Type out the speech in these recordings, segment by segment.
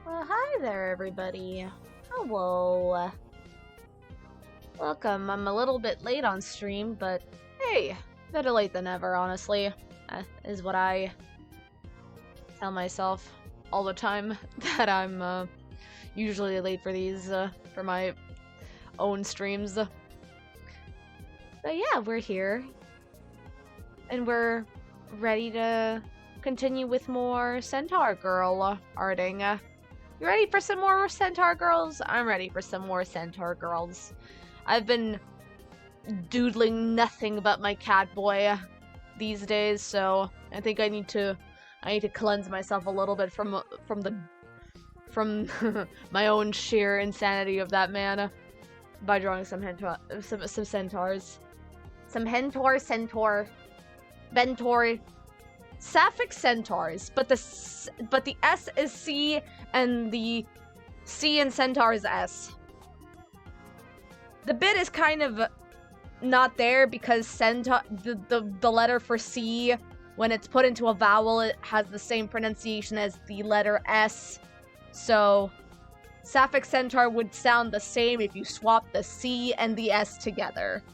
Well, hi there, everybody. Hello. Welcome. I'm a little bit late on stream, but hey, better late than never, honestly, is what I tell myself all the time, that I'm usually late for these, for my own streams. But yeah, we're here, and we're ready to continue with more Centaur Girl arting. You ready for some more Centaur Girls? I'm ready for some more Centaur Girls. I've been doodling nothing but my cat boy these days, so I think I need to cleanse myself a little bit from my own sheer insanity of that man by drawing some centaurs. Some centaur, bentor, sapphic centaurs, but the S is C and the C in centaur is S. The bit is kind of not there because centaur, the letter for C, when it's put into a vowel, it has the same pronunciation as the letter S. So sapphic centaur would sound the same if you swap the C and the S together.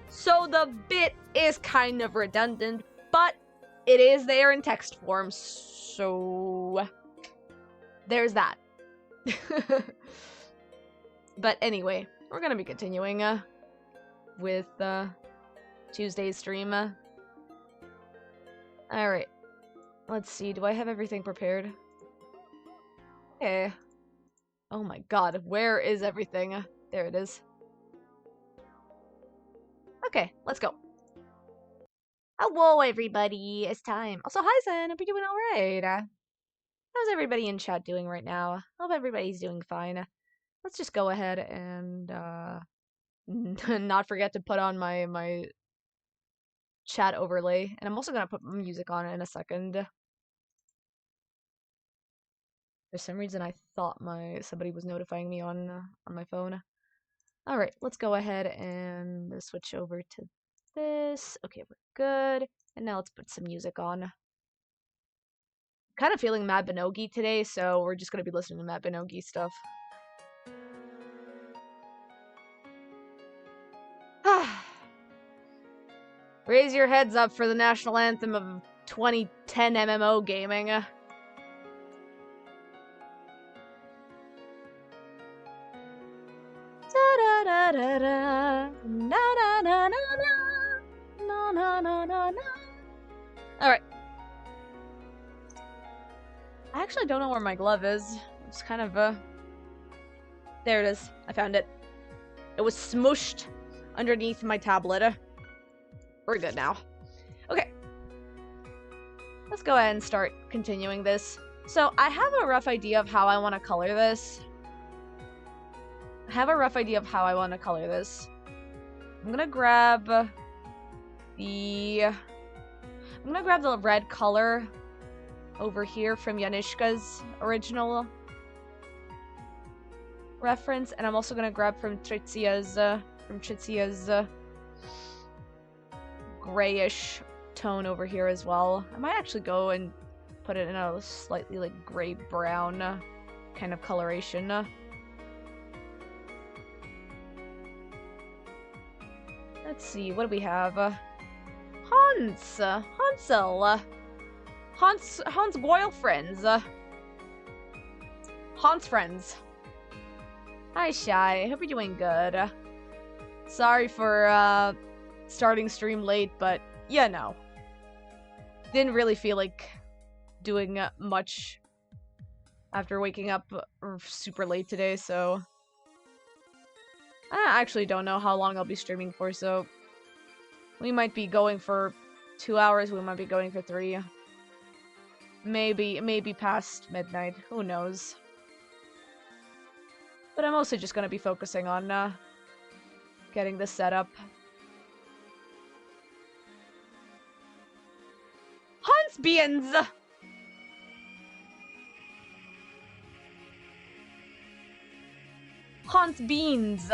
So the bit is kind of redundant, but it is there in text form, so there's that. But anyway, we're gonna be continuing with Tuesday's stream. Alright, let's see, do I have everything prepared? Okay. Oh my god, where is everything? There it is. Okay, let's go. Hello, everybody. It's time. Also, hi, Zen. Hope you're doing alright. How's everybody in chat doing right now? Hope everybody's doing fine. Let's just go ahead and not forget to put on my chat overlay. And I'm also gonna put music on it in a second. For some reason, I thought somebody was notifying me on my phone. All right, let's go ahead and switch over to this. Okay, we're good. And now let's put some music on. Kind of feeling Mad Binogi today, so we're just gonna be listening to Mad Binogi stuff. Raise your heads up for the national anthem of 2010 MMO gaming. Alright. I actually don't know where my glove is. It's kind of, there it is. I found it. It was smooshed underneath my tablet. We're good now. Okay. Let's go ahead and start continuing this. So, I have a rough idea of how I want to color this. I'm gonna grab the red color over here from Yanishka's original reference, and I'm also gonna grab from Tricia's grayish tone over here as well. I might actually go and put it in a slightly like gray-brown kind of coloration. Let's see, what do we have? Hansel. Hans boyfriends. Hans friends. Hi, Shy. Hope you're doing good. Sorry for starting stream late, but yeah, no. Didn't really feel like doing much after waking up super late today, so I actually don't know how long I'll be streaming for, so we might be going for 2 hours, we might be going for 3. Maybe past midnight, who knows. But I'm mostly just gonna be focusing on getting this set up. Hansbeans! Hans Beans!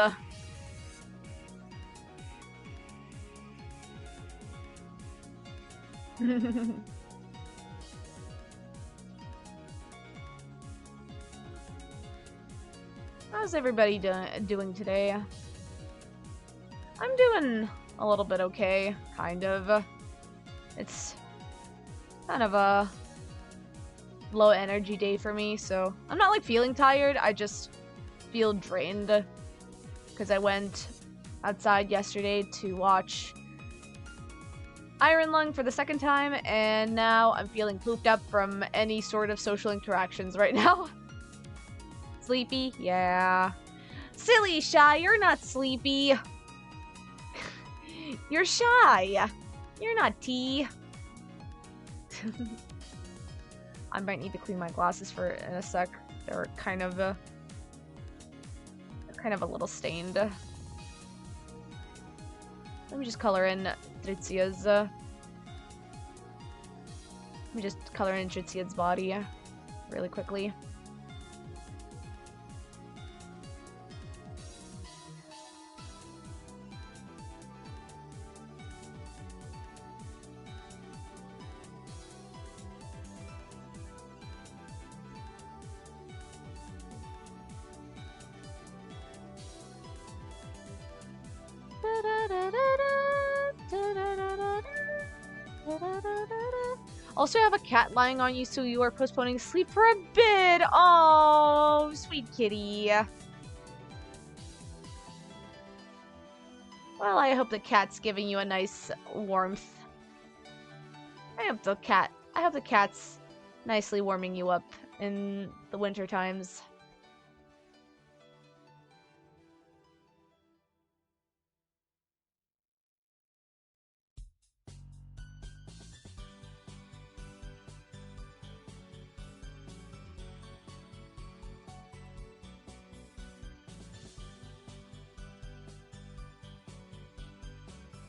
How's everybody doing today? I'm doing a little bit okay, kind of. It's kind of a low energy day for me, so I'm not like feeling tired, I just feel drained because I went outside yesterday to watch Iron Lung for the second time, and now I'm feeling pooped up from any sort of social interactions right now. Sleepy? Yeah. Silly Shy, you're not sleepy. You're shy. You're not tea. I might need to clean my glasses in a sec. They're kind of a little stained. Let me just color in Tricia's. Let me just color in Tricia's body really quickly. Also, I have a cat lying on you, so you are postponing sleep for a bit. Oh, sweet kitty. Well, I hope the cat's giving you a nice warmth. I hope the cat's nicely warming you up in the winter times.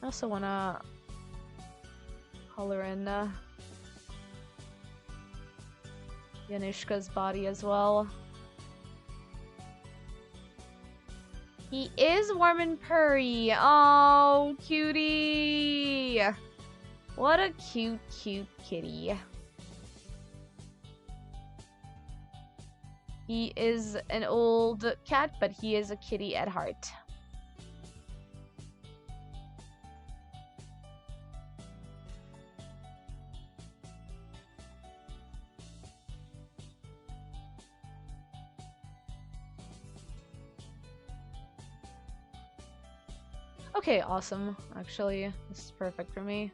I also wanna color in Yanushka's body as well. He is warm and purry. Oh, cutie! What a cute, cute kitty. He is an old cat, but he is a kitty at heart. Okay, awesome. Actually, this is perfect for me.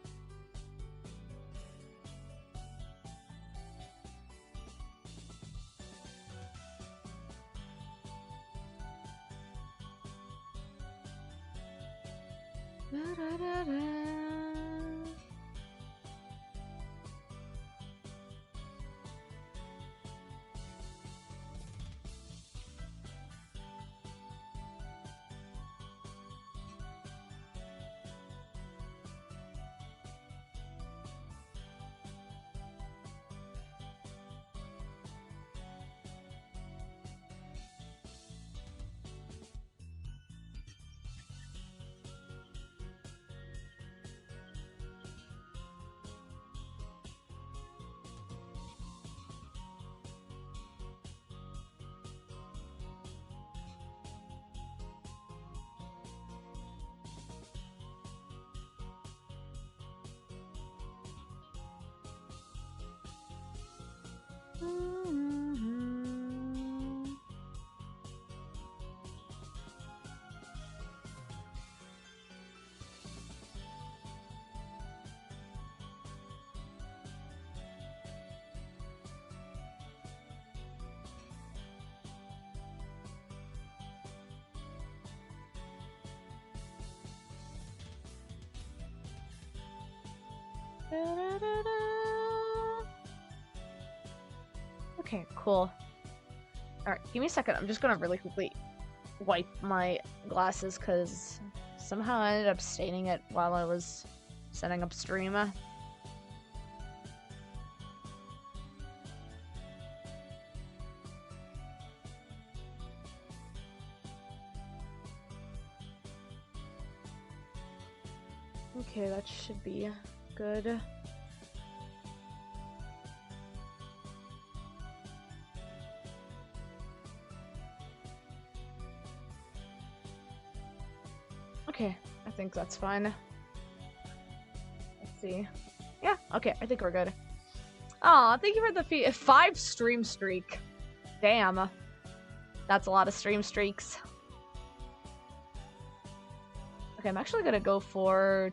Okay, cool. Alright, give me a second. I'm just gonna really quickly wipe my glasses because somehow I ended up staining it while I was setting up stream. Okay, that should be good. Okay, I think that's fine. Let's see. Yeah, okay, I think we're good. Aw, thank you for the 5 stream streak. Damn. That's a lot of stream streaks. Okay, I'm actually gonna go for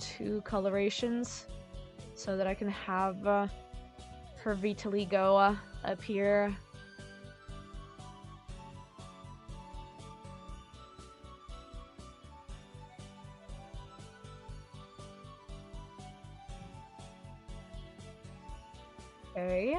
2 colorations so that I can have her vitiligo appear. Okay.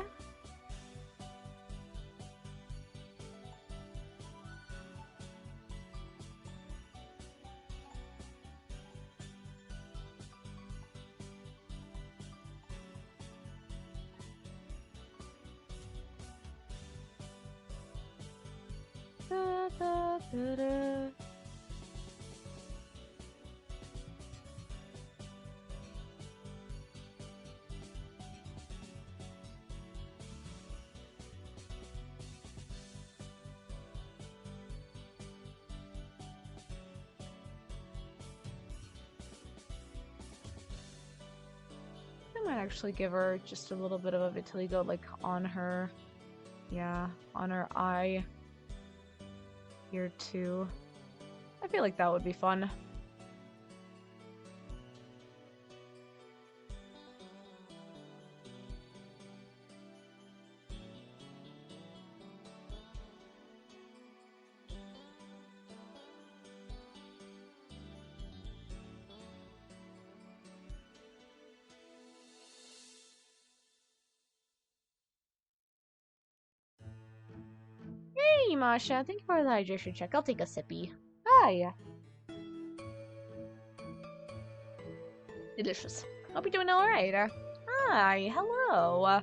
Da, da, da, da. I might actually give her just a little bit of a vitiligo, like on her, yeah, on her eye here too. I feel like that would be fun. Hey, Masha, thank you for the hydration check. I'll take a sippy. Hi. Delicious. Hope you're doing alright. Hi, hello.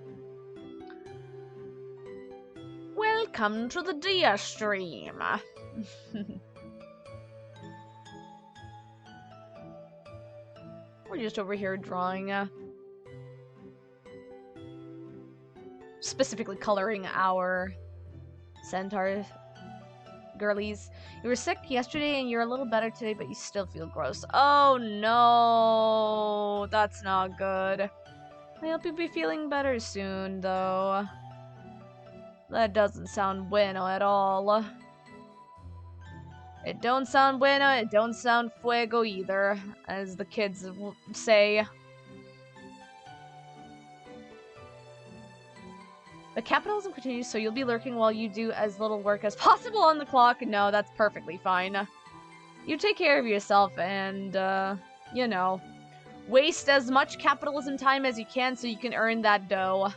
Welcome to the Dia stream. We're just over here drawing, specifically coloring our centaur girlies. You were sick yesterday and you're a little better today, but you still feel gross. Oh no, that's not good. I hope you'll be feeling better soon, though. That doesn't sound bueno at all. It don't sound bueno, it don't sound fuego either, as the kids say. But capitalism continues, so you'll be lurking while you do as little work as possible on the clock. No, that's perfectly fine. You take care of yourself and, you know, waste as much capitalism time as you can so you can earn that dough.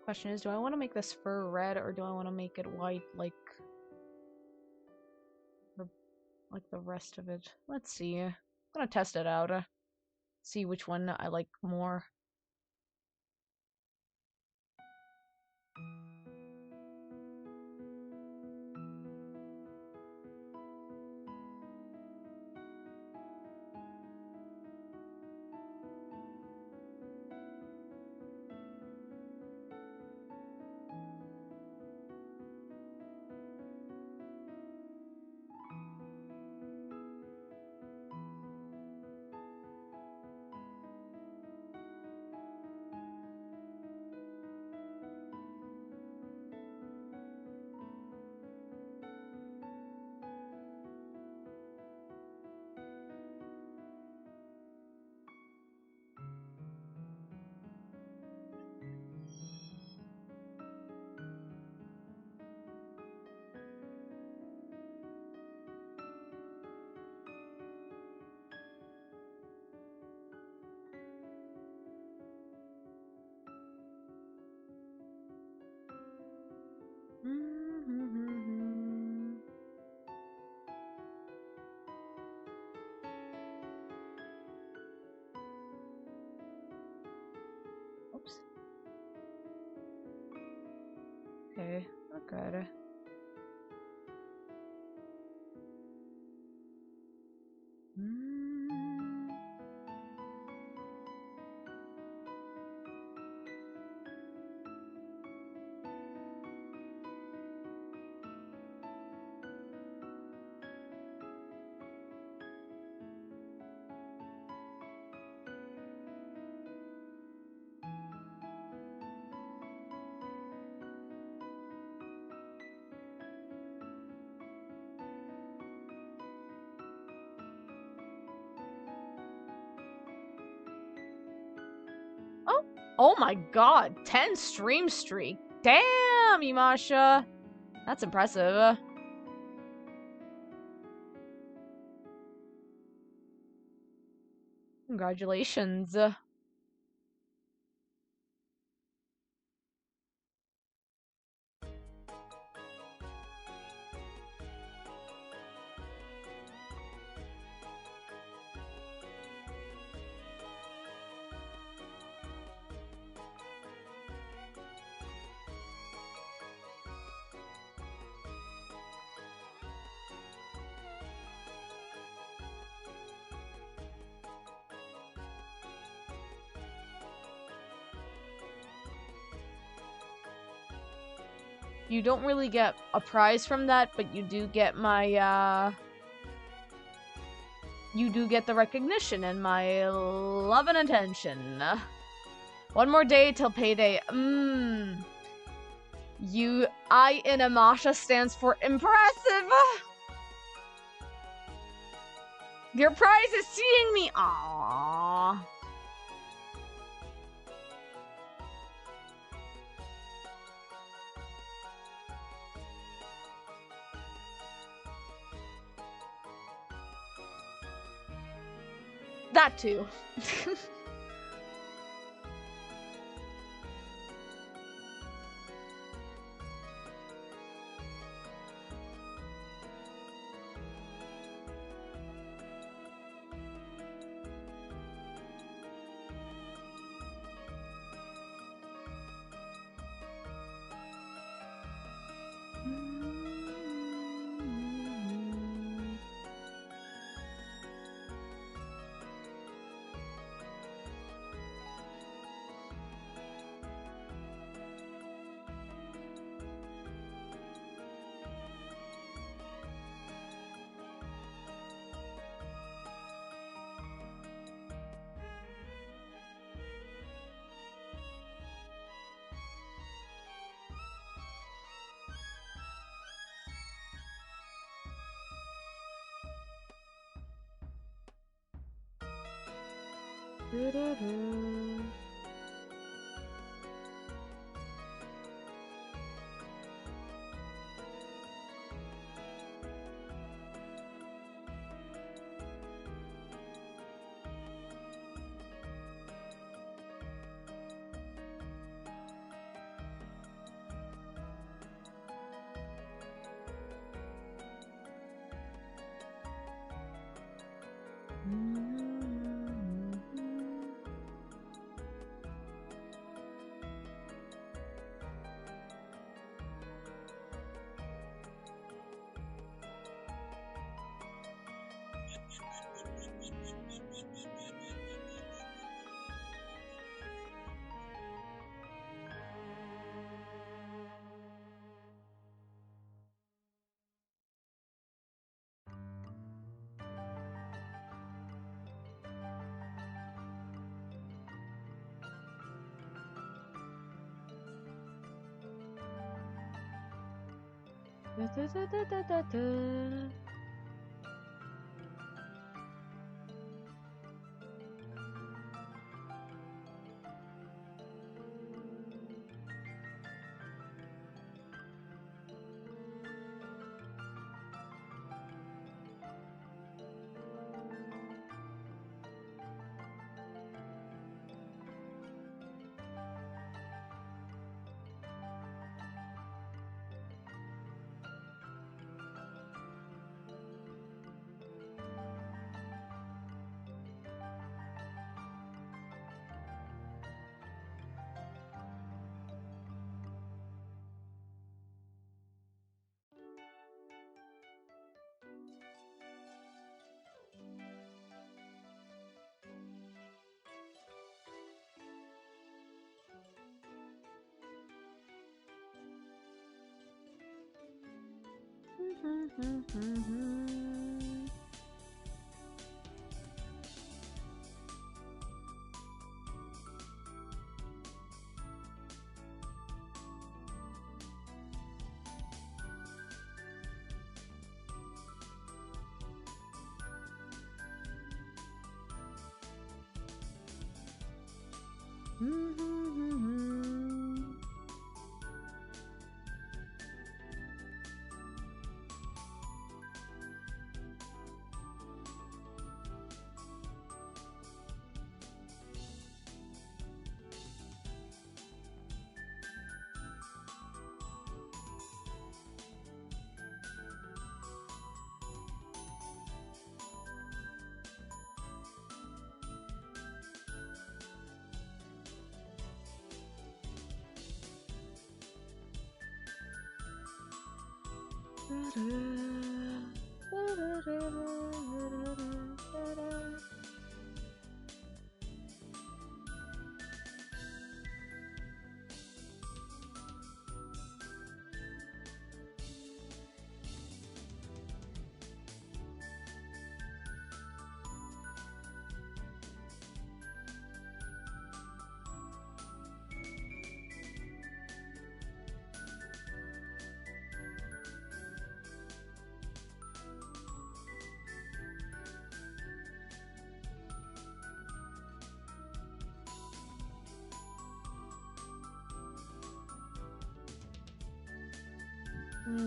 Question is, do I want to make this fur red or do I want to make it white like the rest of it? Let's see. I'm gonna test it out. See which one I like more. Oops. Okay, okay. Oh my god, 10 stream streak. Damn, Imasha. That's impressive. Congratulations. You don't really get a prize from that, but you do get my, you do get the recognition and my love and attention. One more day till payday. I in Amasha stands for impressive. Your prize is seeing me. Aww. That too.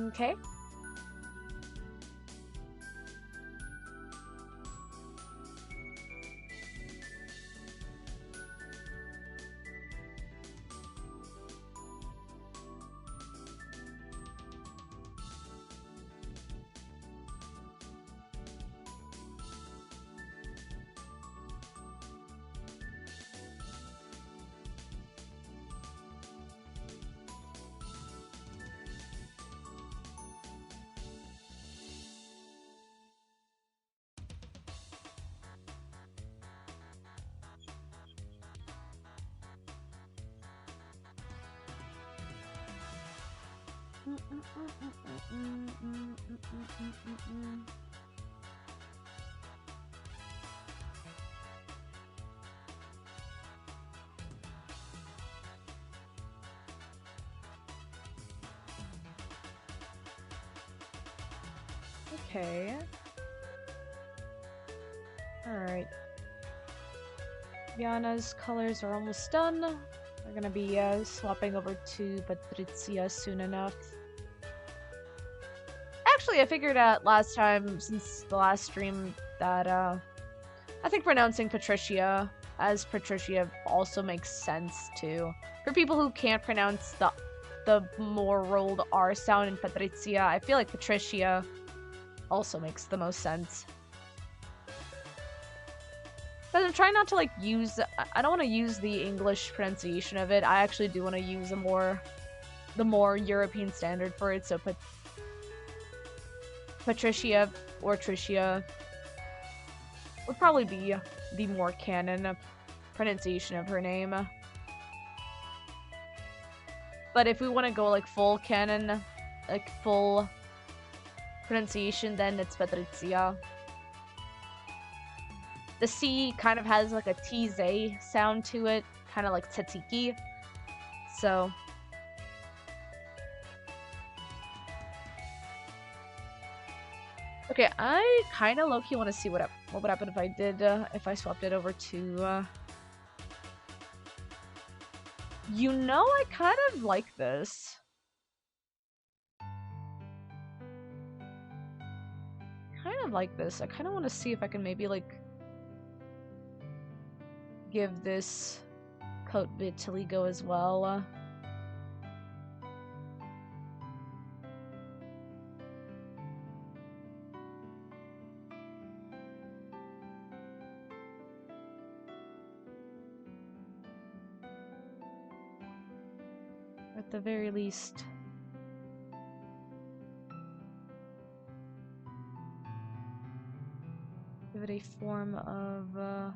Okay. Okay. Alright. Yana's colors are almost done. We're gonna be swapping over to Patrizia soon enough. Actually, I figured out last time, since the last stream, that I think pronouncing Patricia as Patricia also makes sense too. For people who can't pronounce the more rolled R sound in Patrizia, I feel like Patricia also makes the most sense. But I'm trying not to like use. I don't want to use the English pronunciation of it. I actually do want to use the more European standard for it. So Patricia or Tricia would probably be the more canon pronunciation of her name. But if we want to go like full canon, like full pronunciation, then it's Patrizia. The C kind of has like a TZ sound to it, kind of like tzatziki. So Okay, I kind of low-key want to see what would happen if I did, if I swapped it over to, You know, I kind of like this. Kind of like this. I kind of want to see if I can maybe, like, give this coat vitiligo as well. At the very least. Give it a form of,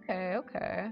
Okay, okay.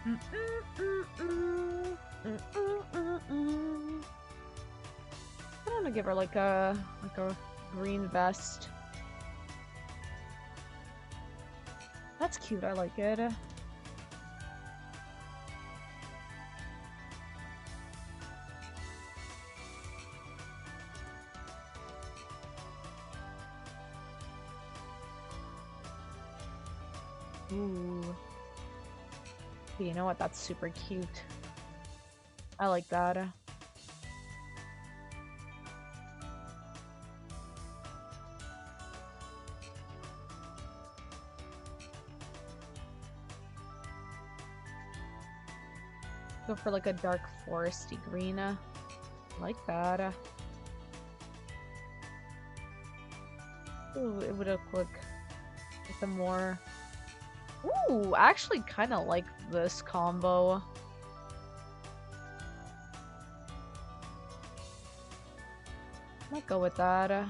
I want to give her like a green vest. That's cute. I like it. Ooh. You know what? That's super cute. I like that. Go for like a dark foresty green. I like that. Ooh, it would look like a more... Ooh, I actually kind of like this combo. Might go with that.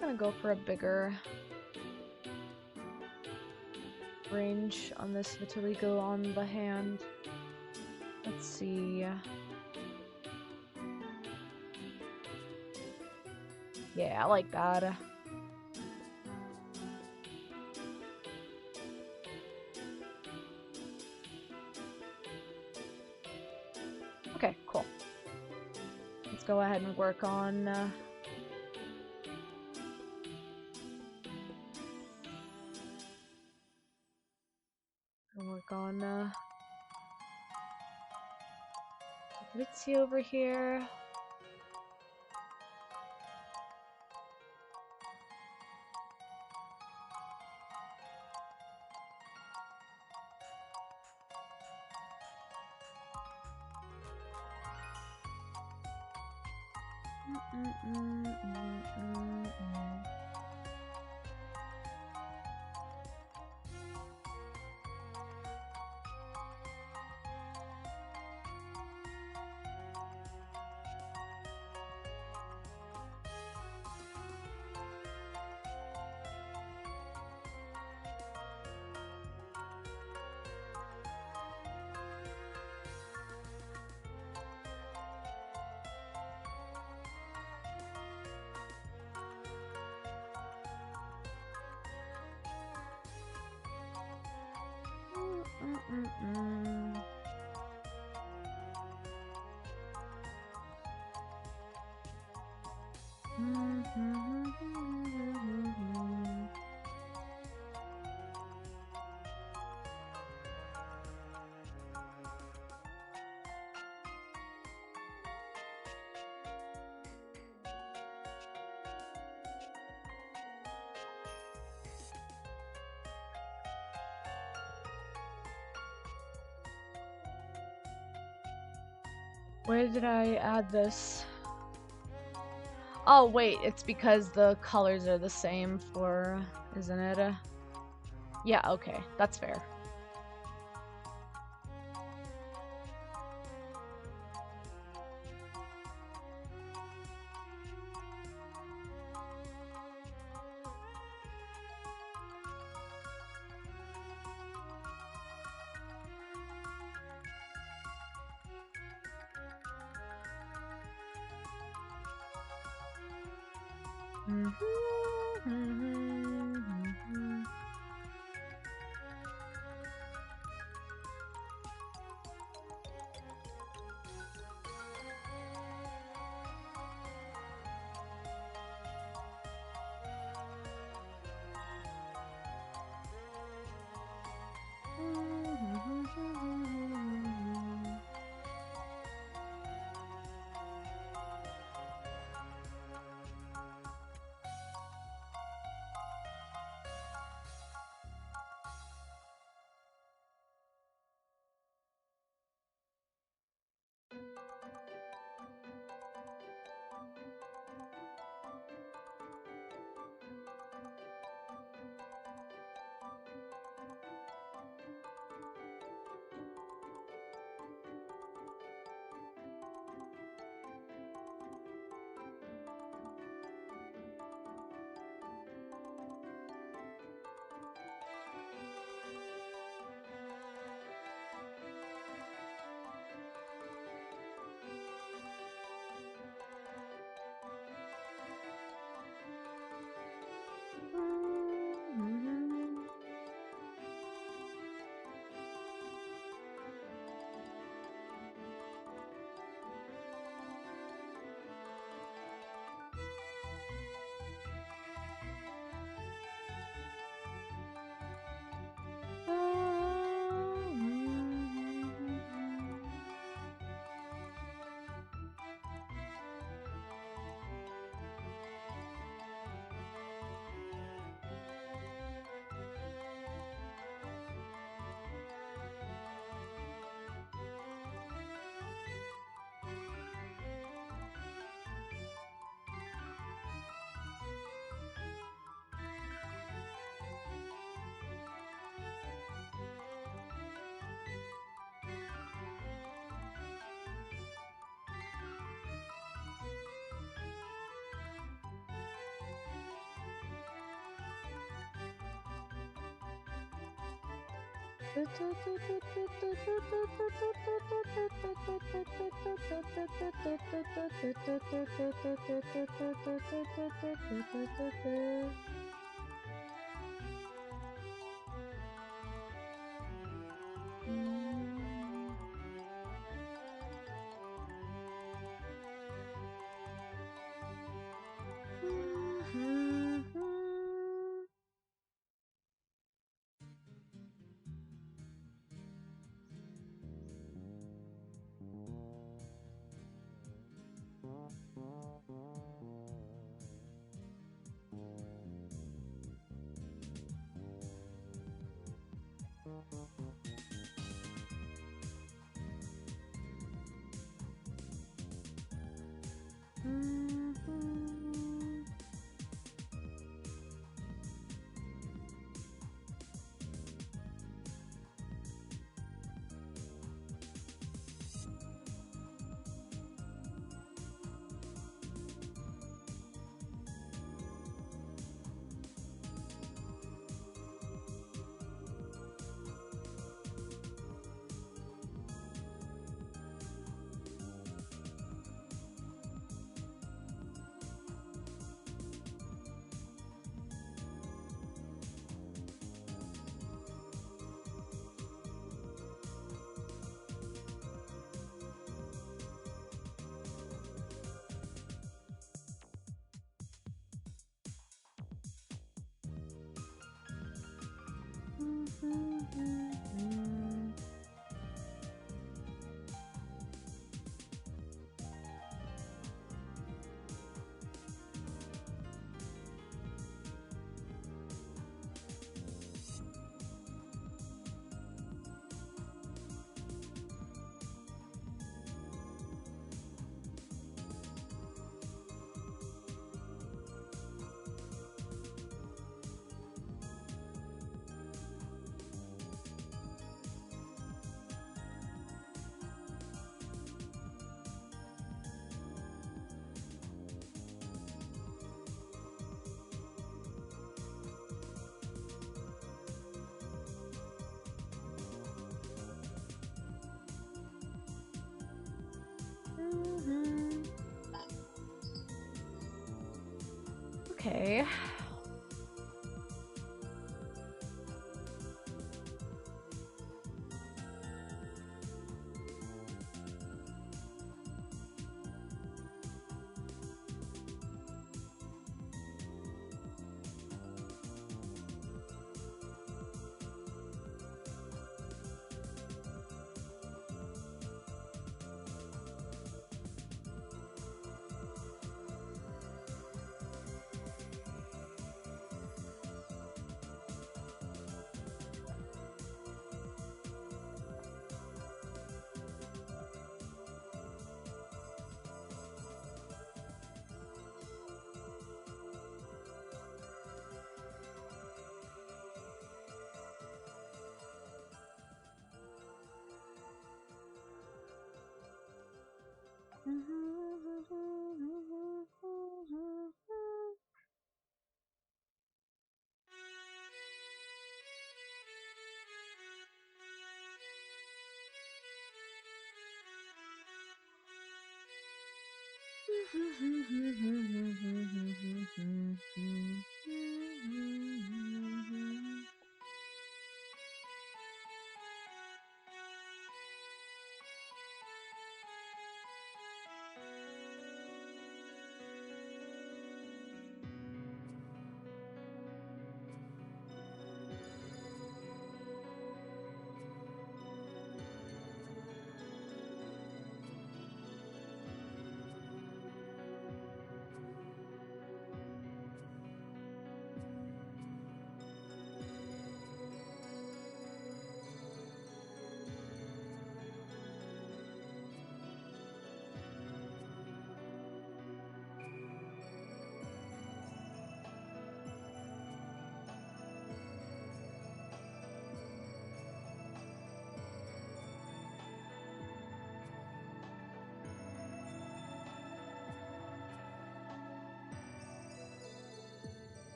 I'm gonna go for a bigger range on this vitiligo on the hand. Let's see. Yeah, I like that. Okay, cool. Let's go ahead and work on let's see over here. Where did I add this? Oh, wait, it's because the colors are the same for, isn't it? Yeah, okay, that's fair. Okay.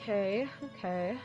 Okay, okay.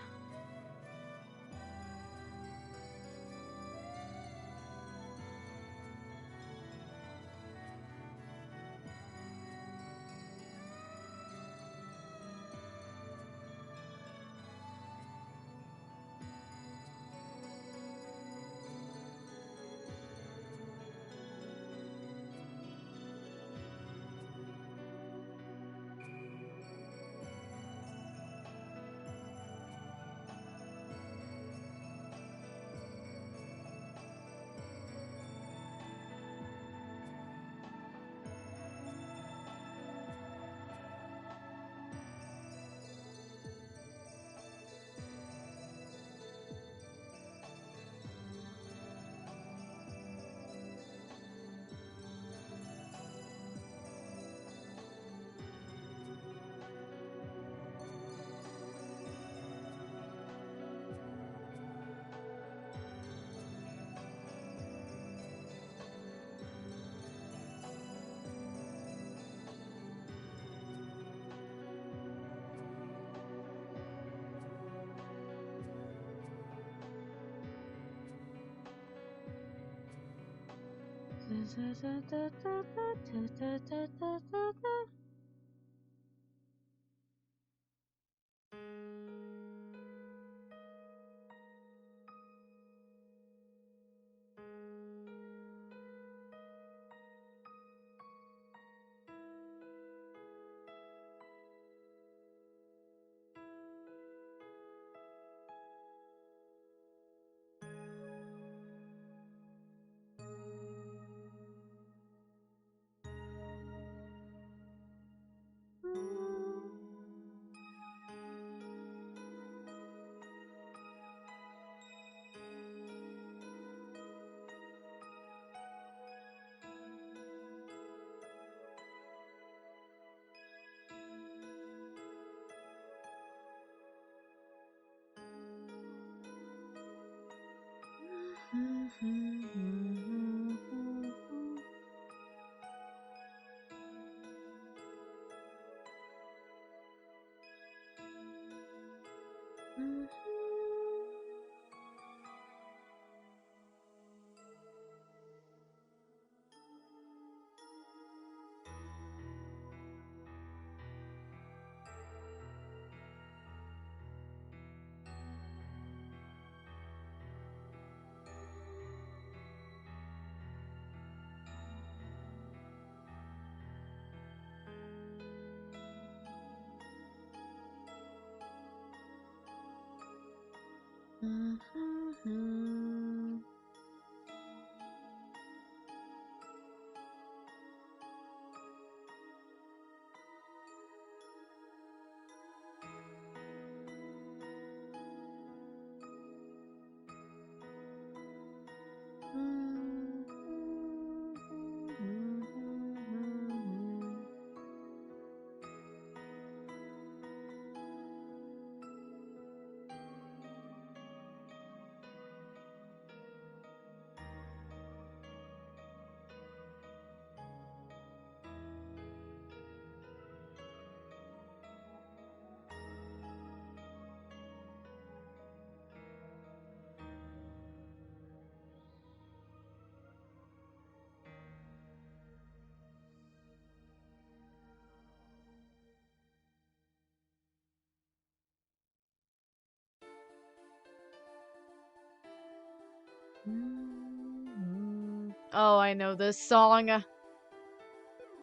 Oh, I know this song.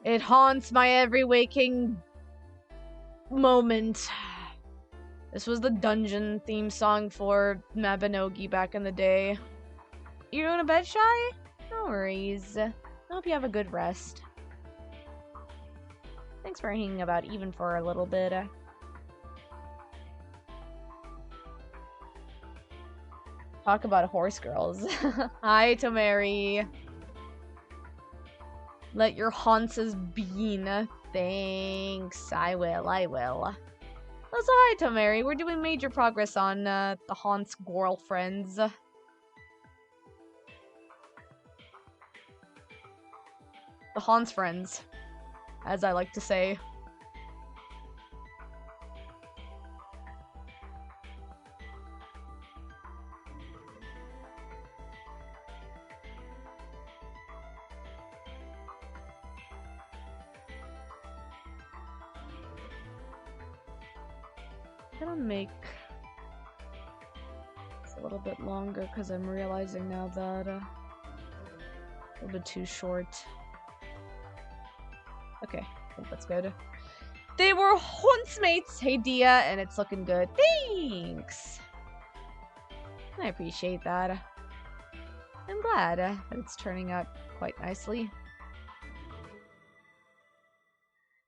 It haunts my every waking moment. This was the dungeon theme song for Mabinogi back in the day. You going to bed, Shy? No worries. I hope you have a good rest. Thanks for hanging about even for a little bit. Talk about horse girls. Hi, Tomari. Let your haunts bean. Thanks. I will. Also, hi, Tomari. We're doing major progress on the haunts girlfriends. The haunts friends, as I like to say. gonna make this a little bit longer because I'm realizing now that a little bit too short. Okay, I think that's good. They were huntsmates, hey Dia, and it's looking good. Thanks! I appreciate that. I'm glad that it's turning out quite nicely.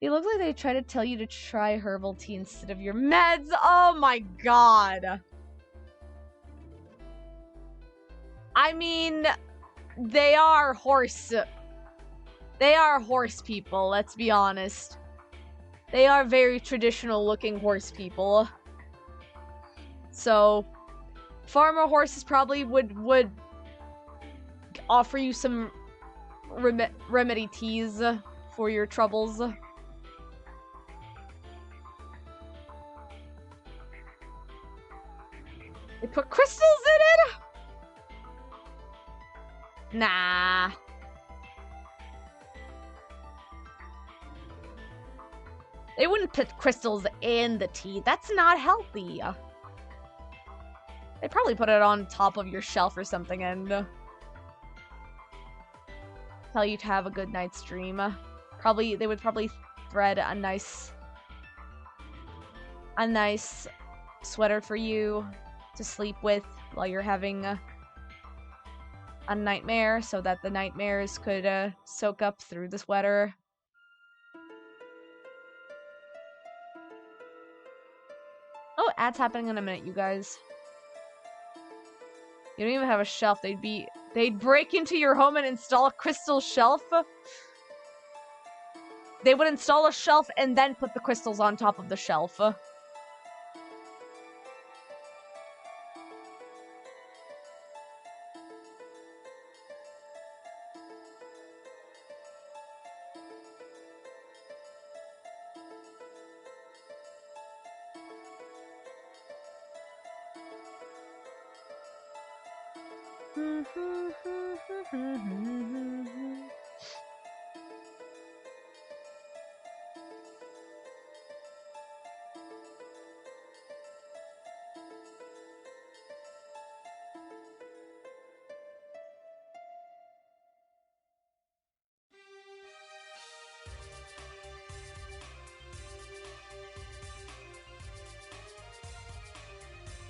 It looks like they try to tell you to try herbal tea instead of your meds. Oh my god. I mean, they are horse people, let's be honest. They are very traditional looking horse people. So, farmer horses probably would offer you some remedy teas for your troubles. They put crystals in it? Nah. They wouldn't put crystals in the tea. That's not healthy. They'd probably put it on top of your shelf or something and tell you to have a good night's dream. They would probably thread a nice sweater for you to sleep with while you're having a nightmare, so that the nightmares could soak up through the sweater. Oh, ads happening in a minute, you guys. You don't even have a shelf. They'd break into your home and install a crystal shelf. They would install a shelf and then put the crystals on top of the shelf.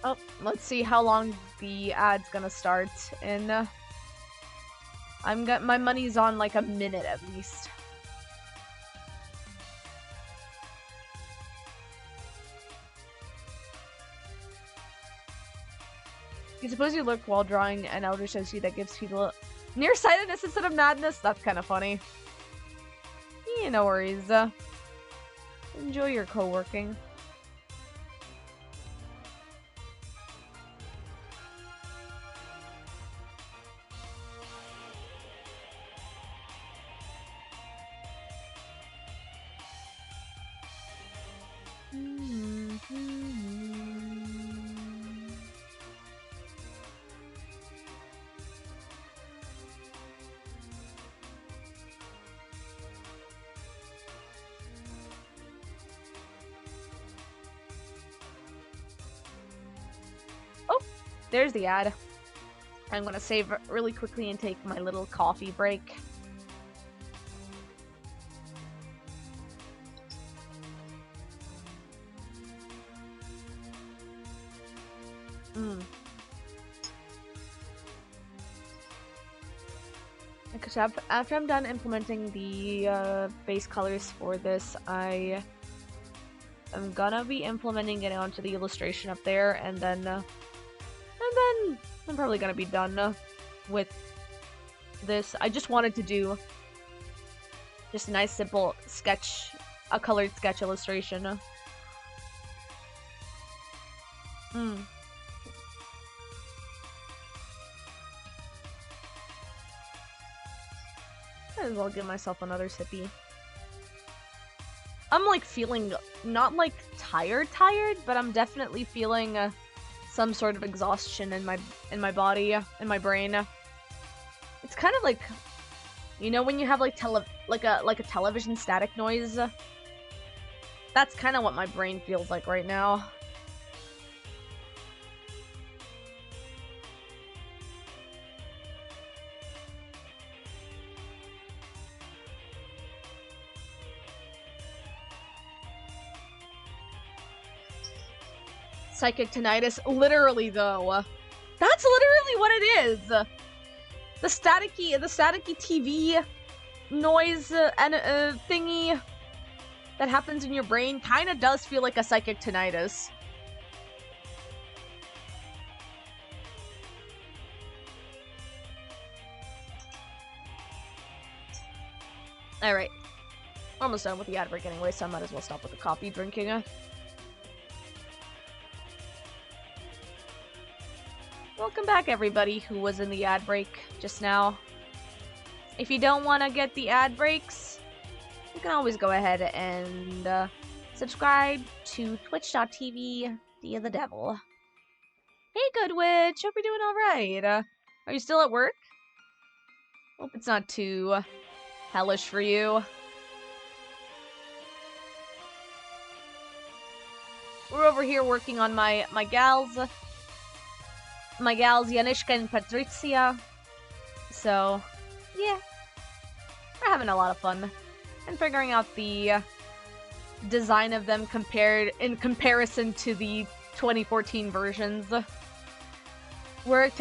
Oh, let's see how long the ad's gonna start. And my money's on like a minute at least. You suppose you look while drawing an elder shows you that gives people nearsightedness instead of madness? That's kind of funny. Yeah, no worries. Enjoy your co-working. There's the ad. I'm gonna save really quickly and take my little coffee break. Because after I'm done implementing the base colors for this, I am gonna be implementing it onto the illustration up there, and then I'm probably gonna be done with this. I just wanted to do just a nice simple sketch, a colored sketch illustration. Might as well give myself another sippy. I'm like feeling not like tired, but I'm definitely feeling some sort of exhaustion in my body, in my brain. It's kind of like, you know, when you have like a television static noise. That's kind of what my brain feels like right now. psychic tinnitus. Literally, though. That's literally what it is. The staticky TV noise and thingy that happens in your brain kind of does feel like a psychic tinnitus. Alright. Almost done with the ad break anyway, so I might as well stop with the coffee drinking. Welcome back, everybody who was in the ad break just now. If you don't want to get the ad breaks, you can always go ahead and subscribe to twitch.tv via the devil. Hey, Good Witch! Hope you're doing alright. Are you still at work? Hope it's not too hellish for you. We're over here working on my gals, Yanishka and Patricia. So, yeah, we're having a lot of fun and figuring out the design of them in comparison to the 2014 versions. Work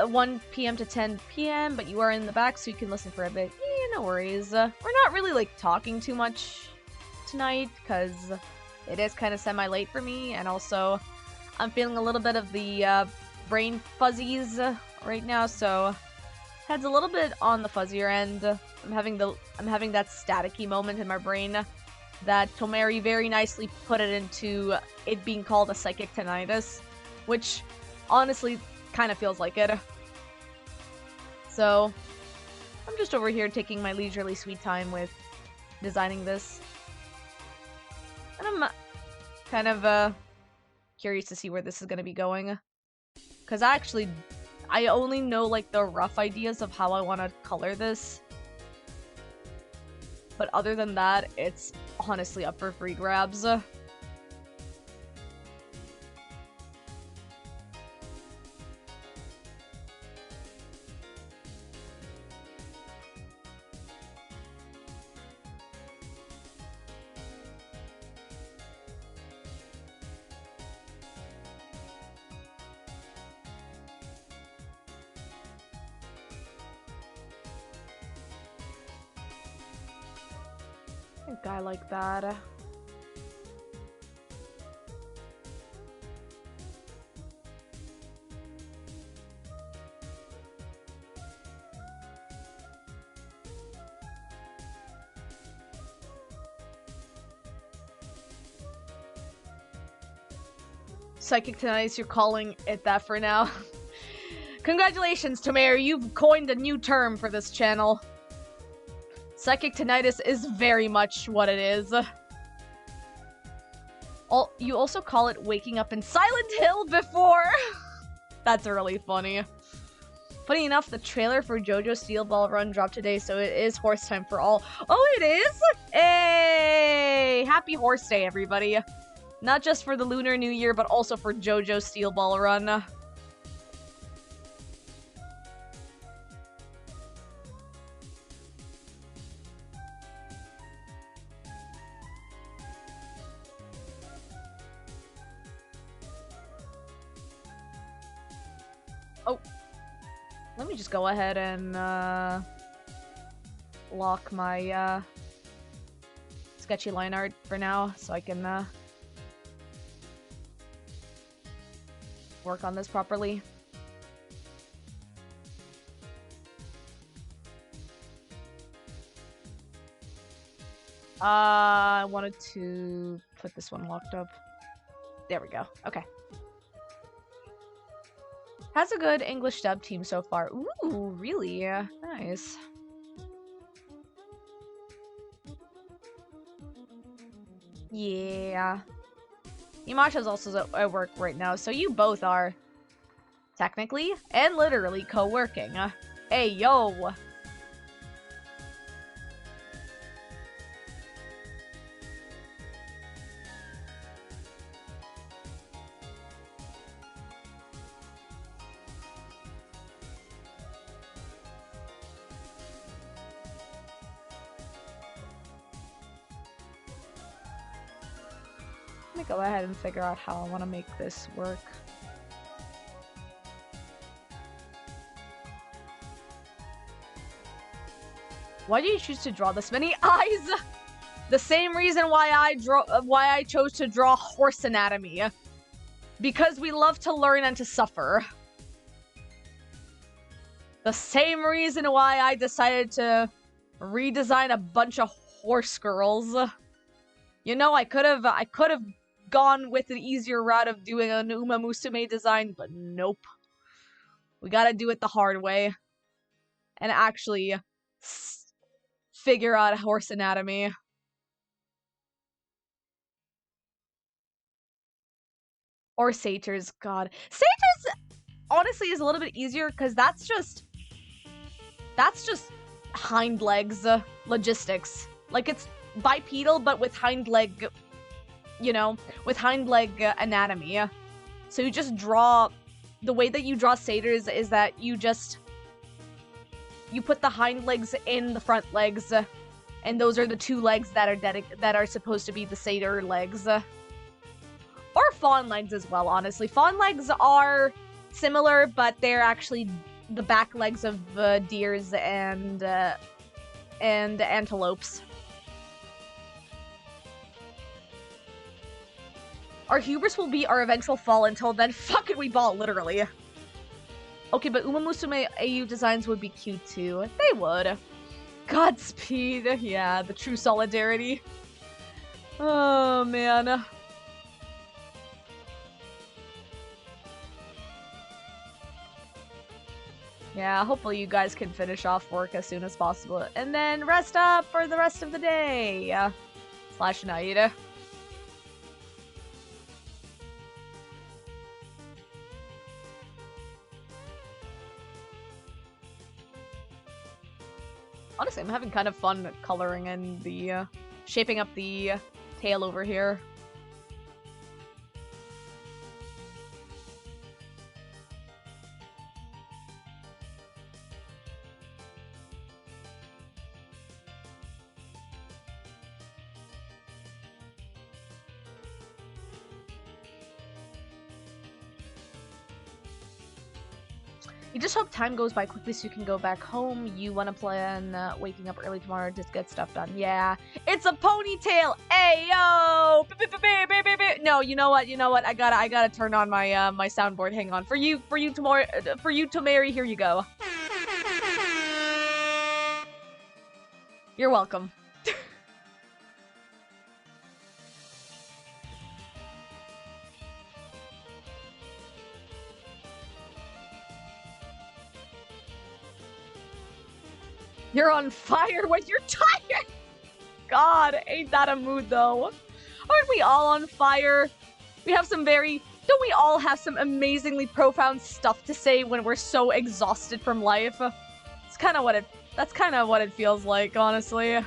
1 p.m. to 10 p.m., but you are in the back, so you can listen for a bit. Yeah, no worries. We're not really, like, talking too much tonight, because it is kind of semi-late for me, and also I'm feeling a little bit of the brain fuzzies right now, so head's a little bit on the fuzzier end. I'm having that staticky moment in my brain that Tomeri very nicely put it into it being called a psychic tinnitus, which honestly kind of feels like it. So I'm just over here taking my leisurely sweet time with designing this. And I'm kind of curious to see where this is going to be going. Because I only know, like, the rough ideas of how I want to color this. But other than that, it's honestly up for free grabs. A guy like that. Psychic tinnitus, you're calling it that for now. Congratulations, Tomer, you've coined a new term for this channel. Psychic tinnitus is very much what it is. You also call it waking up in Silent Hill before? That's really funny. Funny enough, the trailer for JoJo Steel Ball Run dropped today, so it is horse time for all. Oh, it is? Hey! Happy Horse Day, everybody. Not just for the Lunar New Year, but also for JoJo Steel Ball Run. Oh, let me just go ahead and lock my sketchy line art for now, so I can work on this properly. I wanted to put this one locked up. There we go. Okay. Has a good English dub team so far. Ooh, really? Nice. Yeah. Imasha's also at work right now, so you both are technically and literally co-working. Hey, yo! me go ahead and figure out how I want to make this work. Why do you choose to draw this many eyes? The same reason why I chose to draw horse anatomy. Because we love to learn and to suffer. The same reason why I decided to redesign a bunch of horse girls. You know, I could have gone with an easier route of doing an Uma Musume design, but nope. We gotta do it the hard way. And actually figure out horse anatomy. Or satyrs, god. Satyrs, honestly, is a little bit easier, because that's just hind legs logistics. Like, it's bipedal, but with hind leg, you know, with hind leg anatomy. So you just draw, the way that you draw satyrs is that you put the hind legs in the front legs, and those are the two legs that are supposed to be the satyr legs. Or fawn legs as well, honestly. Fawn legs are similar, but they're actually the back legs of deers and antelopes. Our hubris will be our eventual fall. Until then, fucking we ball, literally. Okay, but Uma Musume AU designs would be cute too. They would. Godspeed. Yeah, the true solidarity. Oh, man. Yeah, hopefully you guys can finish off work as soon as possible. And then rest up for the rest of the day. Slash night. Honestly, I'm having kind of fun coloring and the shaping up the tail over here. You just hope time goes by quickly so you can go back home. You want to plan waking up early tomorrow to get stuff done. Yeah, it's a ponytail. Ayo! No, you know what? I gotta turn on my my soundboard. Hang on. For you to marry. Here you go. You're welcome. You're on fire when you're tired! God, ain't that a mood, though? Aren't we all on fire? We have some don't we all have some amazingly profound stuff to say when we're so exhausted from life? That's kind of what it feels like, honestly.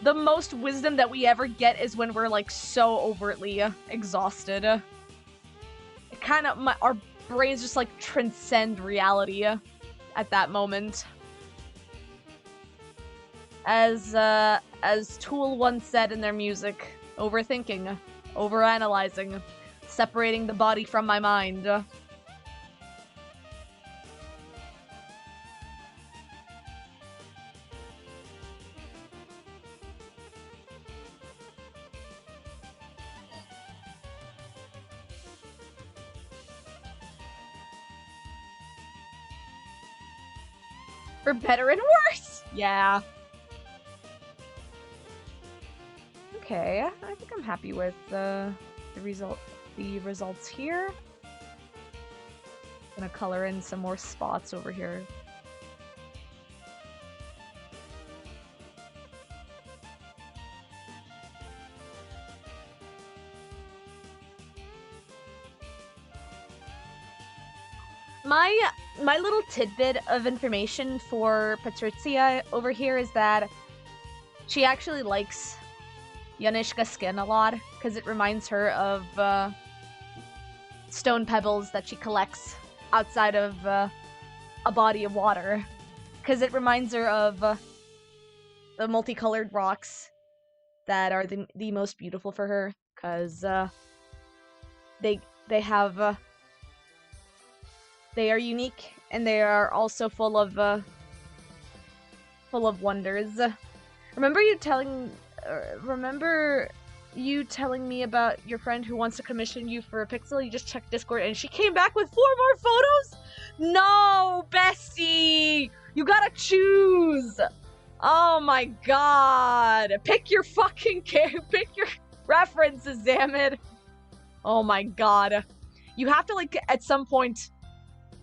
The most wisdom that we ever get is when we're, like, so overtly exhausted. It kind of, our brains just, like, transcend reality at that moment. As Tool once said in their music, overthinking, overanalyzing, separating the body from my mind. For better and worse! Yeah. Okay, I think I'm happy with the results here. Gonna color in some more spots over here. My little tidbit of information for Patrizia over here is that she actually likes Yanishka's skin a lot, because it reminds her of stone pebbles that she collects outside of a body of water. Because it reminds her of the multicolored rocks that are the most beautiful for her, because they have they are unique, and they are also full of wonders. Remember you telling me about your friend who wants to commission you for a pixel? You just checked Discord and she came back with 4 more photos? No, bestie! You gotta choose! Oh my god! Pick your fucking pick your references, damn it! Oh my god. You have to, like, at some point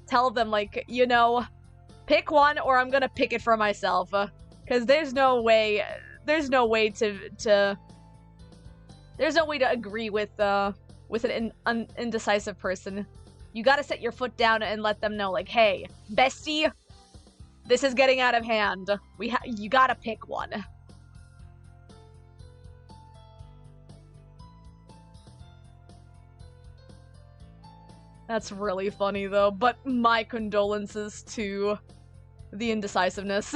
tell them, like, you know, pick one or I'm gonna pick it for myself. Because there's no way to agree with an indecisive person. You gotta set your foot down and let them know, like, hey, bestie, this is getting out of hand. You gotta pick one. That's really funny, though, but my condolences to the indecisiveness.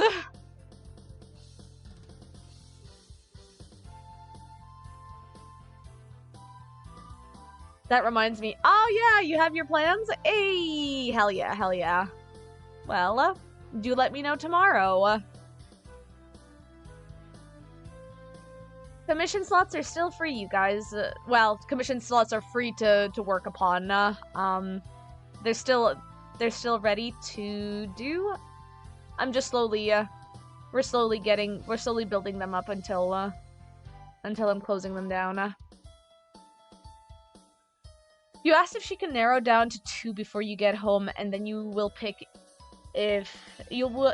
That reminds me. Oh, yeah, you have your plans? Hey, hell yeah, hell yeah. Well, do let me know tomorrow. Commission slots are still free, you guys. Well, commission slots are free to work upon. They're still ready to do. I'm just slowly, we're slowly building them up until I'm closing them down. You asked if she can narrow down to 2 before you get home, and then you will pick if you will.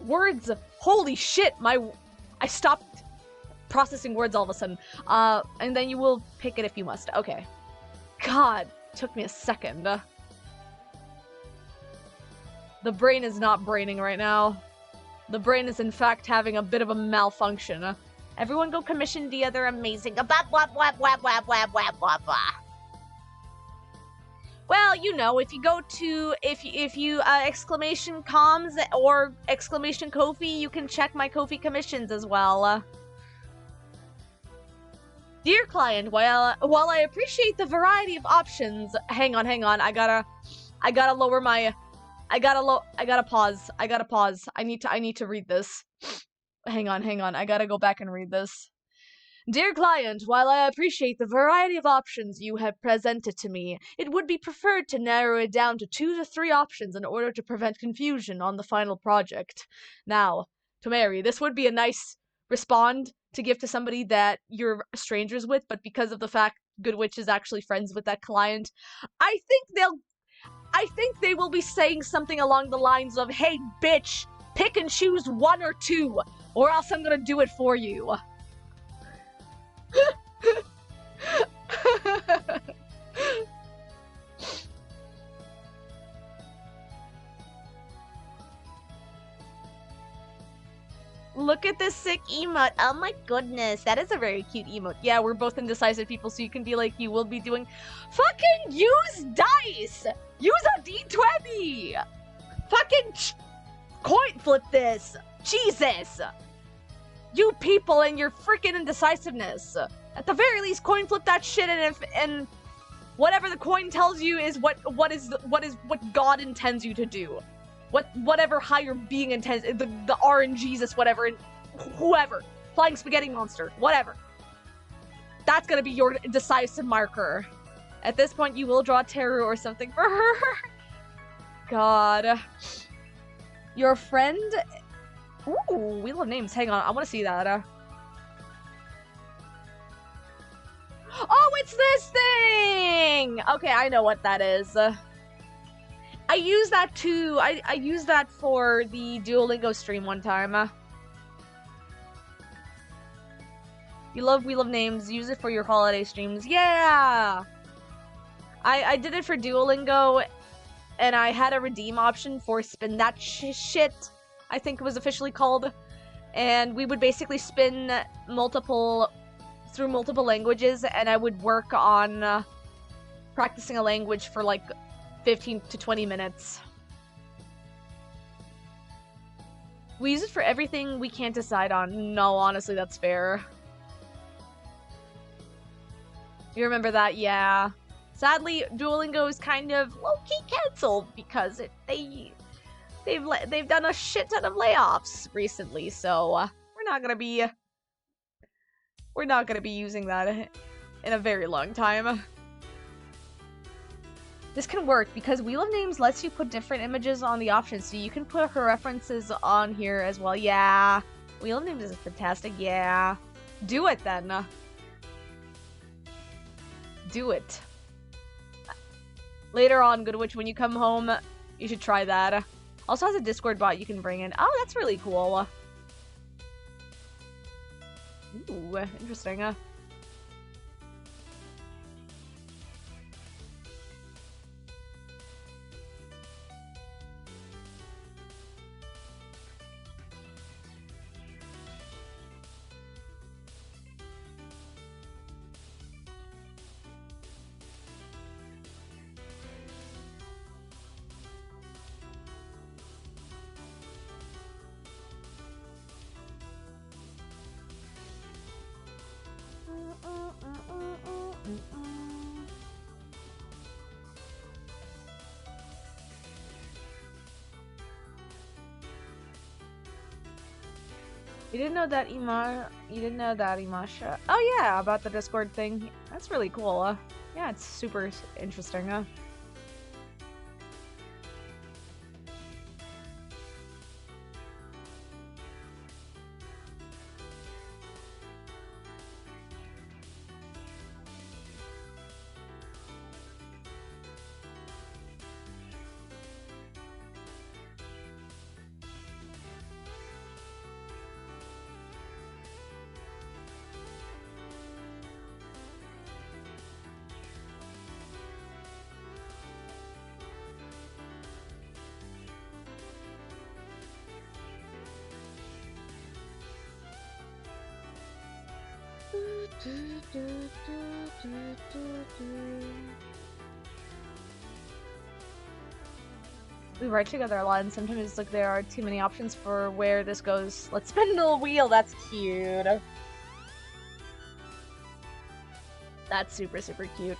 Words. Holy shit! I stopped processing words all of a sudden. And then you will pick it if you must. Okay. God, took me a second. The brain is not braining right now. The brain is in fact having a bit of a malfunction. Everyone go commission the other amazing. Well, you know, if you go to, if you exclamation comms or exclamation Ko-fi, you can check my Ko-fi commissions as well. Dear client, while I appreciate the variety of options, hang on, I gotta pause. I need to read this. Hang on, I gotta go back and read this. Dear client, while I appreciate the variety of options you have presented to me, it would be preferred to narrow it down to 2 to 3 options in order to prevent confusion on the final project. Now, to Mary, this would be a nice respond to give to somebody that you're strangers with, but because of the fact Goodwitch is actually friends with that client, I think they will be saying something along the lines of, hey, bitch, pick and choose 1 or 2, or else I'm gonna do it for you. Look at this sick emote. Oh my goodness, that is a very cute emote. Yeah, we're both indecisive people, so you can be like, you will be doing fucking use dice! Use a D20! Fucking coin flip this! Jesus! You people and your freaking indecisiveness. At the very least, coin flip that shit, and whatever the coin tells you is what God intends you to do. Whatever higher being intends, the RNGesus, whatever, and whoever, flying spaghetti monster, whatever. That's gonna be your decisive marker. At this point, you will draw tarot or something for her. God. Your friend. Ooh, Wheel of Names. Hang on, I want to see that. Oh, it's this thing! Okay, I know what that is. I use that too. I used that for the Duolingo stream one time. You love Wheel of Names. Use it for your holiday streams. Yeah! I did it for Duolingo, and I had a redeem option for Spin That Shit, I think it was officially called. And we would basically spin through multiple languages, and I would work on practicing a language for like 15 to 20 minutes. We use it for everything we can't decide on. No, honestly, that's fair. You remember that? Yeah. Sadly, Duolingo is kind of low-key canceled because they've done a shit ton of layoffs recently, so we're not gonna be using that in a very long time. This can work because Wheel of Names lets you put different images on the options, so you can put her references on here as well. Yeah, Wheel of Names is fantastic. Yeah, do it then. Do it. Later on, Goodwitch, when you come home, you should try that. Also has a Discord bot you can bring in. Oh, that's really cool. Ooh, interesting. You didn't know that, Imasha? Oh yeah, about the Discord thing. That's really cool. Yeah, it's super interesting. We write together a lot, and sometimes like there are too many options for where this goes. Let's spin the wheel. That's cute. That's super, super cute.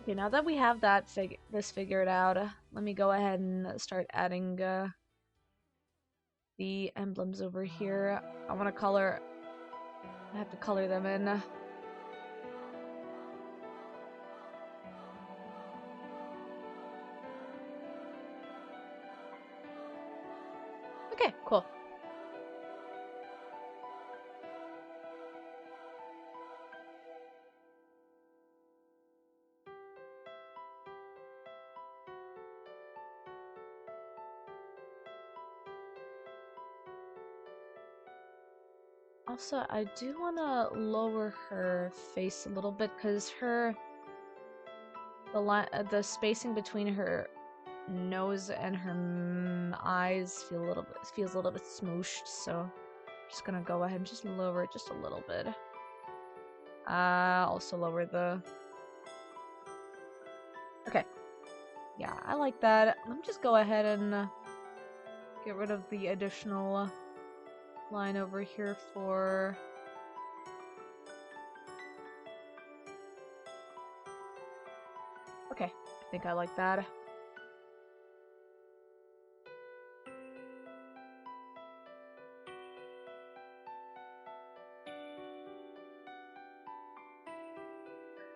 Okay, now that we have that this figured out, let me go ahead and start adding the emblems over here. I want to color. I have to color them in. Okay, cool. Also, I do want to lower her face a little bit because the spacing between her nose and her eyes feels a little bit smooshed. So, I'm just gonna go ahead and just lower it just a little bit. Also lower the. Okay. Yeah, I like that. Let me just go ahead and get rid of the additional line over here for. Okay, I think I like that.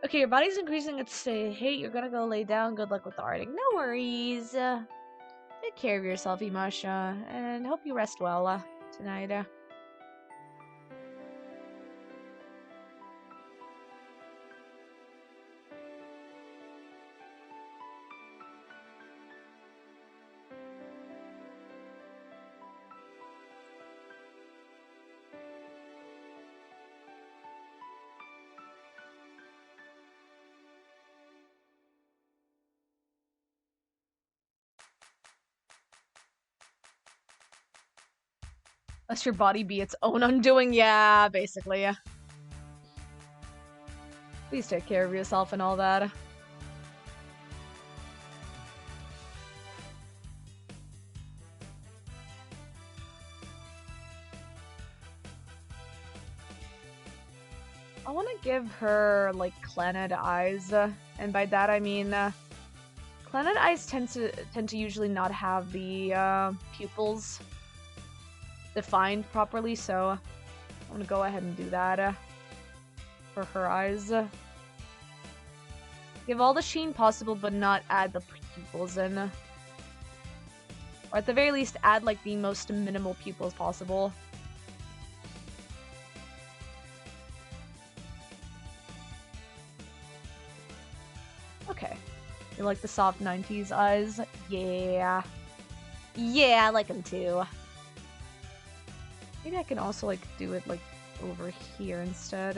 Okay, your body's increasing its state. Hey, you're gonna go lay down. Good luck with the arting. No worries. Take care of yourself, Imasha, and hope you rest well tonight. Lest your body be its own undoing. Yeah, basically. Yeah. Please take care of yourself and all that. I want to give her, like, clannad eyes, and by that I mean, clannad eyes tend to usually not have the, pupils defined properly, so I'm gonna go ahead and do that, for her eyes. Give all the sheen possible, but not add the pupils in. Or at the very least, add, like, the most minimal pupils possible. Okay. You like the soft 90s eyes? Yeah. Yeah, I like them too. Maybe I can also, like, do it, like, over here instead.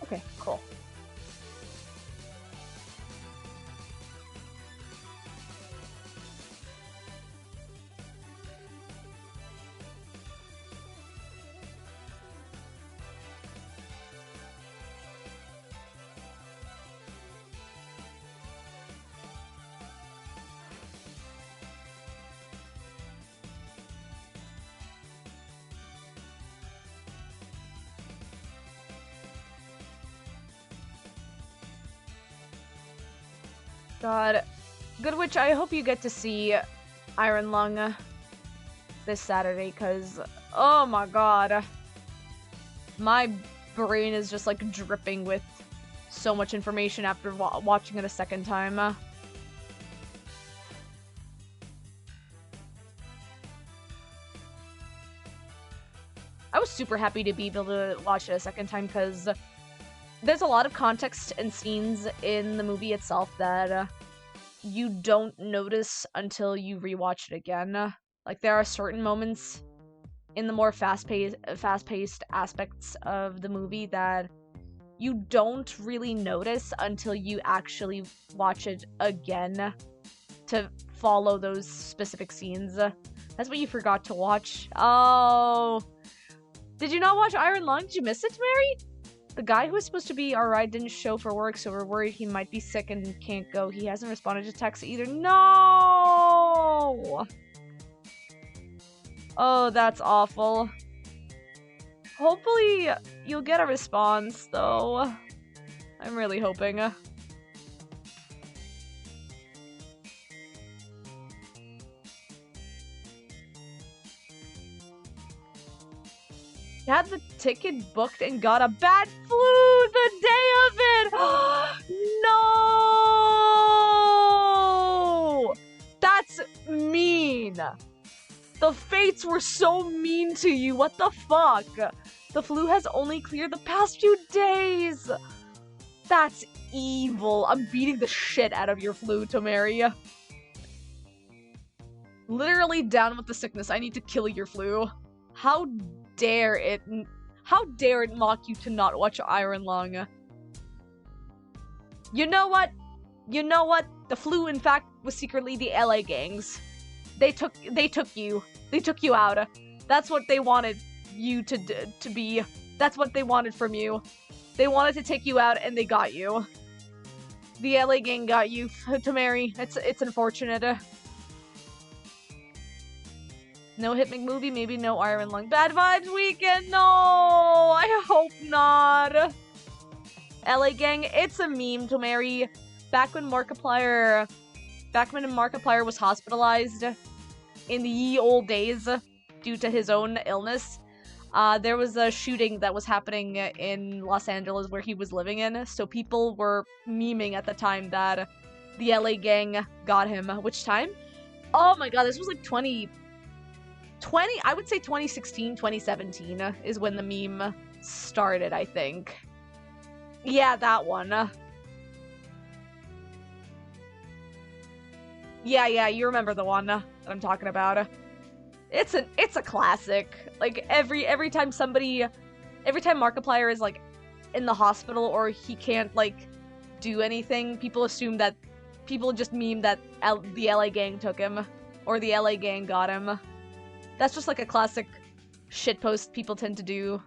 Okay, cool. God. Good Witch, I hope you get to see Iron Lung this Saturday, because, oh my god. My brain is just, like, dripping with so much information after watching it a second time. I was super happy to be able to watch it a second time, because there's a lot of context and scenes in the movie itself that you don't notice until you rewatch it again. Like, there are certain moments in the more fast-paced aspects of the movie that you don't really notice until you actually watch it again to follow those specific scenes. That's what you forgot to watch. Oh. Did you not watch Iron Lung? Did you miss it, Mary? The guy who was supposed to be our ride didn't show for work, so we're worried he might be sick and can't go. He hasn't responded to texts either. No! Oh, that's awful. Hopefully, you'll get a response, though. I'm really hoping. Had the ticket booked and got a bad flu the day of it! No! That's mean! The fates were so mean to you, what the fuck? The flu has only cleared the past few days! That's evil. I'm beating the shit out of your flu, Tomari. Literally down with the sickness. I need to kill your flu. How dare it mock you to not watch Iron Lung? You know what? The flu, in fact, was secretly the LA gangs. They took you out. That's what they wanted you to be. That's what they wanted from you. They wanted to take you out, and they got you. The LA gang got you, Tomari. It's unfortunate. No Hit McMovie, maybe no Iron Lung. Bad Vibes Weekend, no! I hope not. LA Gang, it's a meme, Tomari. Back when Markiplier was hospitalized in the ye old days due to his own illness, there was a shooting that was happening in Los Angeles where he was living in, so people were memeing at the time that the LA Gang got him. Which time? Oh my god, this was like 2016, 2017 is when the meme started, I think. Yeah, that one. Yeah, you remember the one that I'm talking about. It's a classic. Like, every time Markiplier is, like, in the hospital or he can't, like, do anything, people just meme that the LA Gang took him. Or the LA Gang got him. That's just, like, a classic shitpost people tend to do.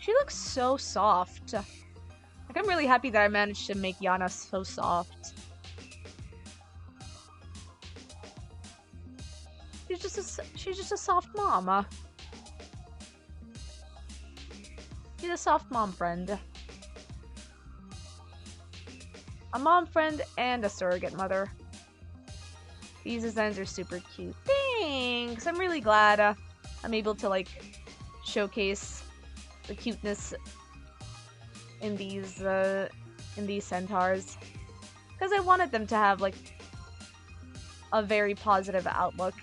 She looks so soft. Like, I'm really happy that I managed to make Yana so soft. She's just a soft mom. She's a soft mom friend. A mom friend and a surrogate mother. These designs are super cute. Thanks! I'm really glad I'm able to, like, showcase the cuteness in these centaurs. Because I wanted them to have, like, a very positive outlook.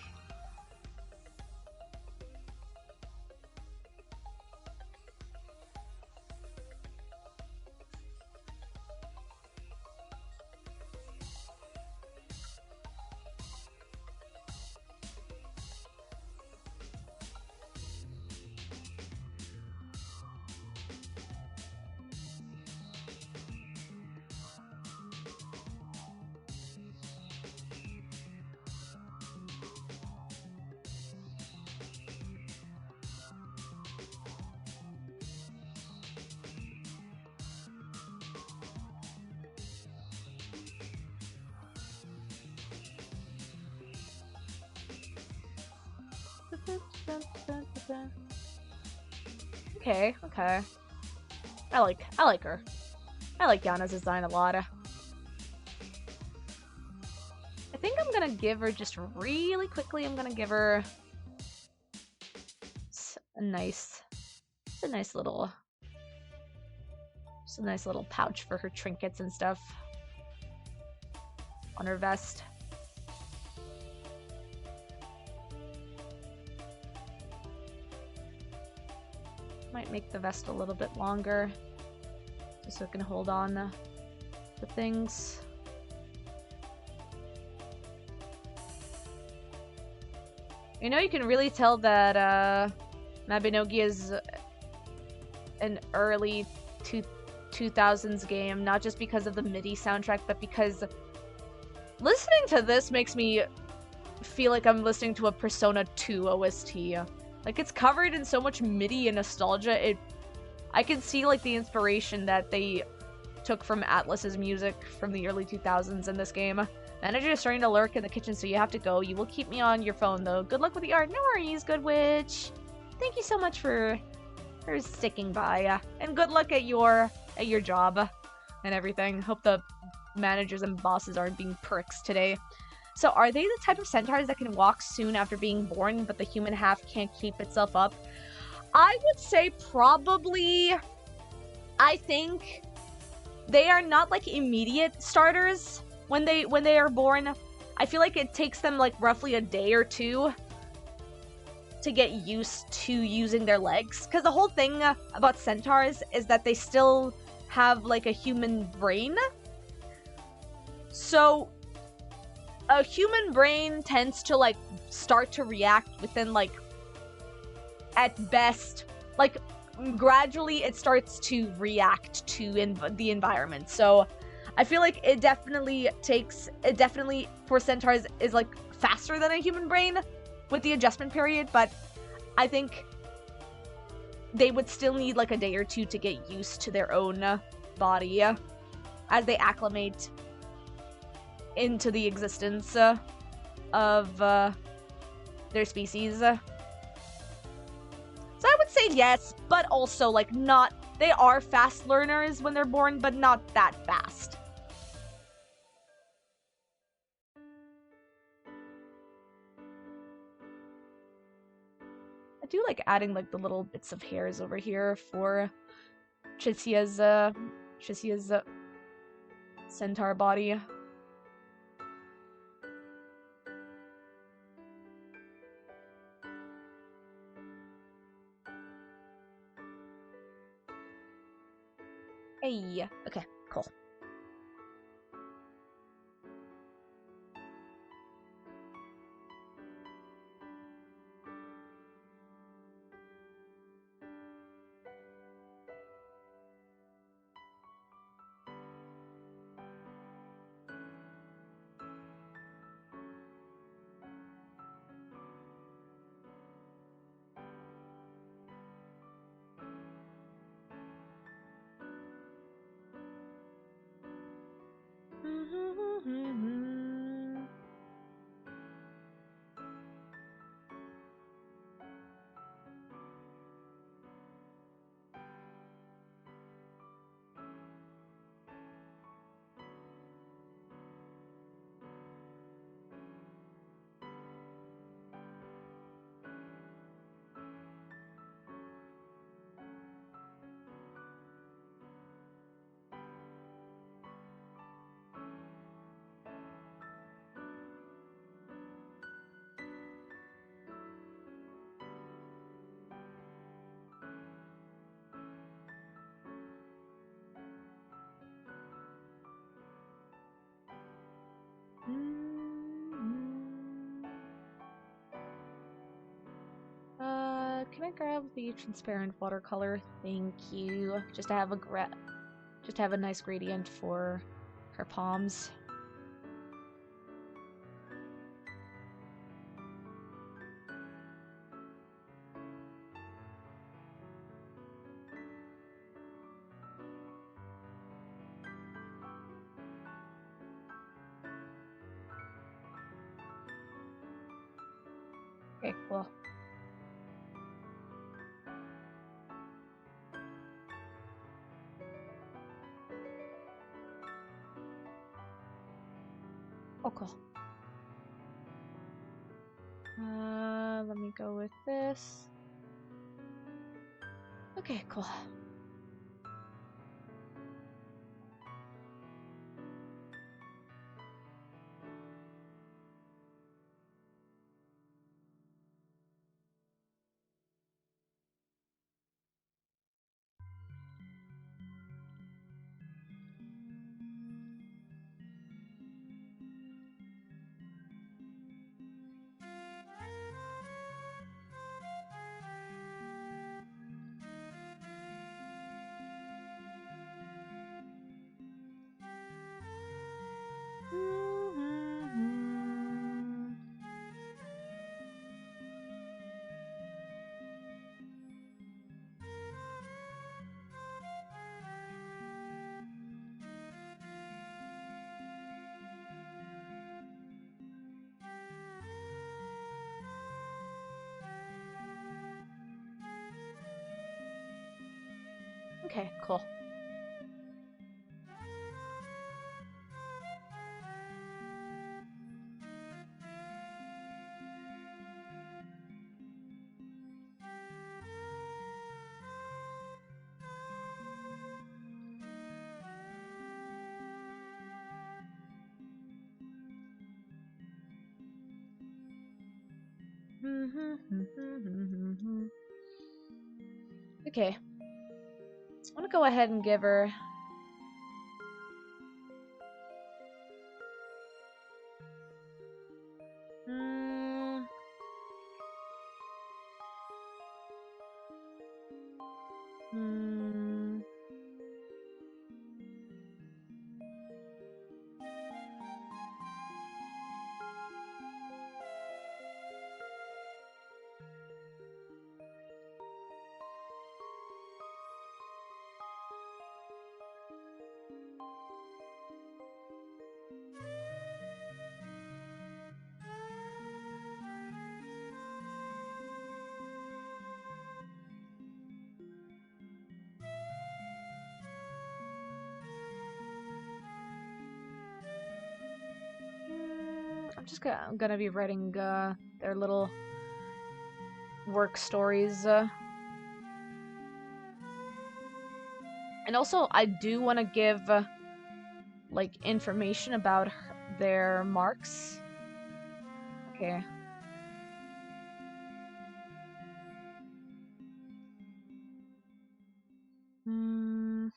Okay, okay. I like her. I like Yana's design a lot. I think I'm gonna give her, just really quickly, I'm gonna give her a nice little pouch for her trinkets and stuff on her vest. Might make the vest a little bit longer, just so it can hold on the things. You know, you can really tell that Mabinogi is an early 2000s game, not just because of the MIDI soundtrack, but because listening to this makes me feel like I'm listening to a Persona 2 OST. Like, it's covered in so much MIDI and nostalgia. I can see, like, the inspiration that they took from Atlas's music from the early 2000s in this game. Manager is starting to lurk in the kitchen, so you have to go. You will keep me on your phone, though. Good luck with the art. No worries, good witch. Thank you so much for sticking by. And good luck at your job and everything. Hope the managers and bosses aren't being pricks today. So are they the type of centaurs that can walk soon after being born, but the human half can't keep itself up? I would say probably. I think they are not, like, immediate starters when they are born. I feel like it takes them, like, roughly a day or two to get used to using their legs. Because the whole thing about centaurs is that they still have, like, a human brain. So a human brain tends to, like, start to react within, like, at best, like, gradually it starts to react to the environment. So I feel like it definitely for centaurs is, like, faster than a human brain with the adjustment period, but I think they would still need, like, a day or two to get used to their own body as they acclimate into the existence of their species. So I would say say yes, but also, like, not... They are fast learners when they're born, but not that fast. I do like adding, like, the little bits of hairs over here for Tricia's centaur body. Hey, okay, cool. Can I grab the transparent watercolor? Thank you. Just to have a nice gradient for her palms. Okay, cool. Oh, cool. Let me go with this. Okay, cool. Okay, cool. Okay. I want to go ahead and give her... just gonna be writing their little work stories. And also, I do want to give like information about their marks. Okay. Hmm.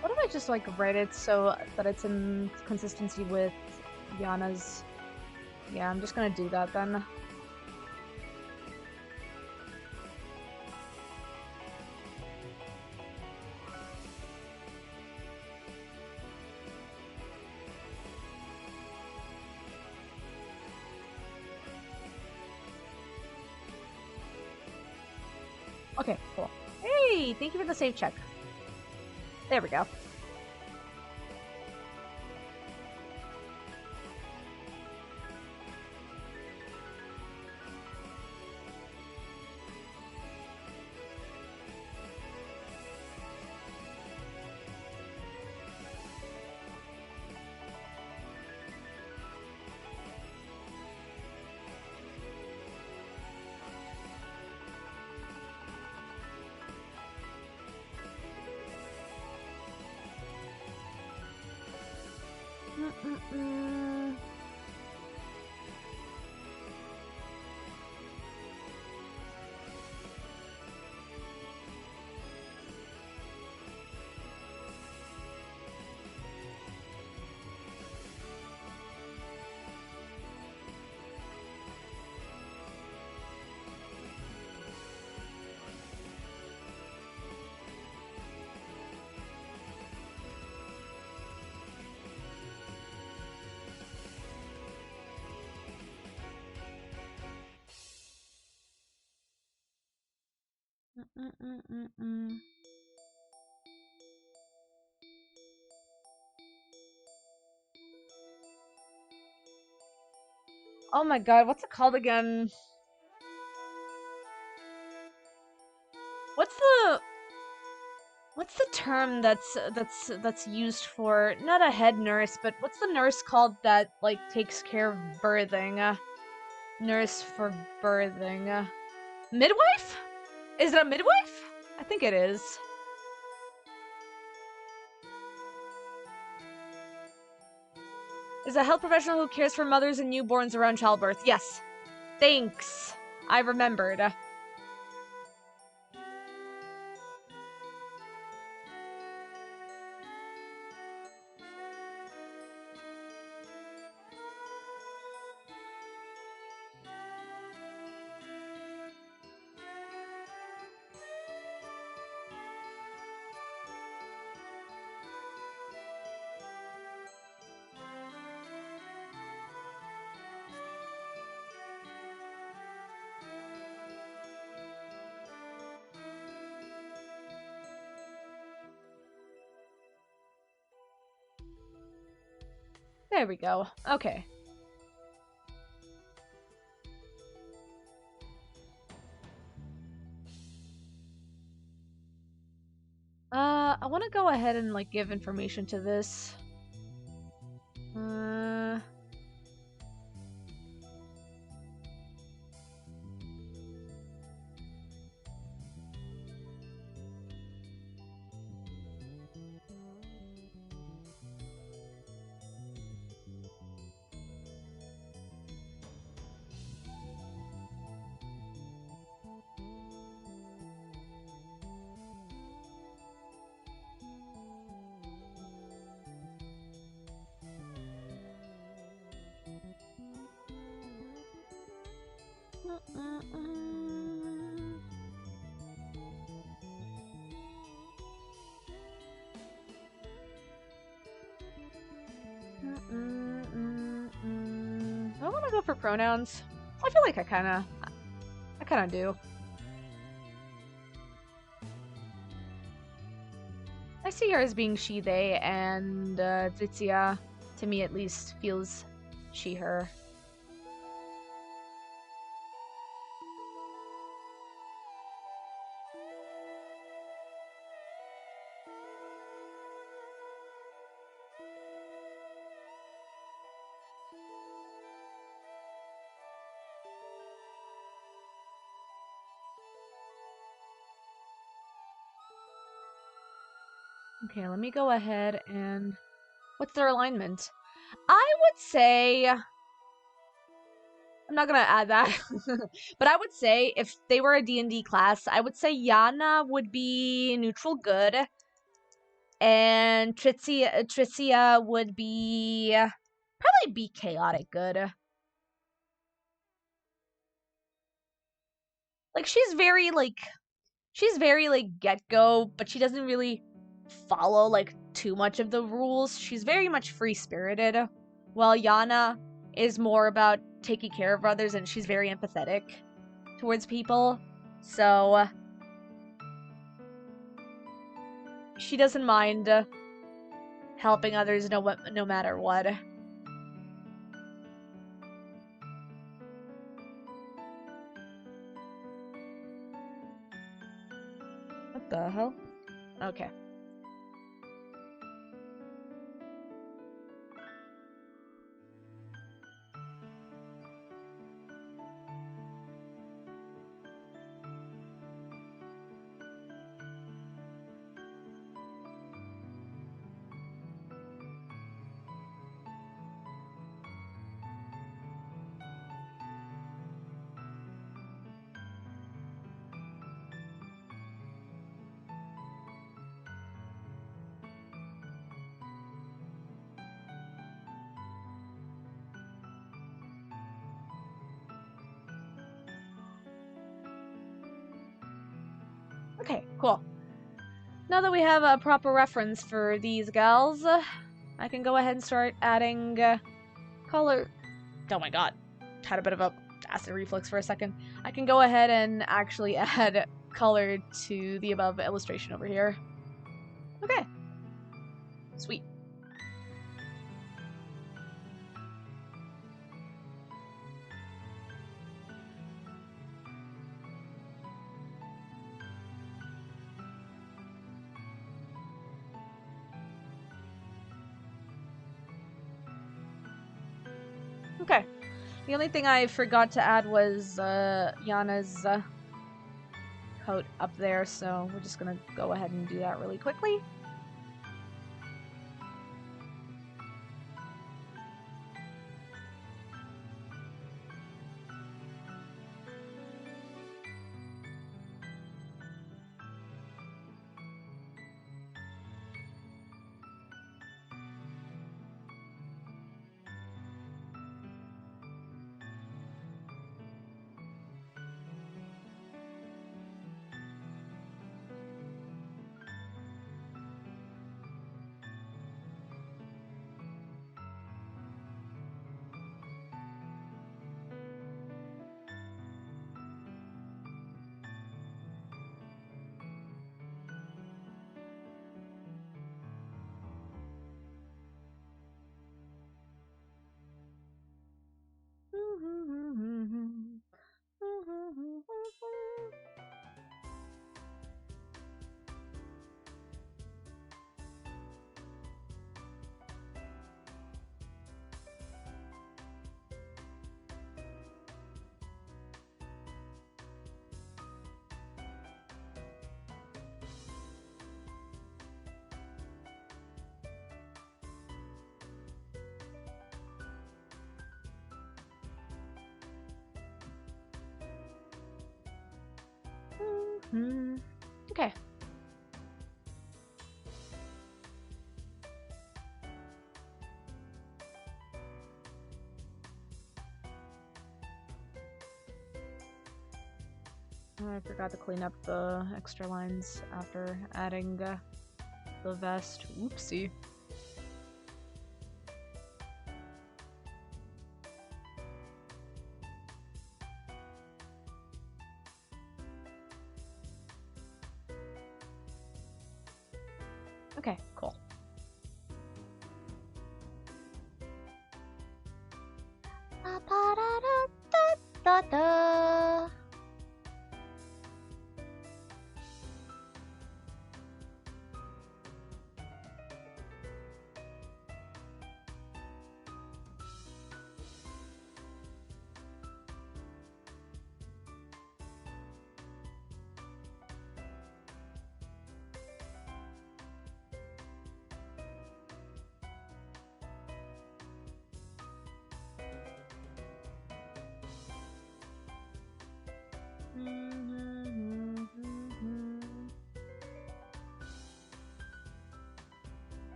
What if I just like write it so that it's in consistency with Yana's? Yeah, I'm just gonna do that then. Okay, cool. Hey, thank you for the save check. There we go. Oh my god, what's it called again? What's the term that's used for not a head nurse, but what's the nurse called that like takes care of birthing? Nurse for birthing. Midwife? Is it a midwife? I think it is. Is a health professional who cares for mothers and newborns around childbirth. Yes. Thanks. I remembered. There we go. Okay. I want to go ahead and like give information to this. Do I want to go for pronouns? I feel like I kind of do. I see her as being she, they, and Tricia, to me at least, feels she, her. Okay, let me go ahead and... What's their alignment? I would say... I'm not gonna add that. But I would say, if they were a D&D class, I would say Yana would be neutral good. And Tricia would be... probably be chaotic good. Like, she's very, like, get-go, but she doesn't really follow, like, too much of the rules. She's very much free-spirited, while Yana is more about taking care of others, and she's very empathetic towards people. So, she doesn't mind helping others no matter what. What the hell? Okay. Okay, cool. Now that we have a proper reference for these gals, I can go ahead and start adding color. Oh my god, had a bit of a acid reflux for a second. I can go ahead and actually add color to the above illustration over here. Okay. Sweet. Okay. The only thing I forgot to add was Yana's coat up there, so we're just gonna go ahead and do that really quickly. Okay. I forgot to clean up the extra lines after adding the vest. Oopsie. Okay, cool. Da-da-da-da-da-da.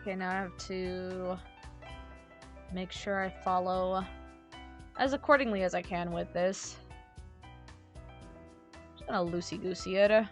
Okay, now I have to make sure I follow as accordingly as I can with this. Just gonna loosey-goosey it.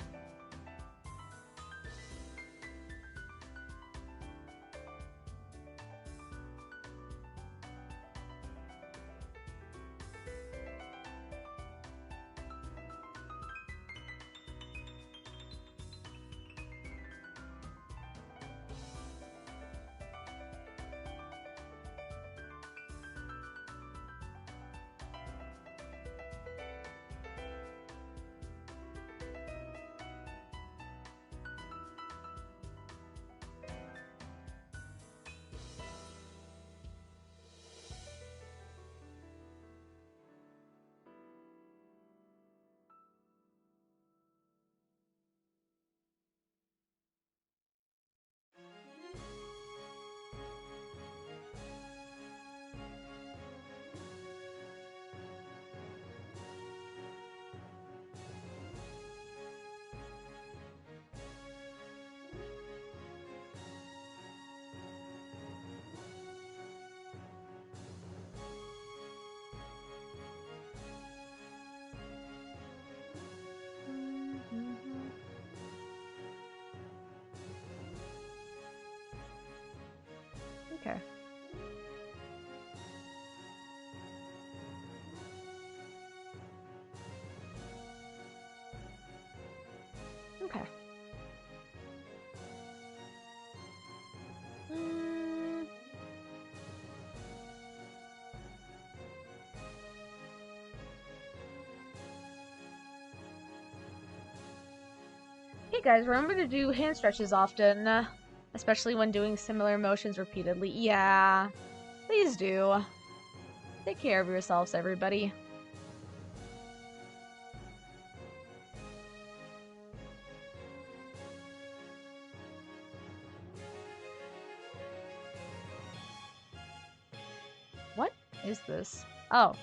Okay. Okay. Hey guys, remember to do hand stretches often, especially when doing similar motions repeatedly. Yeah, please do. Take care of yourselves, everybody. What is this? Oh.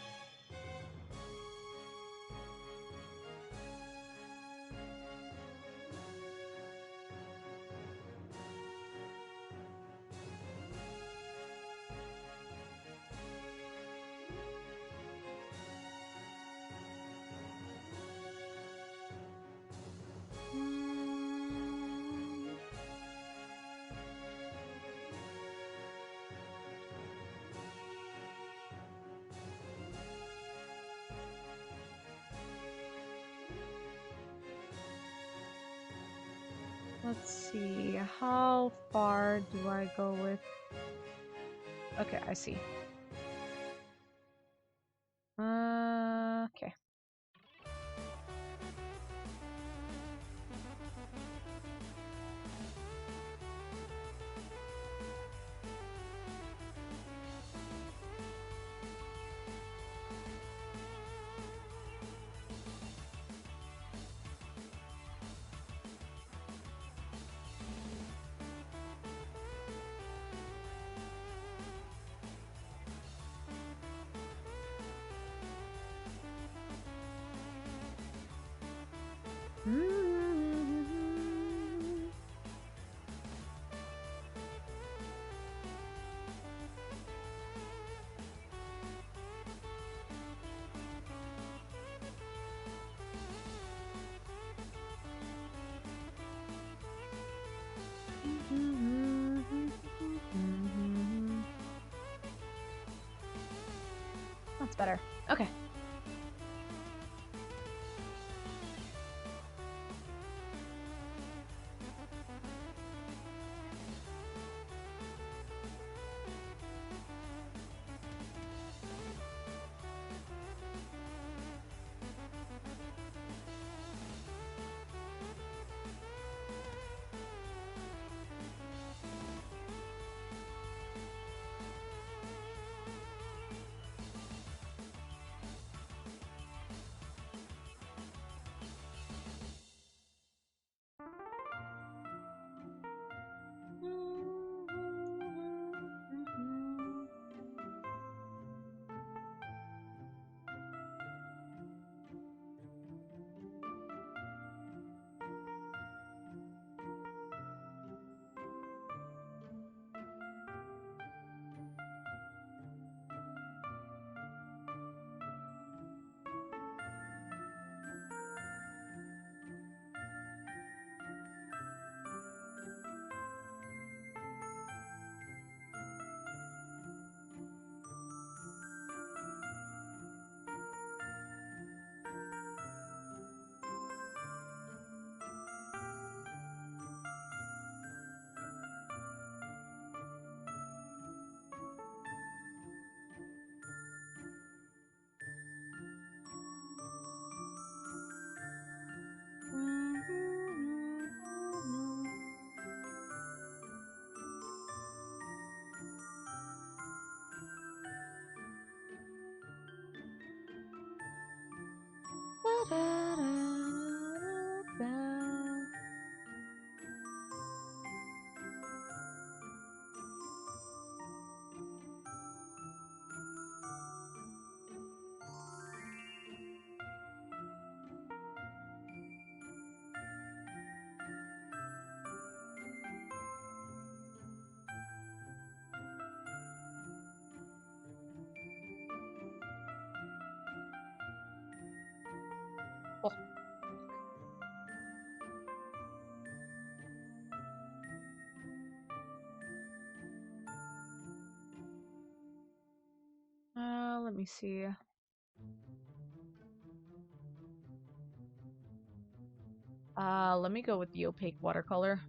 Let's see, how far do I go with... Okay, I see. Okay. That's better. Okay. me see. Let me go with the opaque watercolor.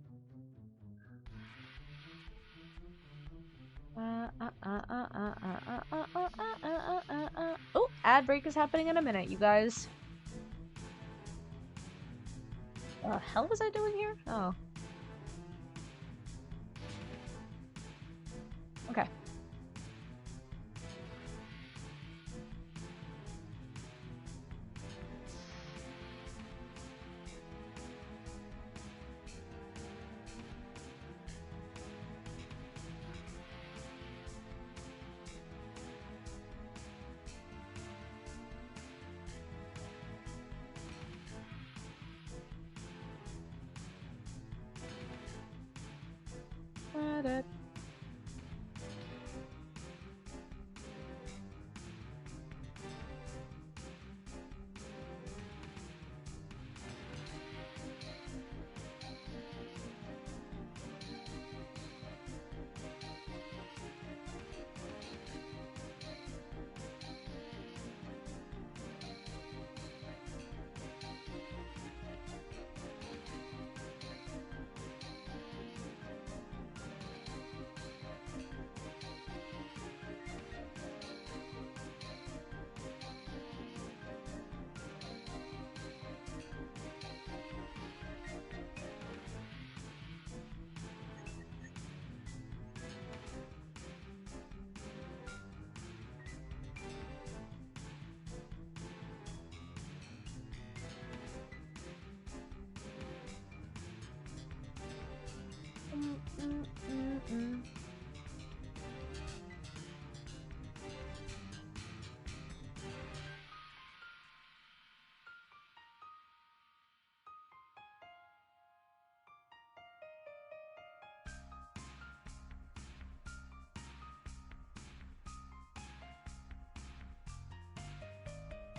Oh, ad break is happening in a minute, you guys. What the hell was I doing here? Oh. Okay.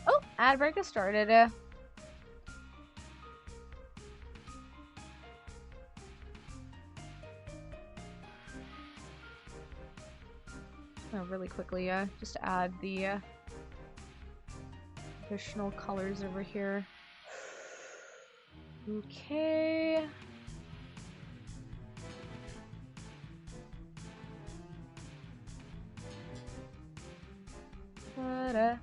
Oh, ad break has started. Really quickly, just add the additional colors over here. Okay. Ta-da.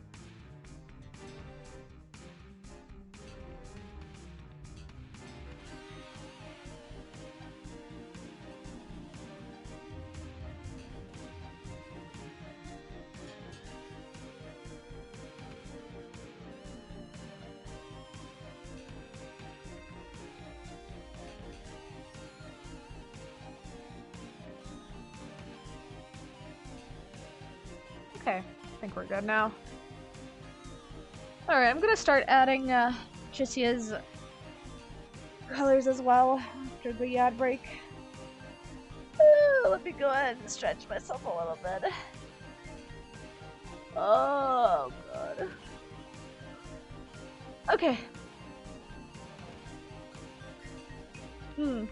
Okay, I think we're good now. Alright, I'm gonna start adding Tricia's colors as well after the ad break. Let me go ahead and stretch myself a little bit. Oh, God. Okay. Hmm.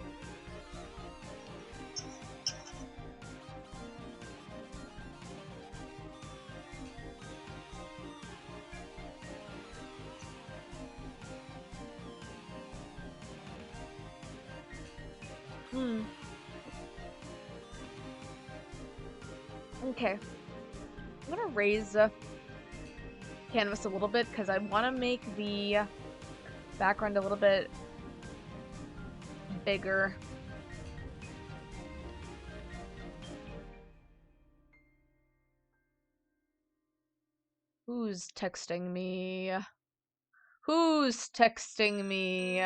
Hmm. Okay. I'm gonna raise the canvas a little bit because I want to make the background a little bit bigger. Who's texting me? Who's texting me?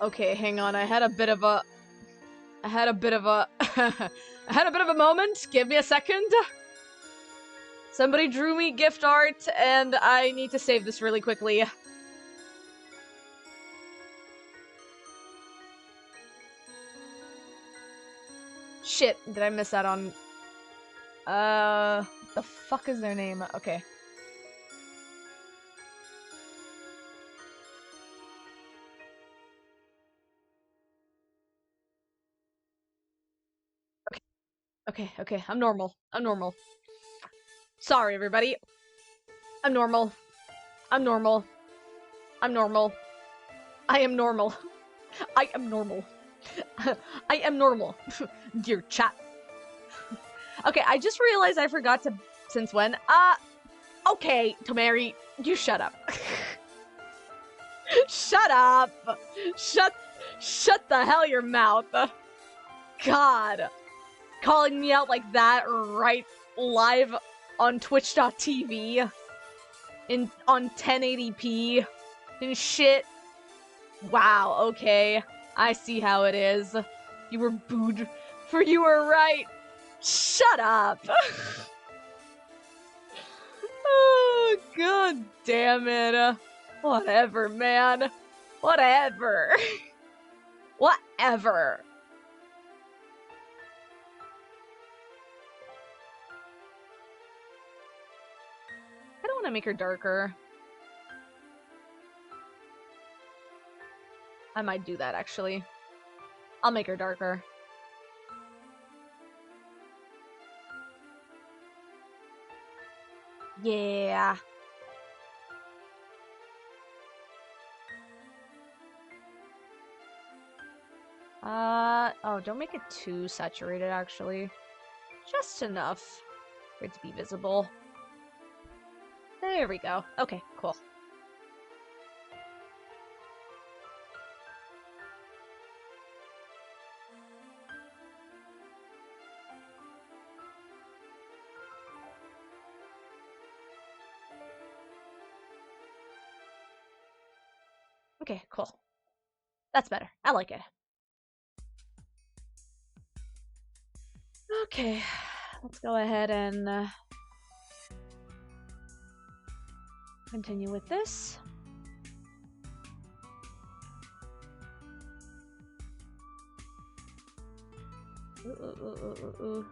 Okay, hang on. I had a bit of a I had a bit of a moment. Give me a second. Somebody drew me gift art, and I need to save this really quickly. Shit, did I miss out on... the fuck is their name? Okay. Okay, I'm normal. I'm normal. Sorry, everybody. I'm normal. I'm normal. I'm normal. I am normal. I am normal. I am normal. Dear chat. Okay, I just realized I forgot to... Since when? Okay, Tamari, you shut up. Shut up. Shut the hell your mouth. God. Calling me out like that right live on twitch.tv on 1080p and shit. Wow, okay. I see how it is. You were booed for you were right. Shut up. Oh, god damn it. Whatever, man. Whatever. Whatever. I don't want to make her darker. I might do that, actually. I'll make her darker. Yeah. Oh, don't make it too saturated, actually. Just enough for it to be visible. There we go. Okay, cool. Okay, cool. That's better. I like it. Okay, let's go ahead and continue with this. Ooh.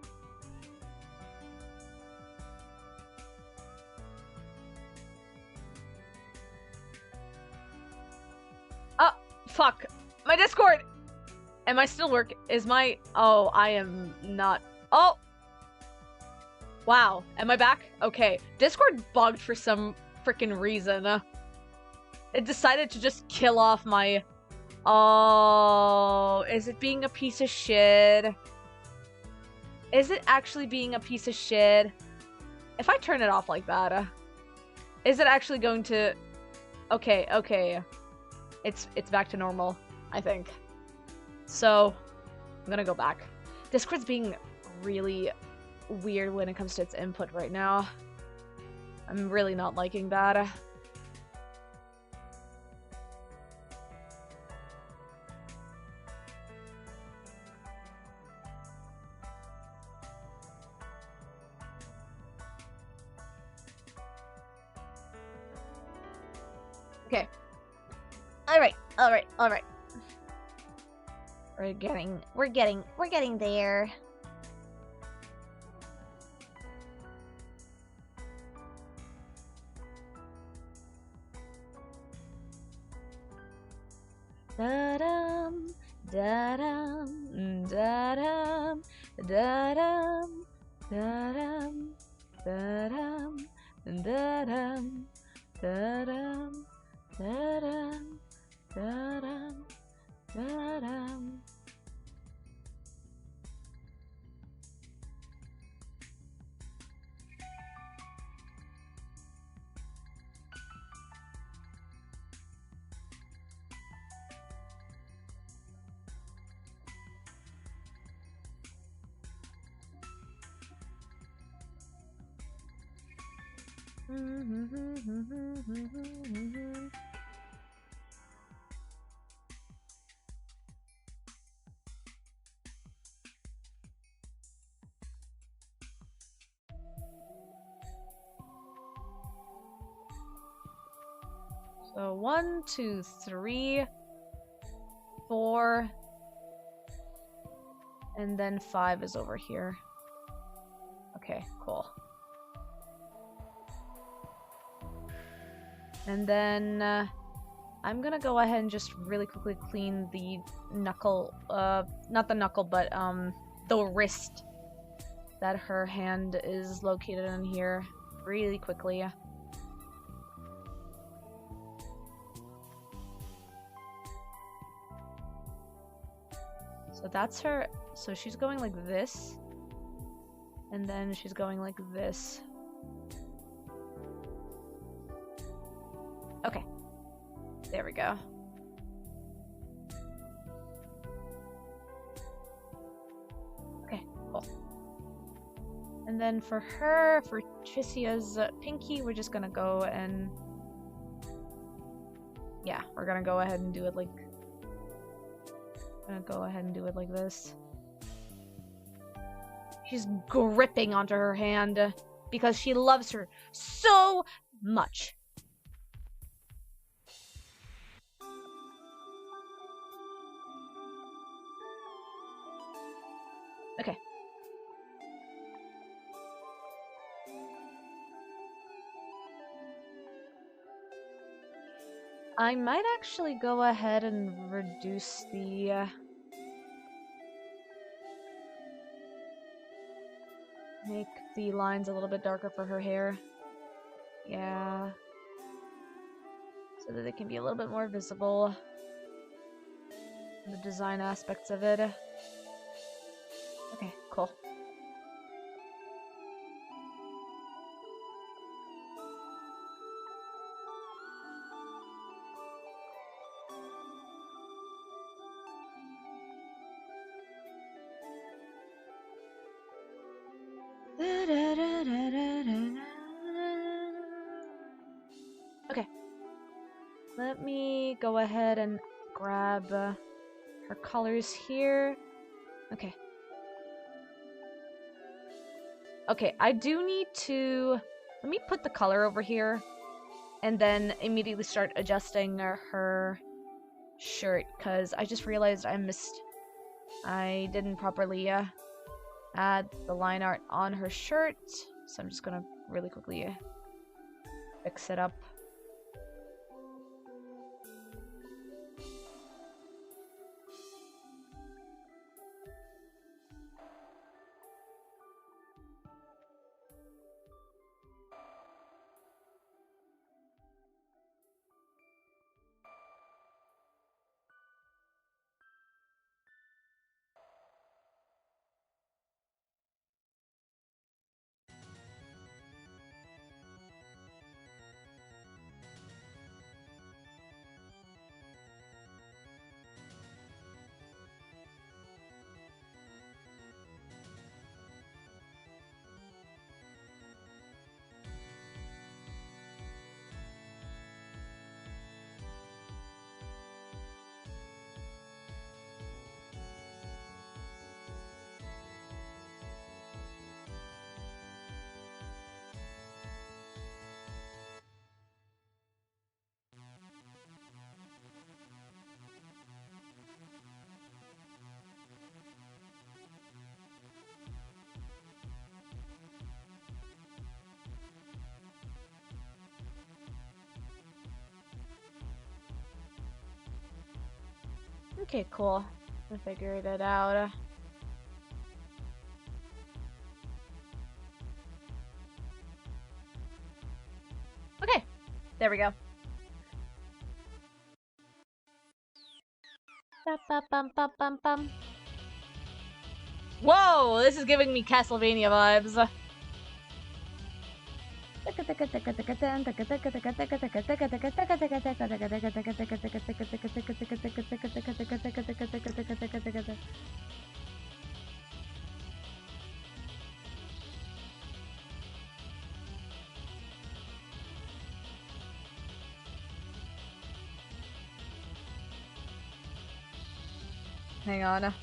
Oh, fuck. My Discord! Am I still working? Is my... Oh, I am not... Oh! Wow. Am I back? Okay. Discord bugged for some freaking reason. It decided to just kill off my... Oh, is it being a piece of shit? Is it actually being a piece of shit? If I turn it off like that, is it actually going to... Okay. It's back to normal, I think. So, I'm gonna go back. Discord's being really weird when it comes to its input right now. I'm really not liking that. Okay. All right. We're getting there. Da-dum, da-dum, da-dum, da-dum, da-dum, da-dum, da-dum, da-dum, da-dum, da-dum, da-dum. So 1, 2, 3, 4, and then 5 is over here. Okay, cool. And then I'm gonna go ahead and just really quickly clean the knuckle, not the knuckle, but the wrist that her hand is located in here really quickly. So that's her, so she's going like this, and then she's going like this. Okay, there we go. Okay, cool. And then for her, for Tricia's pinky, we're just gonna go and... yeah, we're gonna go ahead and do it like... this. She's gripping onto her hand because she loves her so much. Okay. I might actually go ahead and reduce the... make the lines a little bit darker for her hair. Yeah. So that they can be a little bit more visible. The design aspects of it. Okay, cool. Okay. Let me go ahead and grab her colors here. Okay. Okay, I do need to... let me put the color over here and then immediately start adjusting her shirt, because I just realized I didn't properly add the line art on her shirt, so I'm just gonna really quickly fix it up. Okay, cool. I figured it out. Okay, there we go. Ba-ba-bum-ba-bum-bum. Whoa, this is giving me Castlevania vibes. Hang on.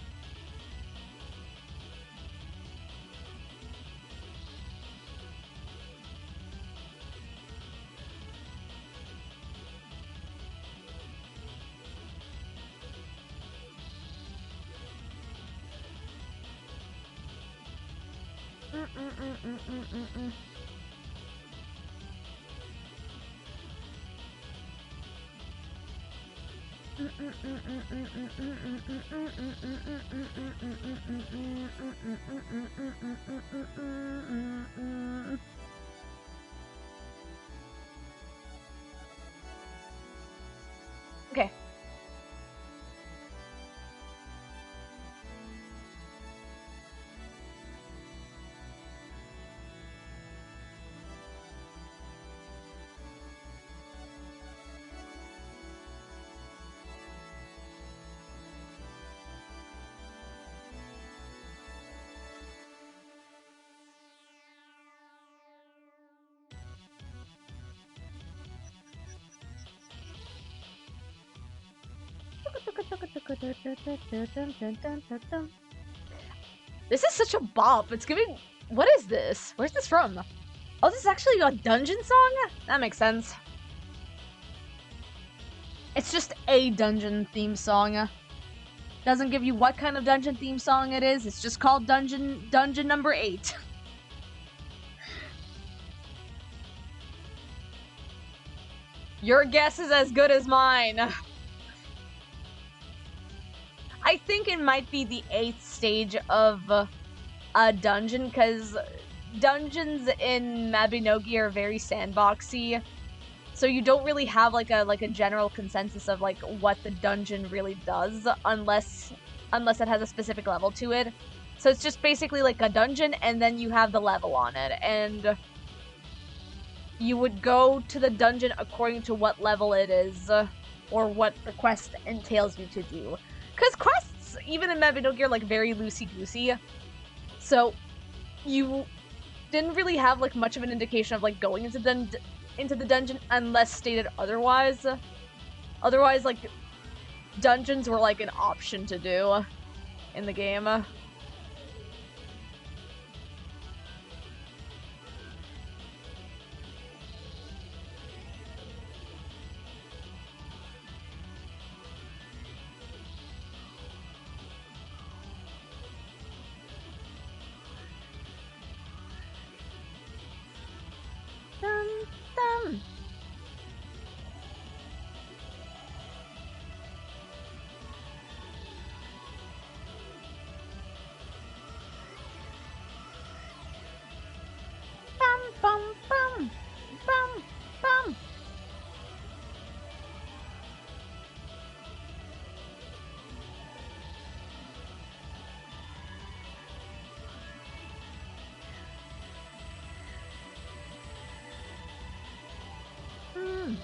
Okay. This is such a bop. It's giving... What is this? Where's this from? Oh, this is actually a dungeon song? That makes sense. It's just a dungeon theme song. Doesn't give you what kind of dungeon theme song it is. It's just called Dungeon number 8. Your guess is as good as mine. I think it might be the 8th stage of a dungeon, because dungeons in Mabinogi are very sandboxy. So you don't really have like a general consensus of like what the dungeon really does unless it has a specific level to it. So it's just basically like a dungeon and then you have the level on it, and you would go to the dungeon according to what level it is or what the quest entails you to do. Because quests, even in Mabinogi, are like very loosey-goosey. So you didn't really have like much of an indication of like going into the dungeon unless stated otherwise. Otherwise, like, dungeons were like an option to do in the game. Dum, dum. Bum, bum, bum. Bum, bum. Mm.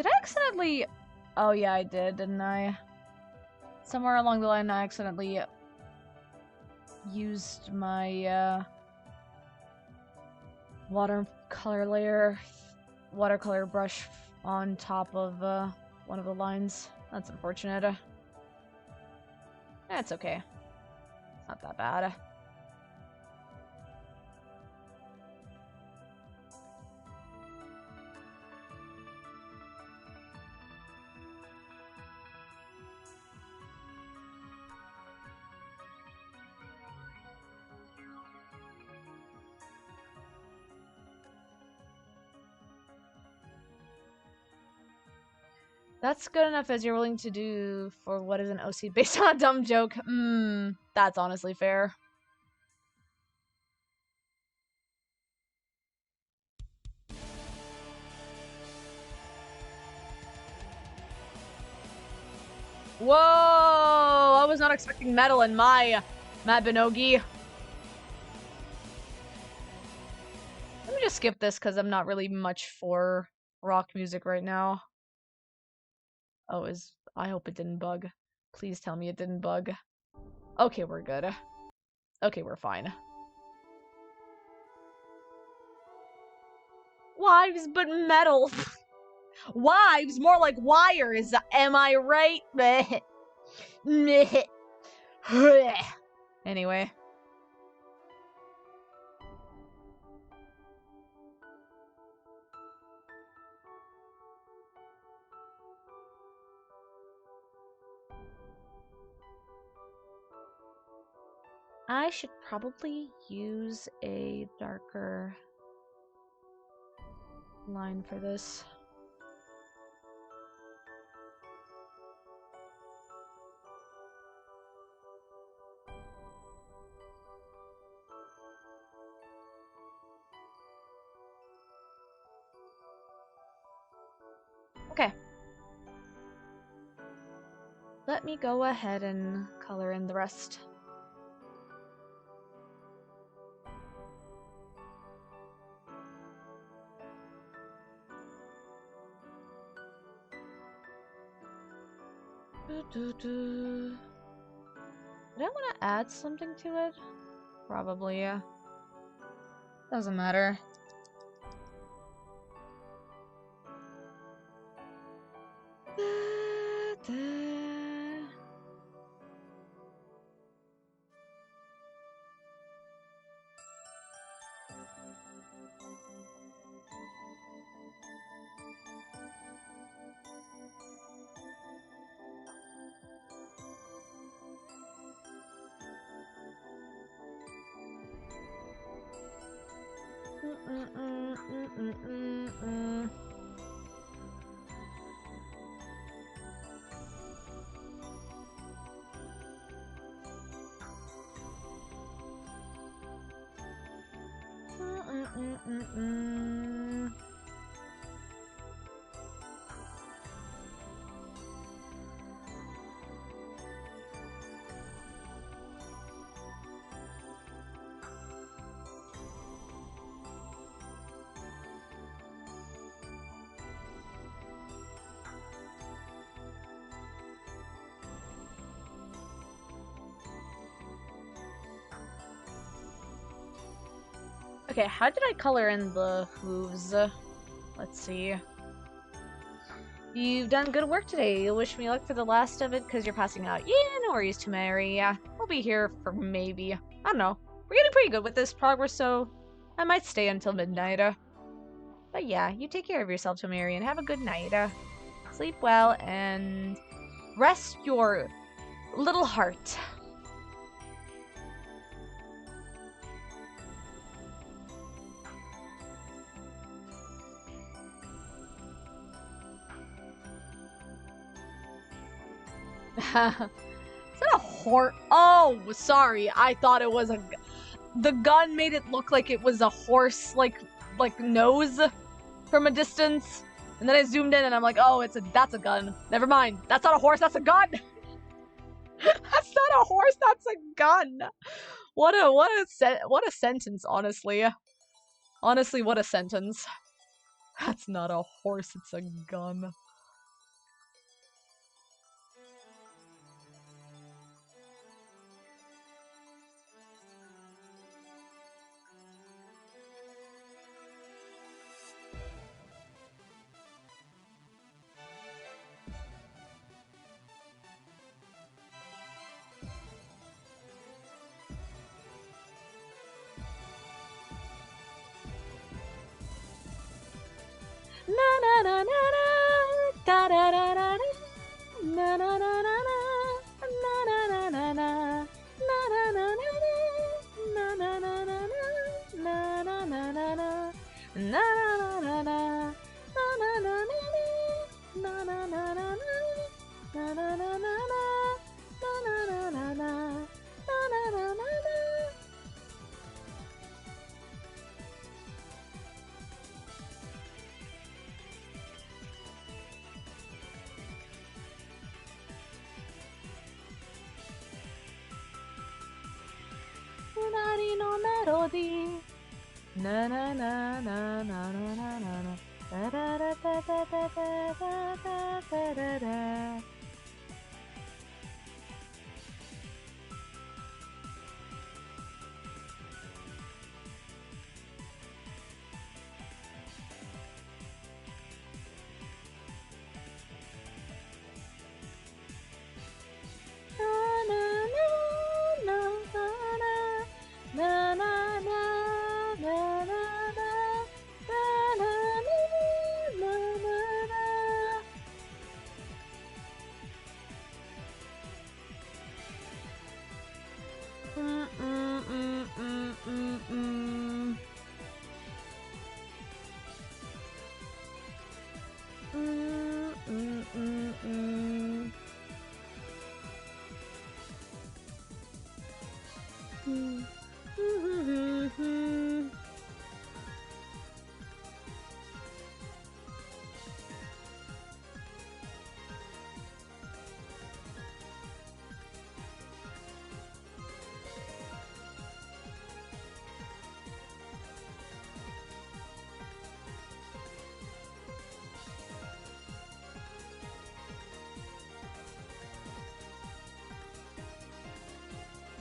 Did I accidentally... Oh yeah, I did, didn't I? Somewhere along the line I accidentally used my watercolor brush on top of one of the lines. That's unfortunate. That's okay. Not that bad. That's good enough as you're willing to do for what is an OC based on a dumb joke. That's honestly fair. Whoa! I was not expecting metal in my Mabinogi. Let me just skip this because I'm not really much for rock music right now. Oh, I hope it didn't bug. Please tell me it didn't bug. Okay, we're good. Okay, we're fine. Wives, but metal. Wives, more like wires. Am I right? Anyway. I should probably use a darker line for this. Okay. Let me go ahead and color in the rest. Did I want to add something to it? Probably, yeah. Doesn't matter. Okay, how did I color in the hooves? Let's see. You've done good work today. You'll wish me luck for the last of it because you're passing out. Yeah, no worries to Mary. Yeah, I'll be here for maybe. I don't know. We're getting pretty good with this progress, so I might stay until midnight. But yeah, you take care of yourself, Mary, and have a good night. Sleep well and rest your little heart. Is that a horse? Oh, sorry. I thought it was a... The gun made it look like it was a horse, like nose from a distance. And then I zoomed in and I'm like, oh, that's a gun. Never mind. That's not a horse, that's a gun. That's not a horse, that's a gun. What a sentence, honestly. Honestly, what a sentence. That's not a horse, it's a gun. melody. Na na na na na na na na na. Da da da da da da da da da da da.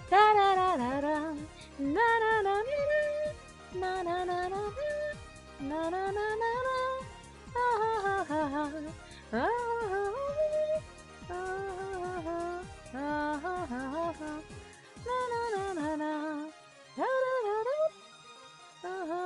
Da da da da da, na na na na na na na na na na na na na, ah ha ha ha, ah ha ha ha, na na na na na, da da da da, ah ha.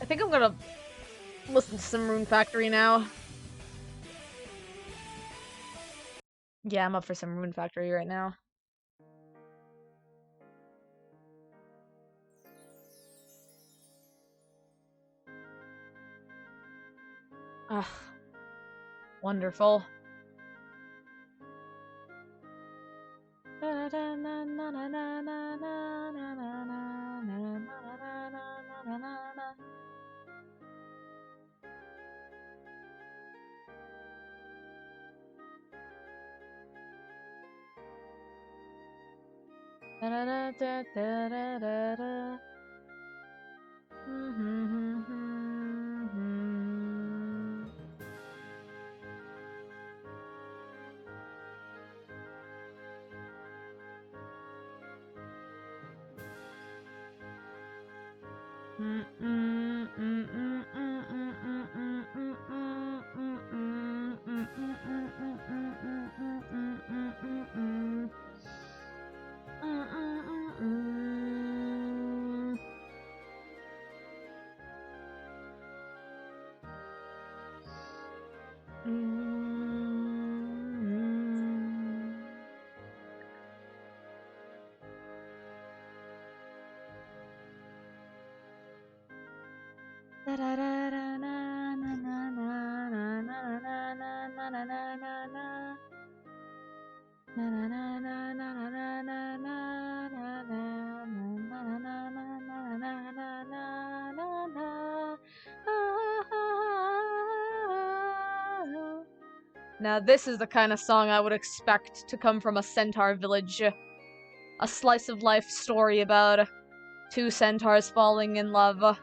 I think I'm gonna listen to some Rune Factory now. Yeah, I'm up for some Rune Factory right now. Ah, wonderful. Now this is the kind of song I would expect to come from a centaur village. A slice of life story about two centaurs falling in love.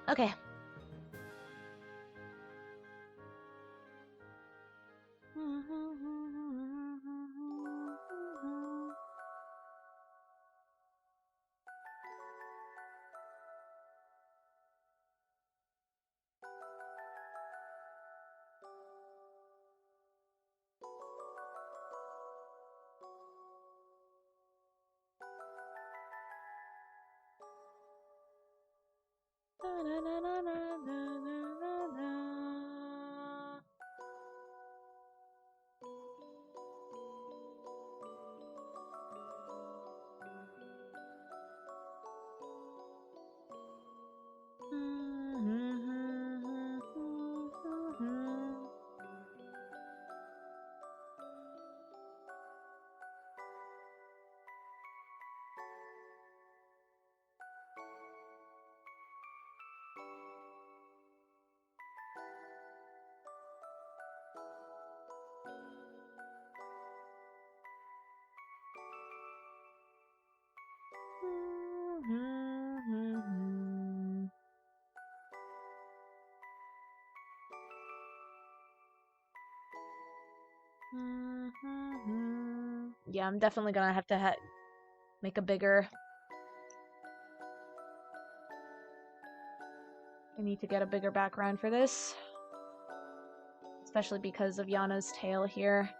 Okay. Yeah, I'm definitely gonna have to make a bigger... I need to get a bigger background for this. Especially because of Yana's tail here.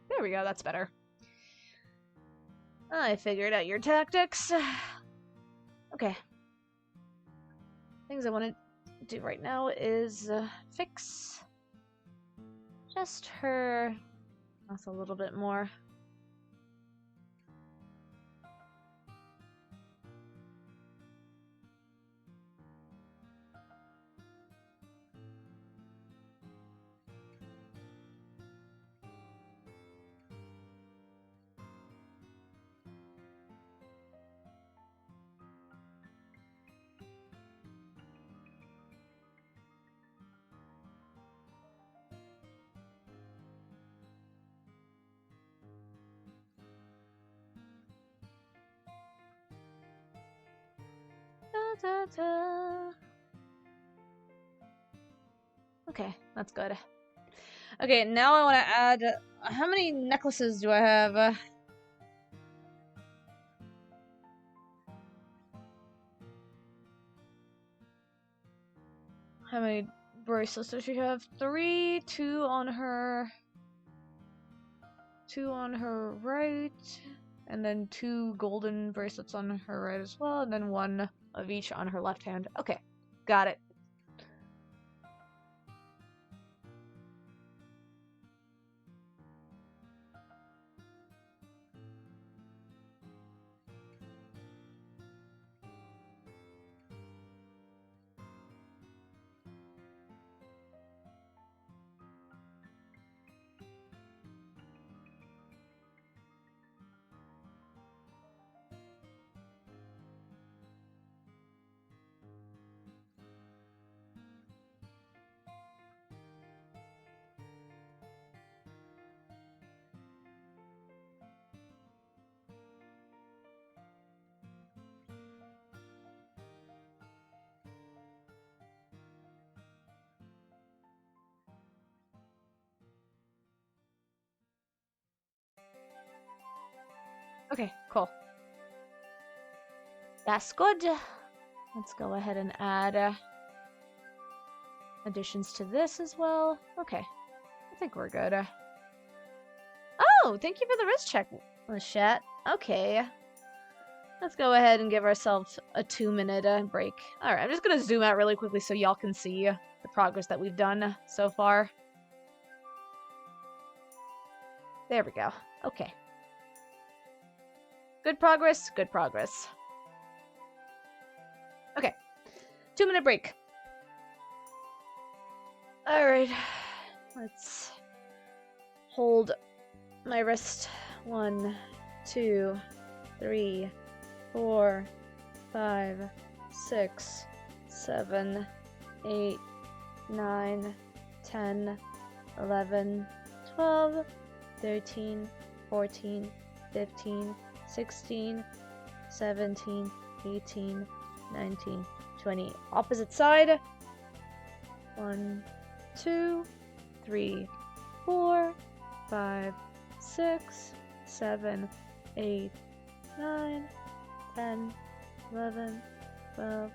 There we go, that's better. I figured out your tactics. Okay. Things I want to do right now is fix just her mouth a little bit more. Da, da. Okay, that's good. Okay, now I want to add... how many necklaces do I have? How many bracelets does she have? 3, 2 on her... 2 on her right, and then 2 golden bracelets on her right as well, and then 1 of each on her left hand. Okay, got it. Okay, cool. That's good. Let's go ahead and add additions to this as well. Okay, I think we're good. Oh, thank you for the wrist check, chat. Okay. Let's go ahead and give ourselves a 2-minute break. Alright, I'm just gonna zoom out really quickly so y'all can see the progress that we've done so far. There we go. Okay. Good progress, good progress. Okay. 2-minute break. Alright. Let's hold my wrist. 1, 2, 3, 4, 5, 6, 7, 8, 9, 10, 11, 12, 13, 14, 15, 16, 17, 18, 19, 20. Opposite side. 1, 2, 3, 4, 5, 6, 7, 8, 9, 10, 11, 12,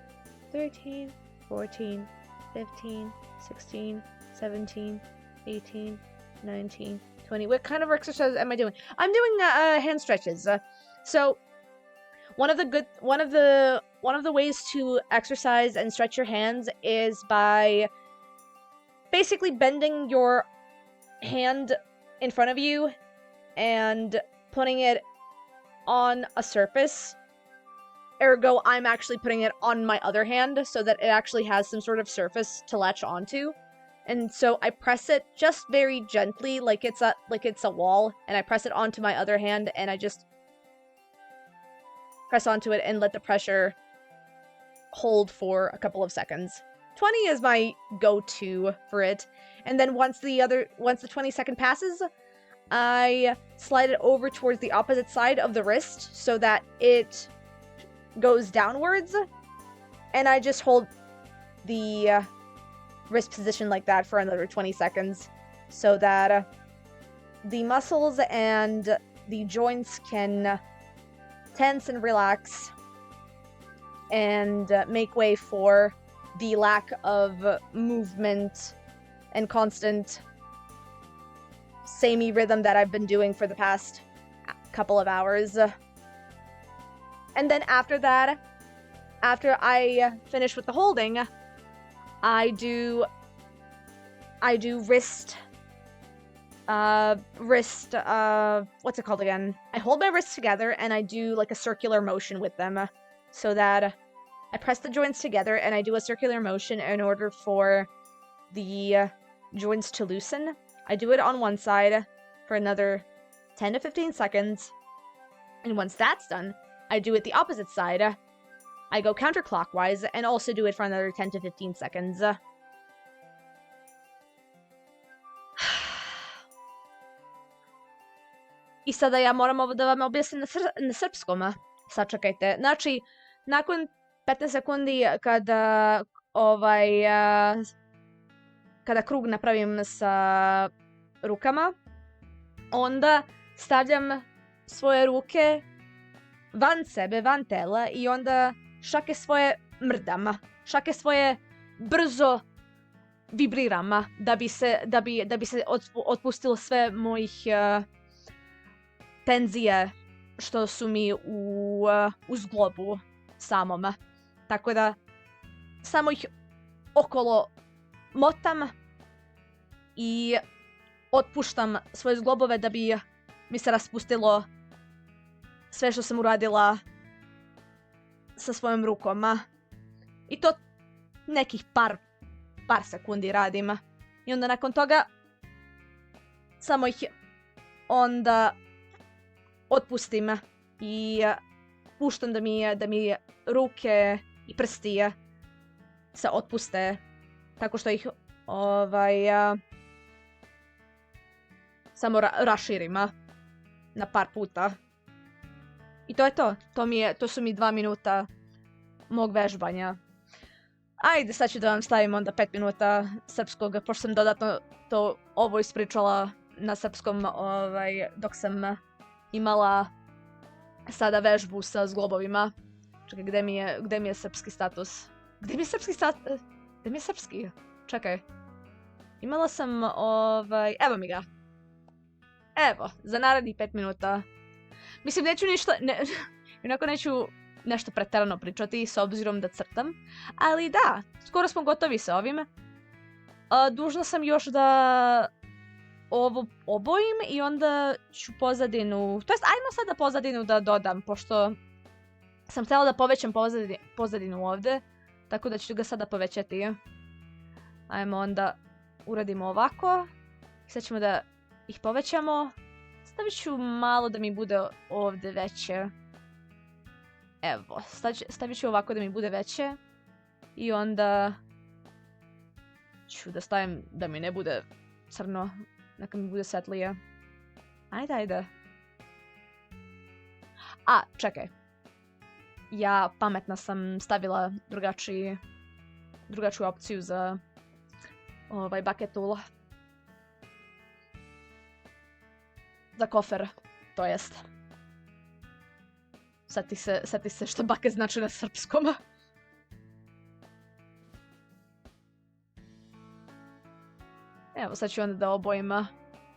13, 14, 15, 16, 17, 18, 19, 20. What kind of exercise am I doing? I'm doing hand stretches. So one of the ways to exercise and stretch your hands is by basically bending your hand in front of you and putting it on a surface. Ergo, I'm actually putting it on my other hand so that it actually has some sort of surface to latch onto. And so I press it just very gently, like it's a wall, and I press it onto my other hand, and I just press onto it and let the pressure hold for a couple of seconds. 20 is my go-to for it. And then once the 20-second passes, I slide it over towards the opposite side of the wrist so that it goes downwards. And I just hold the wrist position like that for another 20 seconds so that the muscles and the joints can tense and relax and make way for the lack of movement and constant samey rhythm that I've been doing for the past couple of hours. And then after that, after I finish with the holding, I do wrist, what's it called again? I hold my wrists together and I do like a circular motion with them so that I press the joints together and I do a circular motion in order for the joints to loosen. I do it on one side for another 10 to 15 seconds. And once that's done, I do it the opposite side. I go counterclockwise and also do it for another 10 to 15 seconds. I sada ja moram ovo da vam objasnim na srpskom. Sačekajte. Znači, nakon 15 sekundi kada krug napravim sa rukama, onda stavljam svoje ruke van sebe, van tela i onda šake svoje mrdam. Šake svoje brzo vibriram da bi se otpustilo sve mojih tenzije što su mi u zglobu samom. Tako da samo ih okolo motam i otpuštam svoje zglobove da bi mi se raspustilo sve što sam uradila sa svojom rukom. I to nekih par sekundi radim. I onda nakon toga samo ih onda otpustim i puštam da mi ruke i prsti se otpuste tako što ih samo raširim na par puta. I to je to. To su mi 2 minuta mog vežbanja. Ajde, sad ću da vam stavim onda 5 minuta srpskog, pošto sam dodatno ovo ispričala na srpskom dok sam imala sada vežbu sa zglobovima. Čekaj, gde mi je srpski status? Gde mi je srpski? Čekaj. Imala sam evo mi ga. Evo, za narednih 5 minuta. Mislim, neću nešto preterano pričati s obzirom da crtam. Ali da, skoro smo gotovi sa ovim. Dužna sam još da ovo obojim i onda ću pozadinu... To jest, ajmo sada pozadinu da dodam, pošto sam htjela da povećam pozadinu ovdje. Tako da ću ga sada povećati. Ajmo onda uradimo ovako. Sad ćemo da ih povećamo. Stavit ću malo da mi bude ovdje veće. Evo, stavit ću ovako da mi bude veće. I onda ću da stavim da mi ne bude crno. Neka mi bude svetlije. Ajde. A, čekaj. Ja pametna sam stavila drugačiju opciju za bucket tool. Za kofer, to jest. Sad ti se što bucket znači na srpskom. Evo, sad ću onda da obojim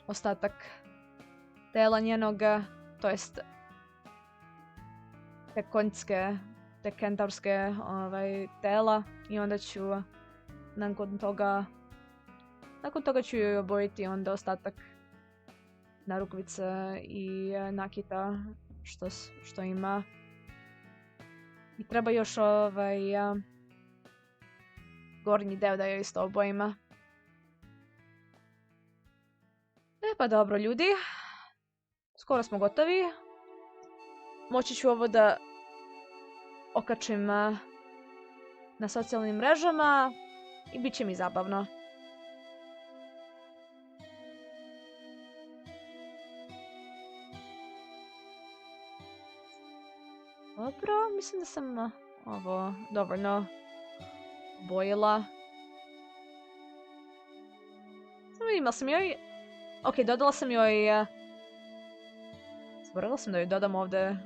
ostatak tela njenoga, to jest te konjske, te kentaurske tela i onda ću nakon toga ću joj obojiti onda ostatak narukvice i nakita što ima. I treba još gornji deo da joj isto obojima. Pa dobro ljudi, skoro smo gotovi. Moći ću ovo da okačim na socijalnim mrežama i bit će mi zabavno. Dobro, mislim da sam ovo dovoljno bojila. Samo imala sam joj... Ok, dodala sam joj... Zaboravila sam da joj dodam ovdje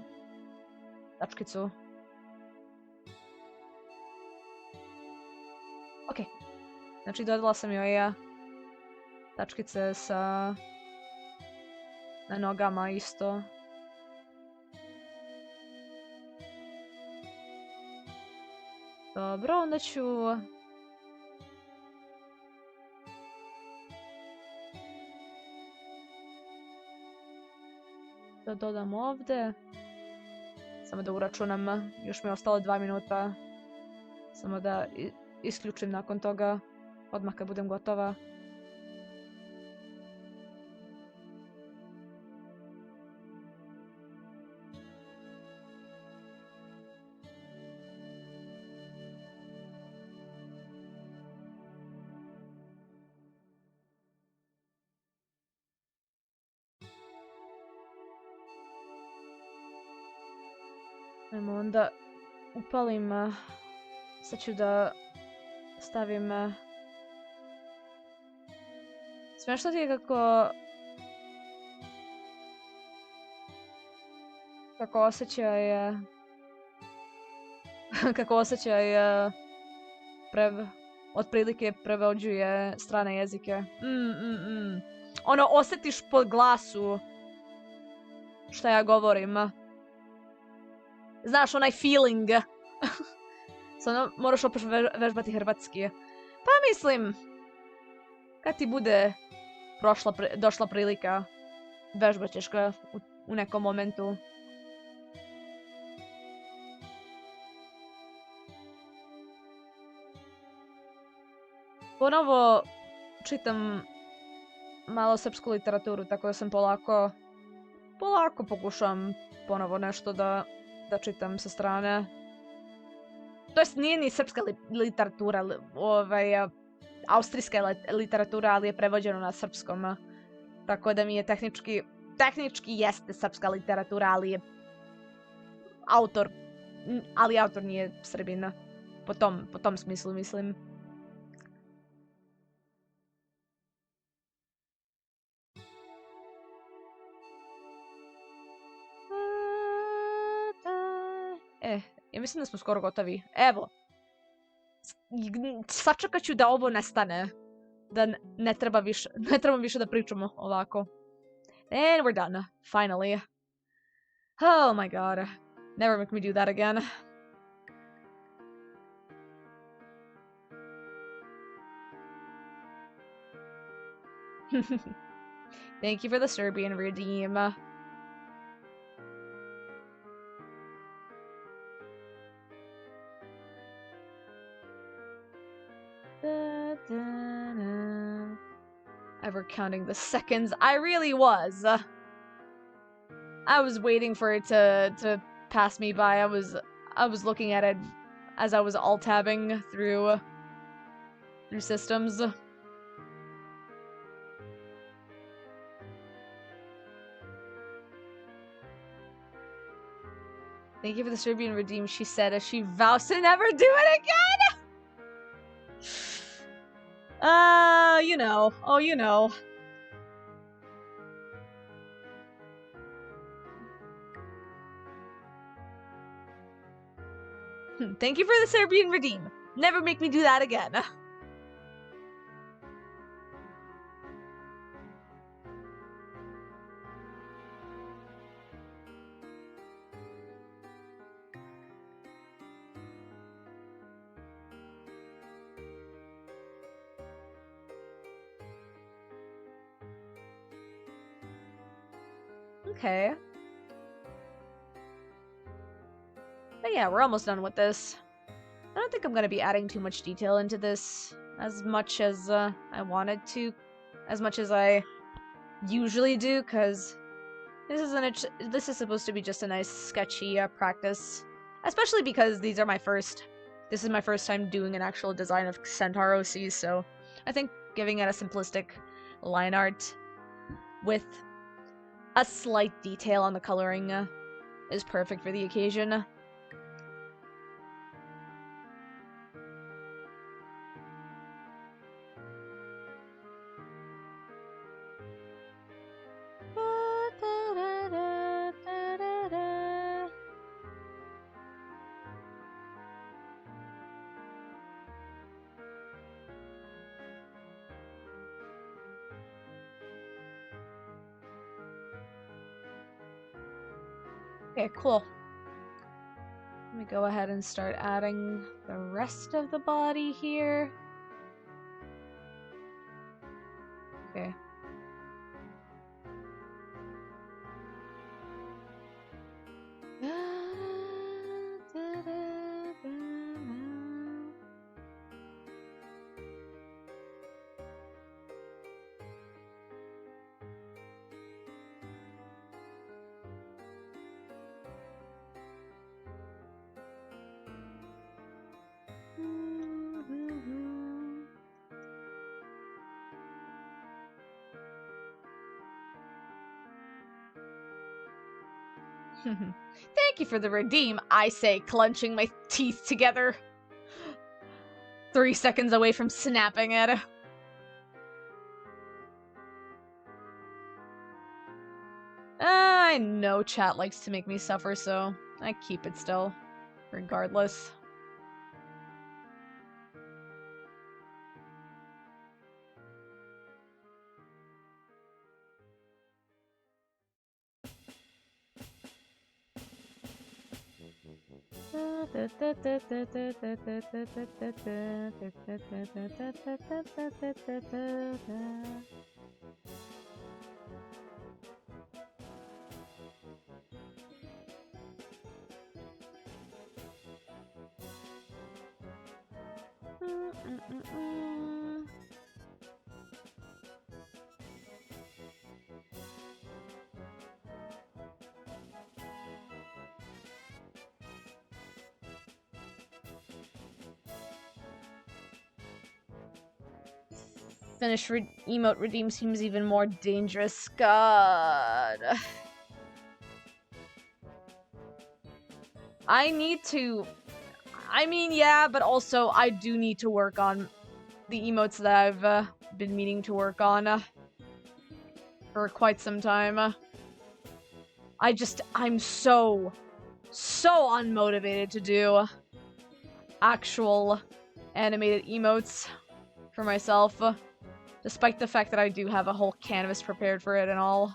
tačkicu. Ok. Znači dodala sam joj tačkice sa... na nogama isto. Dobro, onda ću... da dodam ovdje. Samo da uračunam, još mi je ostalo 2 minuta. Samo da isključim nakon toga, odmah kad budem gotova. Ajmo onda upalim, sad ću da stavim... Smiješno ti je kako osjećaj... kako osjećaj otprilike prevođuje strane jezike. Ono, osjetiš po glasu šta ja govorim. Znaš, onaj feeling. Samo moraš opet vežbati hrvatski. Pa mislim, kad ti bude došla prilika, vežbat ćeš ga u nekom momentu. Ponovo čitam malo srpsku literaturu, tako da sam polako pokušam ponovo nešto da čitam sa strane. To jest nije ni srpska literatura, austrijska literatura, ali je prevođeno na srpskom. Tako da mi je tehnički jeste srpska literatura, ali autor nije Srbin. Po tom smislu mislim. Ja mislim da smo skoro gotovi. Evo. Sačekat ću da ovo nestane. Da ne trebam više da pričamo ovako. And we're done. Finally. Oh my god. Never make me do that again. Thank you for the Serbian redeem. Ever counting the seconds? I really was. I was waiting for it to pass me by. I was looking at it as I was alt-tabbing through systems. Thank you for the Serbian redeem, she said as she vows to never do it again! You know. Oh, you know. Thank you for the Serbian redeem. Never make me do that again. Okay. But yeah, we're almost done with this. I don't think I'm gonna be adding too much detail into this as much as I wanted to, as much as I usually do, because this is supposed to be just a nice sketchy practice, especially because this is my first time doing an actual design of Centaur OCs, so I think giving it a simplistic line art with a slight detail on the coloring is perfect for the occasion. Okay, cool. Let me go ahead and start adding the rest of the body here. Okay. Thank you for the redeem, I say, clenching my teeth together. 3 seconds away from snapping it. I know chat likes to make me suffer, so I keep it still, regardless. Finish emote redeem seems even more dangerous. God. I need to... I mean, yeah, but also I do need to work on the emotes that I've been meaning to work on for quite some time. I'm so unmotivated to do actual animated emotes for myself. Despite the fact that I do have a whole canvas prepared for it and all.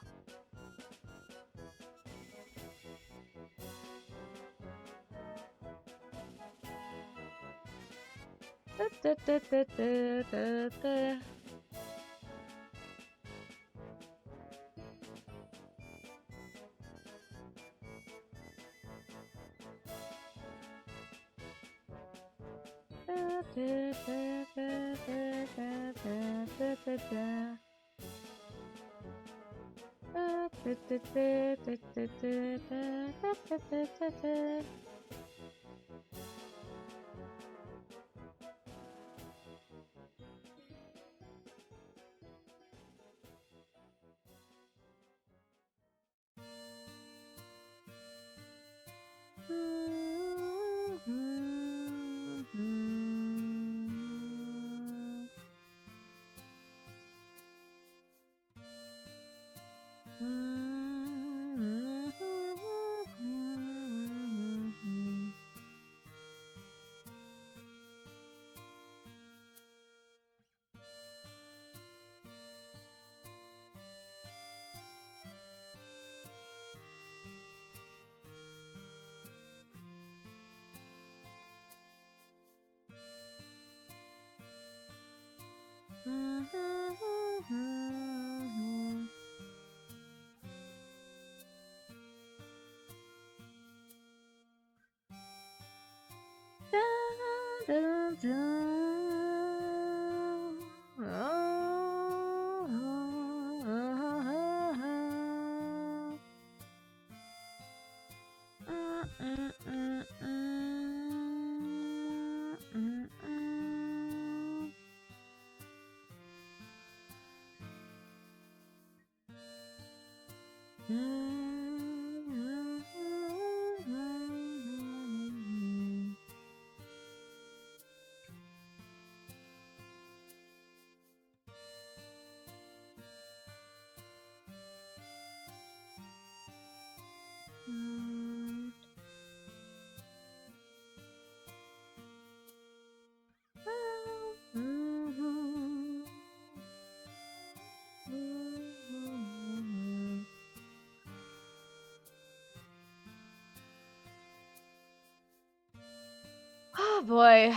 Oh boy.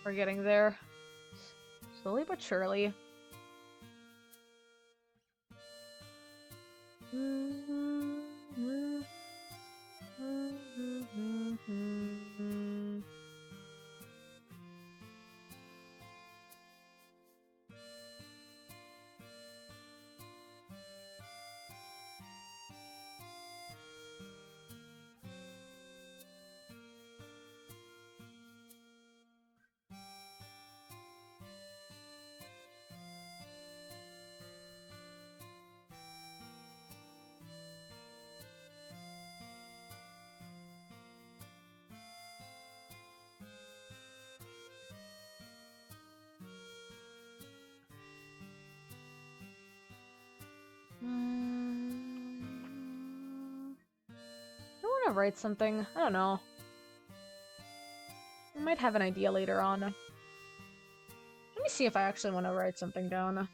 We're getting there. Slowly but surely. I want to write something. I don't know. I might have an idea later on. Let me see if I actually want to write something down.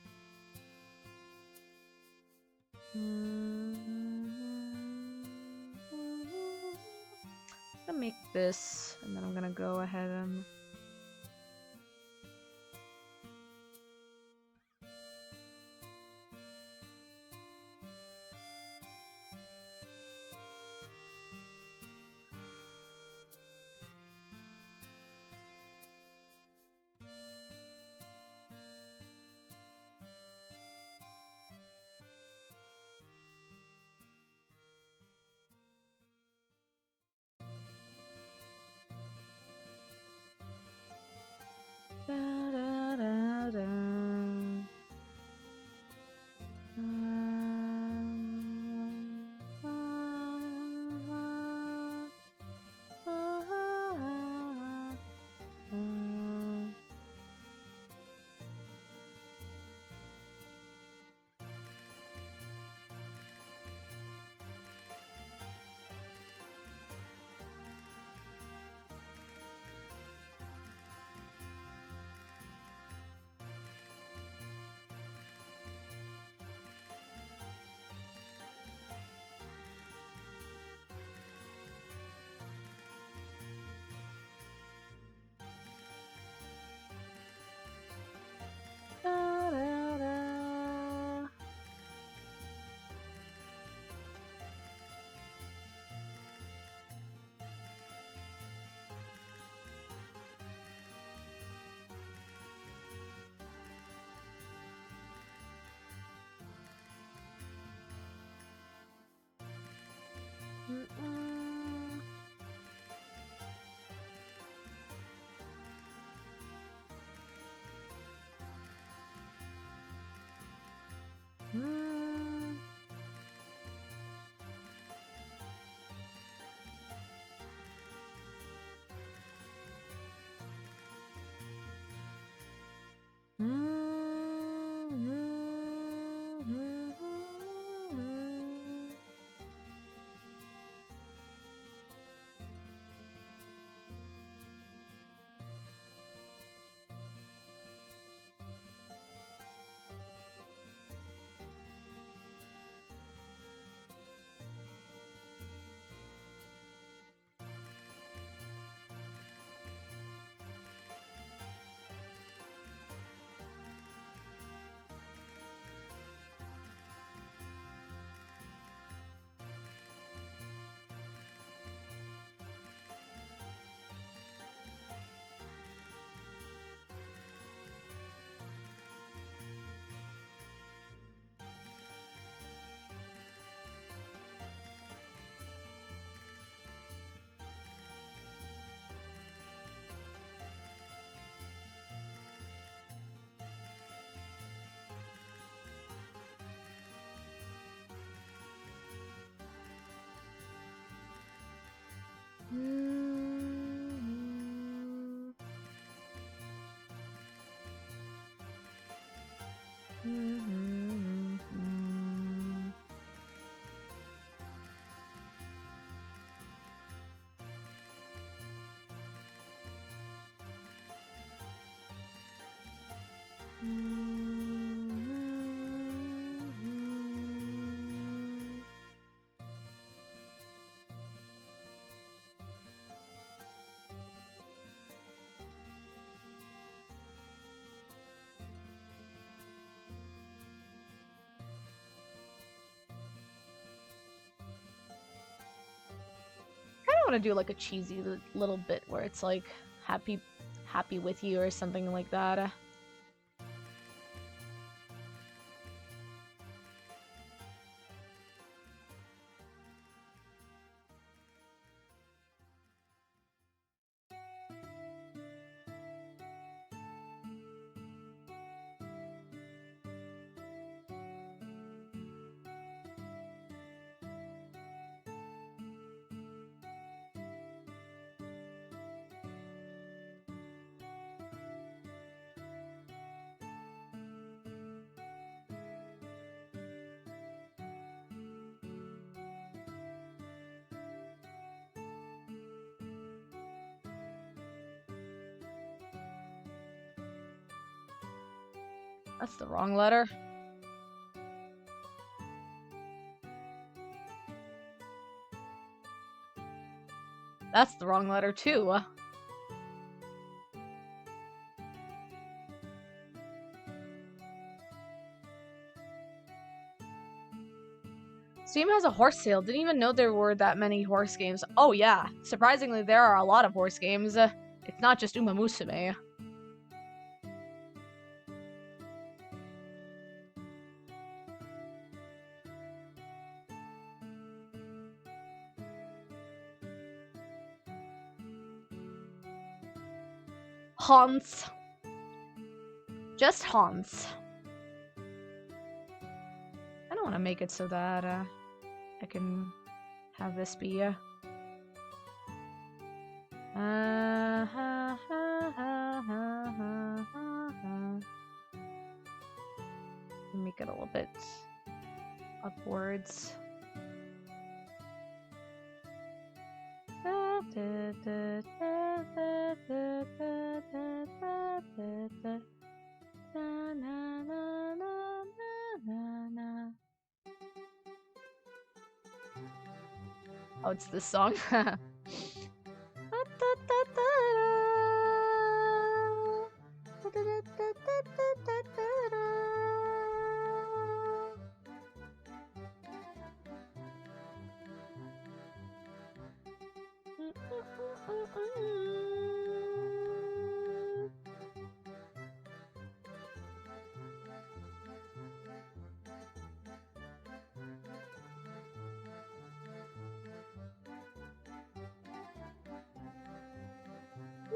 I'm gonna make this, and then I'm gonna go ahead and... want to do like a cheesy little bit where it's like happy with you or something like that. That's the wrong letter. That's the wrong letter too. Steam has a horse sale. Didn't even know there were that many horse games. Oh yeah, surprisingly there are a lot of horse games. It's not just Uma Musume. Hans. Just Hans. I don't want to make it so that I can have this be make it a little bit upwards. Oh, it's this song.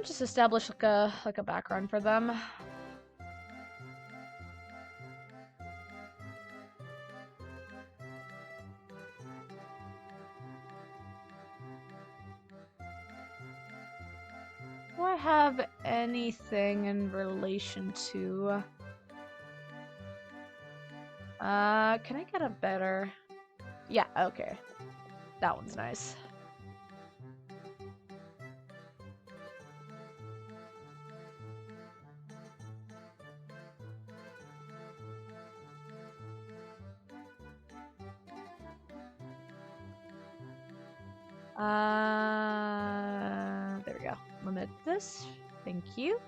Just establish like a background for them. Do I have anything in relation to can I get a better? Yeah, okay. That one's nice. There we go. Limit this. Thank you.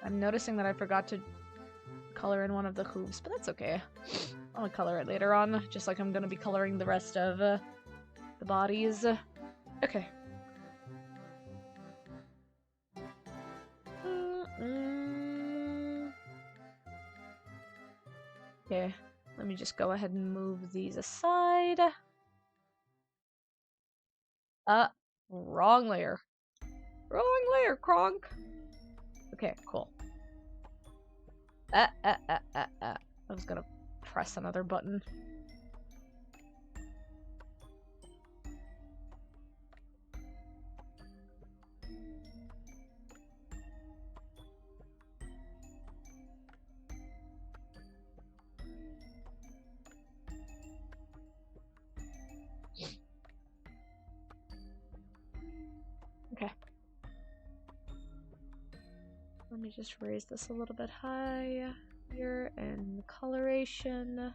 I'm noticing that I forgot to color in one of the hooves, but that's okay. I'll color it later on, just like I'm gonna be coloring the rest of the bodies. Okay. Okay, let me just go ahead and move these aside. Wrong layer. Wrong layer, Kronk. Okay, cool. I was gonna press another button. Okay. Let me just raise this a little bit higher and coloration.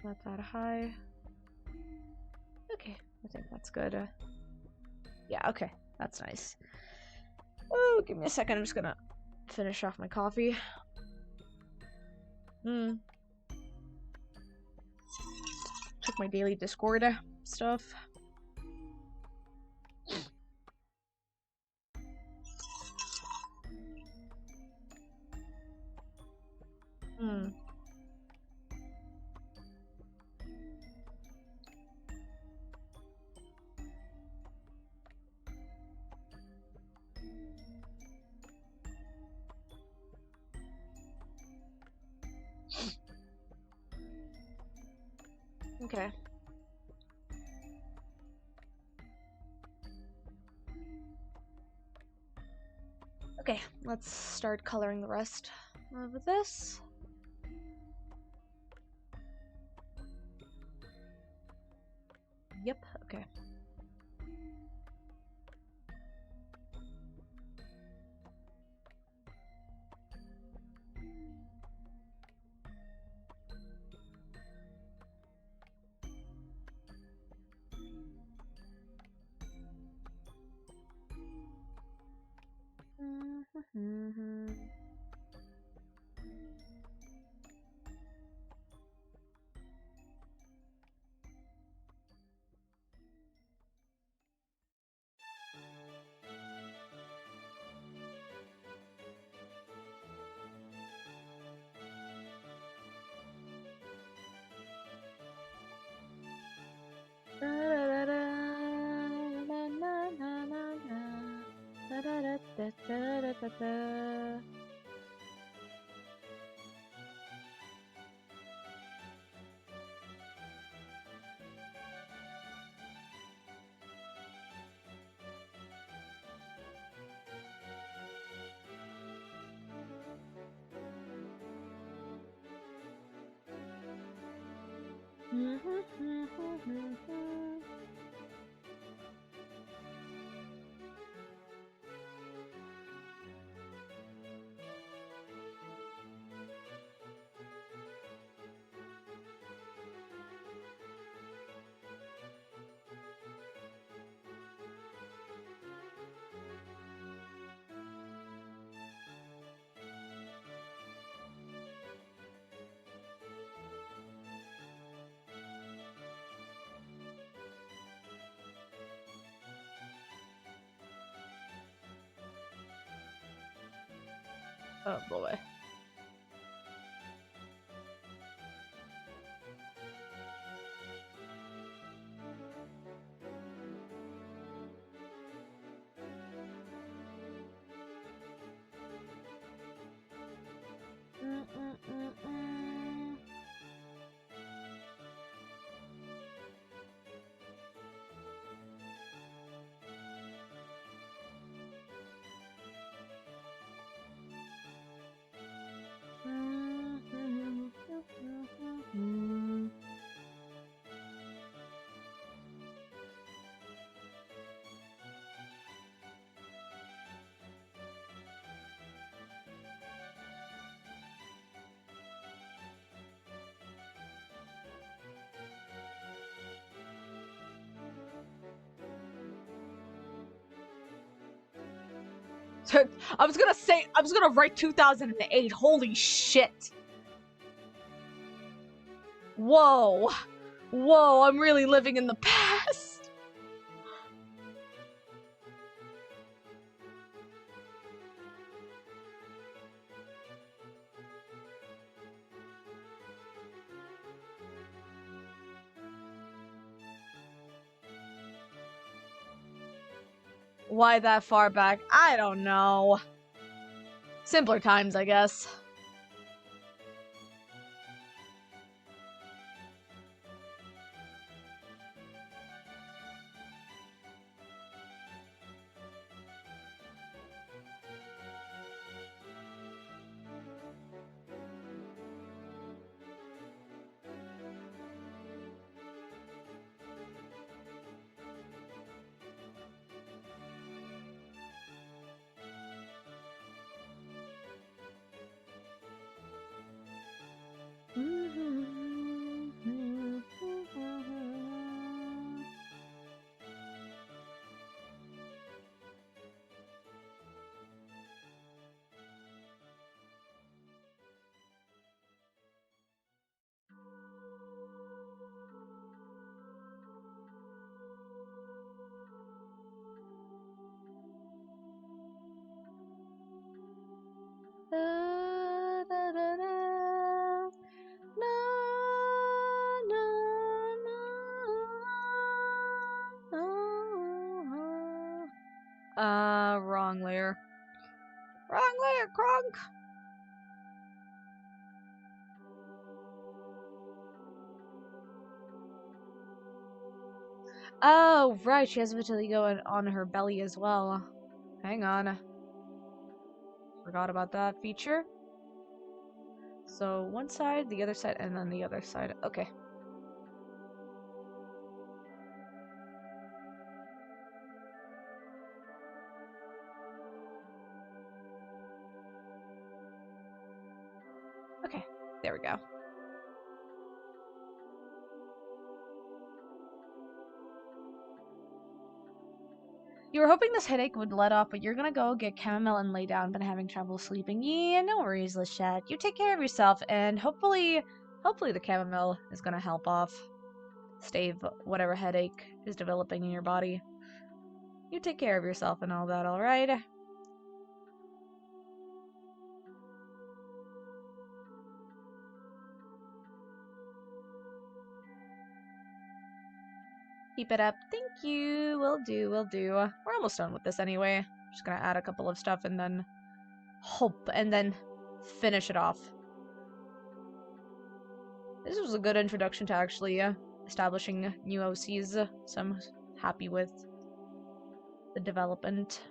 Not that high. Okay, I think that's good. Yeah, okay, that's nice. Oh, give me a second. I'm just gonna finish off my coffee. Check my daily Discord stuff. Okay. Okay, let's start coloring the rest of this. Yep, okay. Oh boy. I was gonna write 2008. Holy shit. Whoa. Whoa, I'm really living in the past. Why that far back? I don't know. Simpler times, I guess. Wrong layer. Wrong layer, Kronk! Oh, right, she has vitiligo on her belly as well. Hang on. Forgot about that feature. So, one side, the other side, and then the other side. Okay. Okay, there we go. You were hoping this headache would let off, but you're gonna go get chamomile and lay down. Been having trouble sleeping. Yeah, no worries, Lachette. You take care of yourself, and hopefully the chamomile is gonna help off, stave whatever headache is developing in your body. You take care of yourself and all that, alright? Keep it up. Thank you. Will do, will do. We're almost done with this anyway. Just gonna add a couple of stuff and then finish it off. This was a good introduction to actually establishing new OCs, so I'm happy with the development.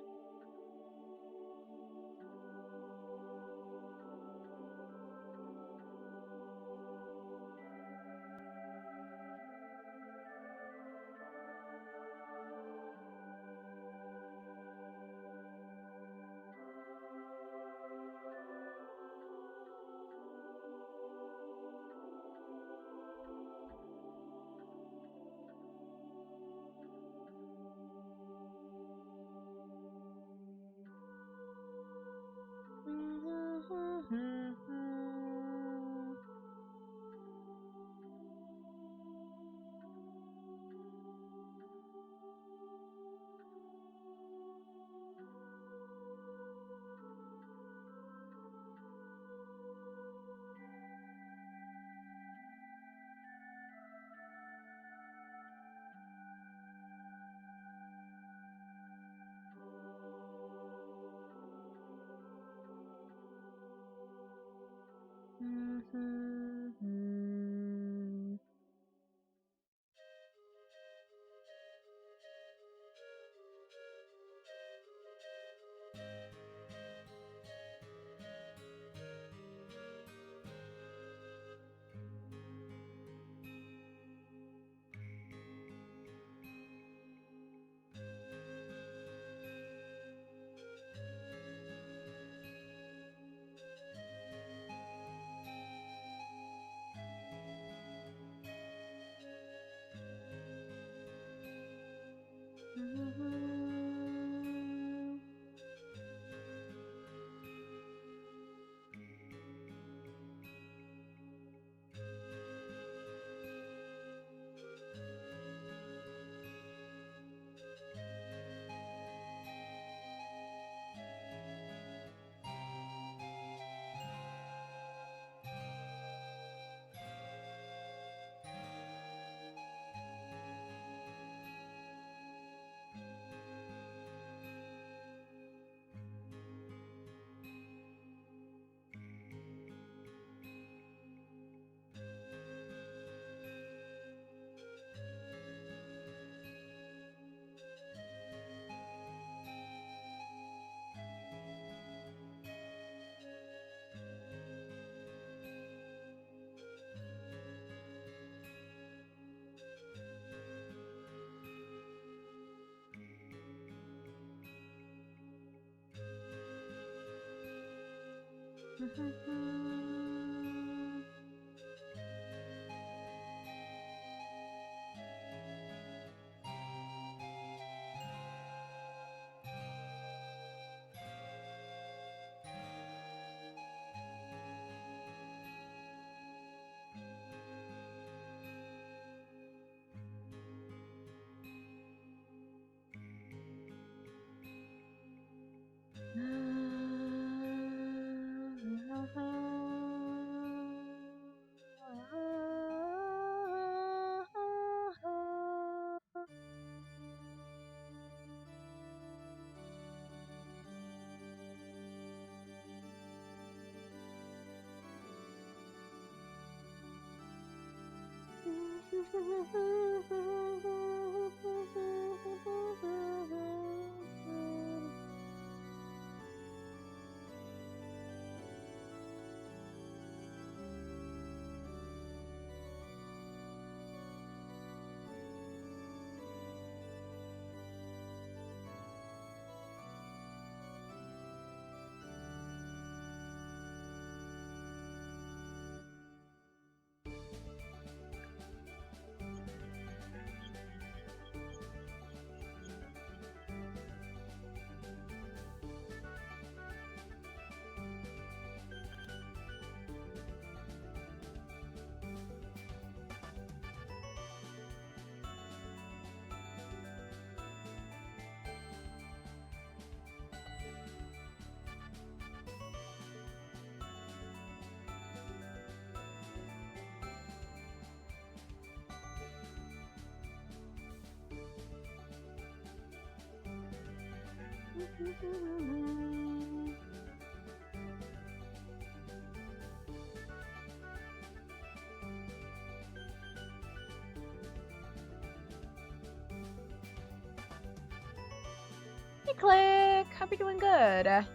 Hey, Click! Hope you're doing good.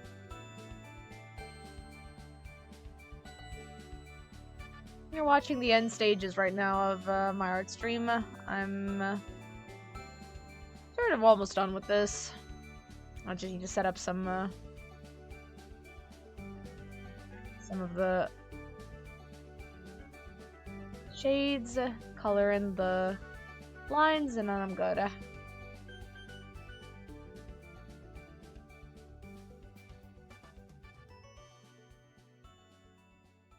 You're watching the end stages right now of my art stream. I'm sort of almost done with this. I just need to set up some of the shades, color in the lines, and then I'm good.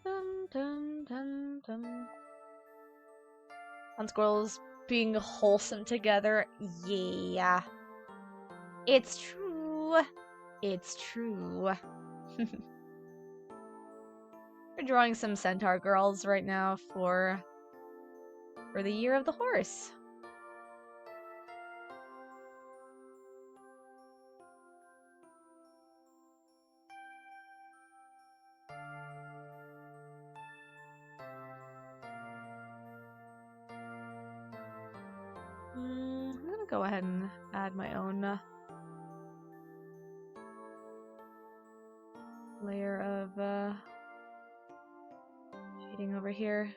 Dum dum dum dum. On squirrels being wholesome together. Yeah. It's true. It's true. We're drawing some centaur girls right now for the year of the horse. I'm gonna go ahead and add my own layer of shading over here.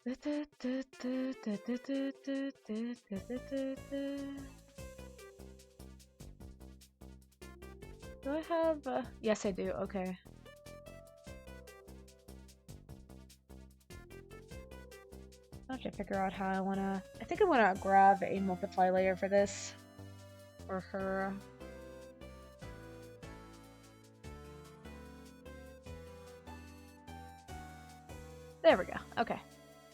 Do I have... yes, I do. Okay. I have to figure out how I wanna... I think I wanna grab a multiply layer for this. For her. There we go. Okay.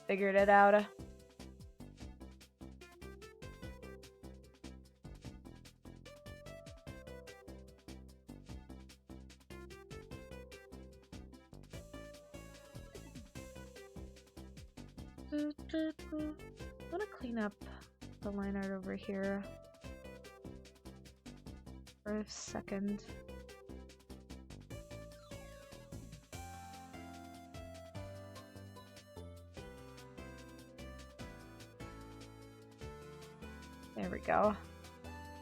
Figured it out. I want to clean up the line art over here for a second. There we go.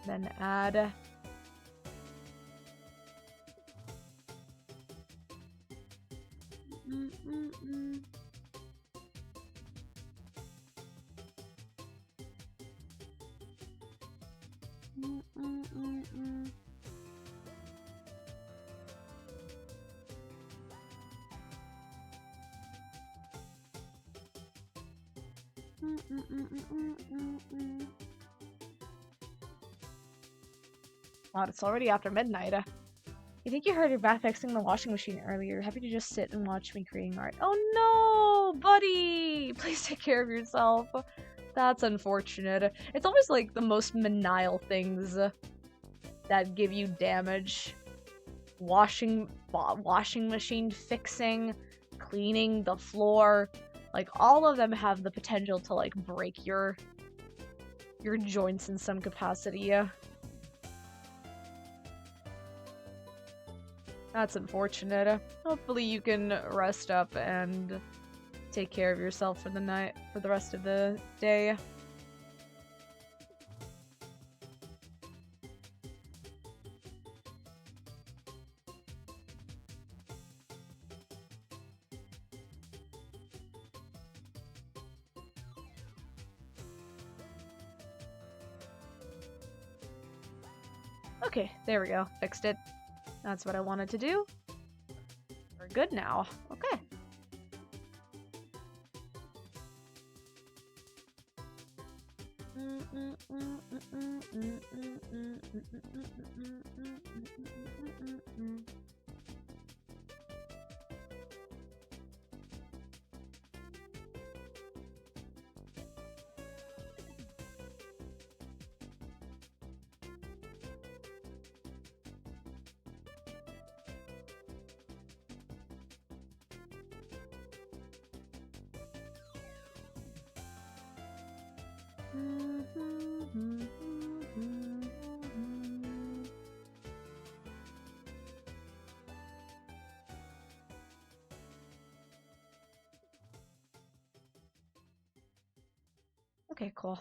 Then add God, it's already after midnight. You think you heard your bath fixing the washing machine earlier. Happy to just sit and watch me creating art. Oh no, buddy! Please take care of yourself. That's unfortunate. It's always like the most menial things that give you damage. Washing machine fixing, cleaning the floor. Like, all of them have the potential to, like, break your joints in some capacity. That's unfortunate. Hopefully you can rest up and take care of yourself for the night, for the rest of the day. Okay, there we go. Fixed it. That's what I wanted to do. We're good now. Okay. Okay, cool.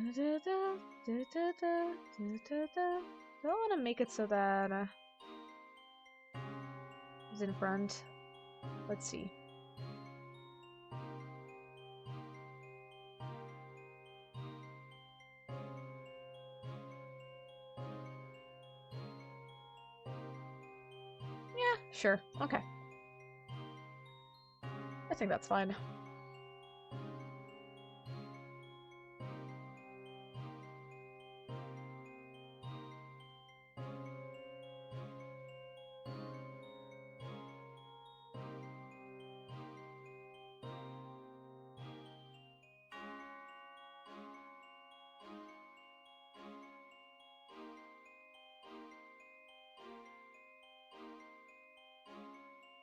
Do I want to make it so that it's in front? Let's see. Sure. Okay. I think that's fine.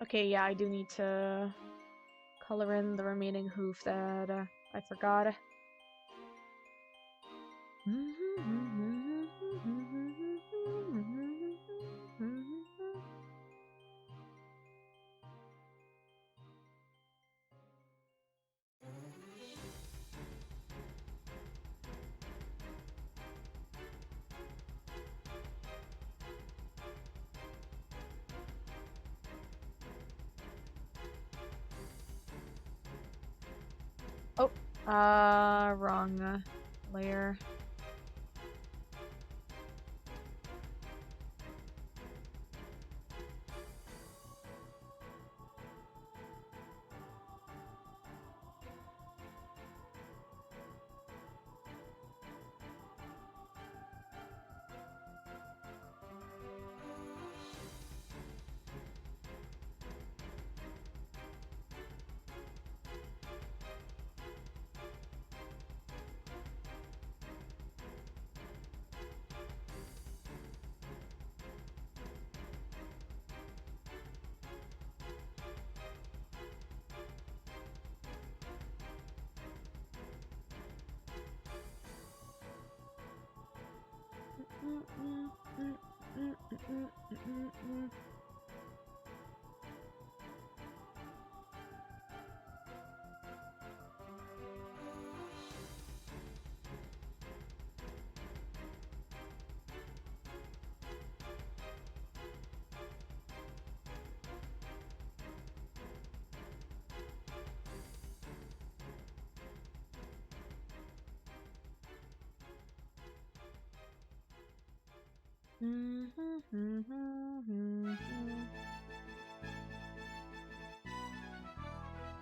Okay, yeah, I do need to color in the remaining hoof that I forgot. Oh, wrong layer.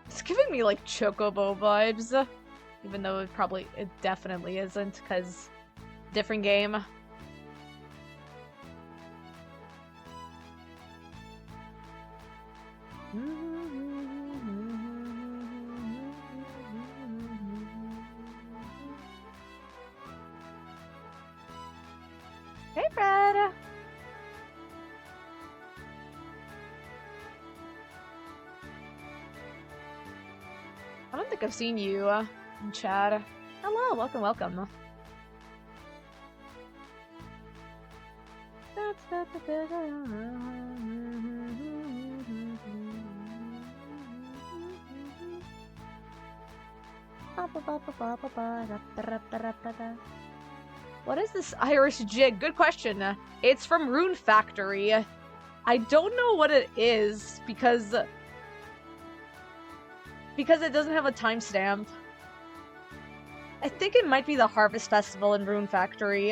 It's giving me like Chocobo vibes, even though it definitely isn't, because different game. Hey, Fred! I don't think I've seen you in chat. Hello, welcome, welcome. What is this Irish jig? Good question. It's from Rune Factory. I don't know what it is because it doesn't have a timestamp. I think it might be the Harvest Festival in Rune Factory.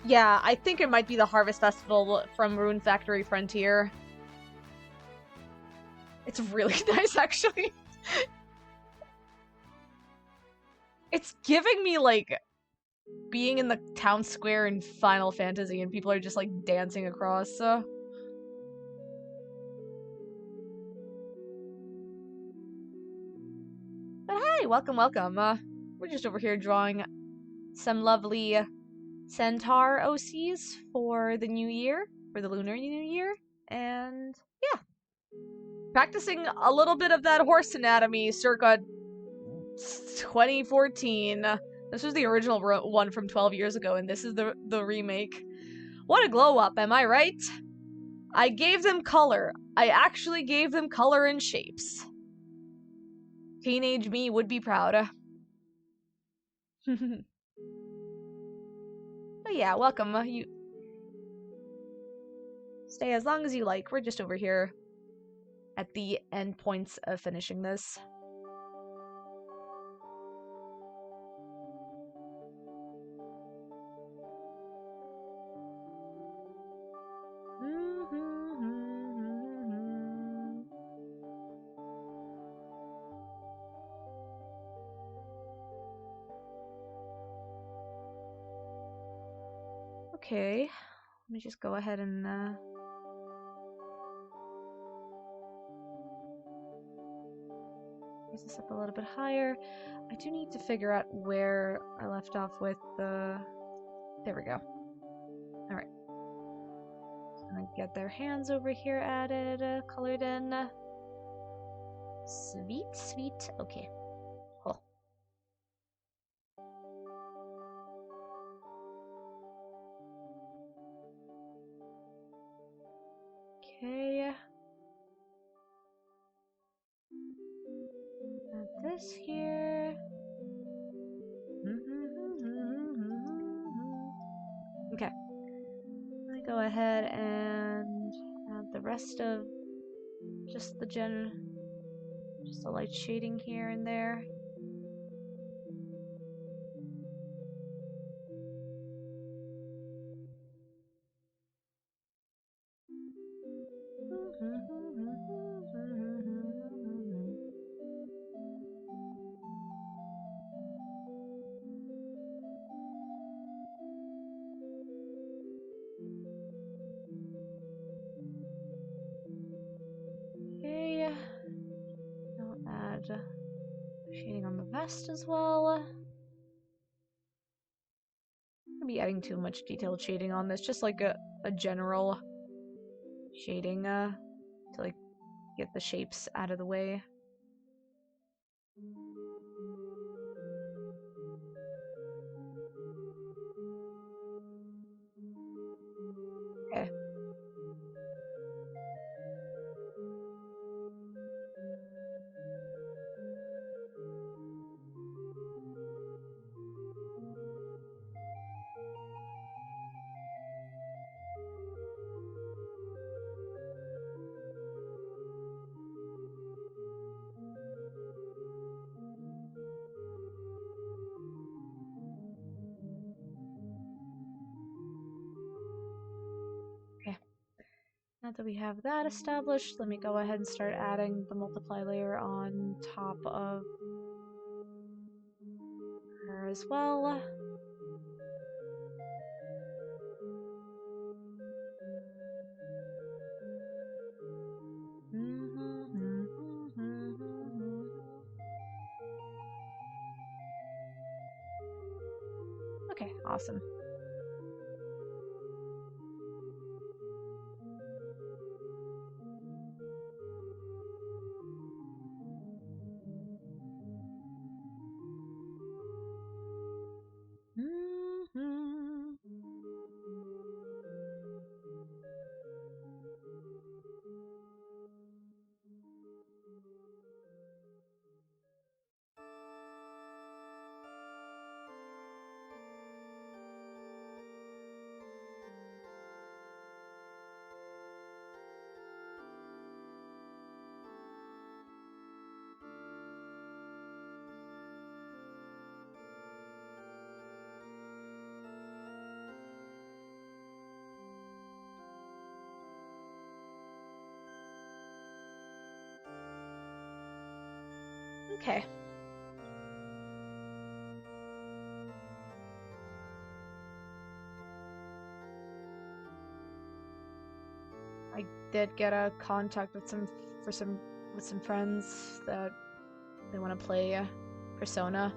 Yeah, I think it might be the Harvest Festival from Rune Factory Frontier. It's really nice, actually. It's giving me, like, being in the town square in Final Fantasy and people are just, like, dancing across. But hey, welcome, welcome. We're just over here drawing some lovely centaur OCs for the new year, for the Lunar New Year, and yeah. Practicing a little bit of that horse anatomy circa 2014. This was the original one from 12 years ago, and this is the remake. What a glow up, am I right? I gave them color. I actually gave them color and shapes. Teenage me would be proud. But yeah, welcome. You stay as long as you like. We're just over here at the end points of finishing this. Okay. Let me just go ahead and raise this up a little bit higher. I do need to figure out where I left off with the... There we go. Alright. Just gonna get their hands over here added, colored in. Sweet, sweet. Okay. Cool. Okay. Add this here. Okay. Let me go ahead and add the rest of just the just the light shading here and there. Okay. I'll add shading on the vest as well. I'm gonna be adding too much detailed shading on this, just like a general shading to like get the shapes out of the way. Okay. Okay. Now that we have that established, let me go ahead and start adding the multiply layer on top of her as well. Okay, awesome. Okay. I did get a contact with some friends that they want to play Persona.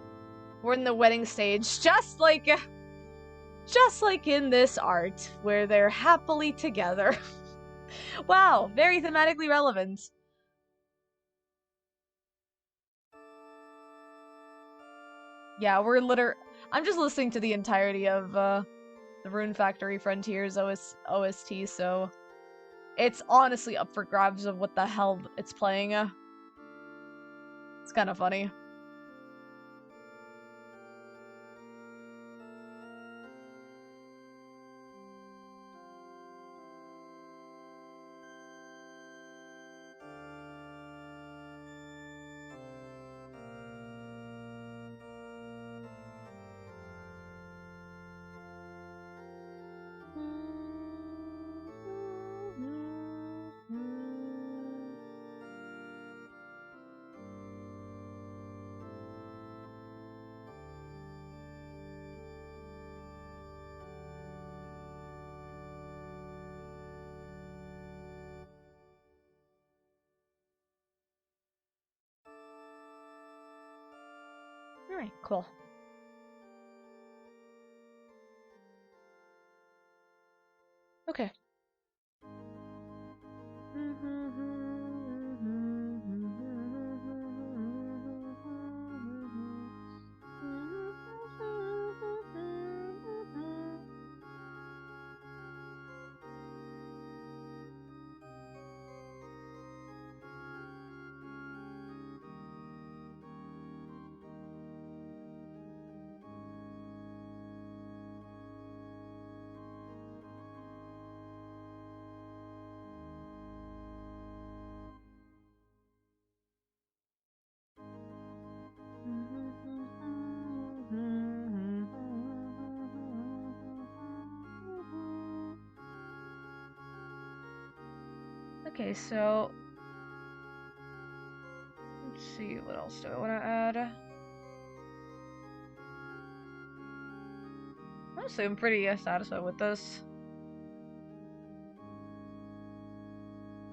We're in the wedding stage, just like in this art, where they're happily together. Wow, very thematically relevant. Yeah, I'm just listening to the entirety of the Rune Factory Frontiers OST, so it's honestly up for grabs of what the hell it's playing. It's kind of funny. Alright, cool. Okay. Okay, so let's see, what else do I want to add? Honestly, I'm pretty satisfied with this.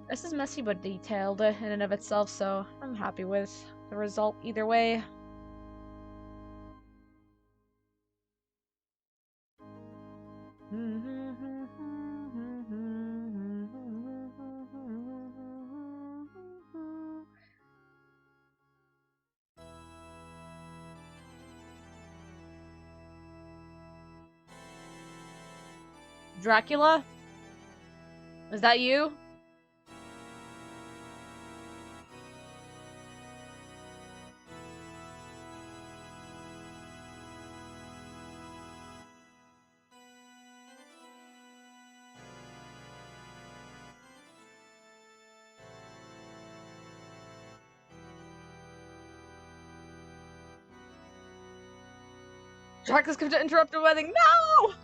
This is messy but detailed in and of itself, so I'm happy with the result either way. Dracula? Is that you? Dracula's come to interrupt a wedding. No!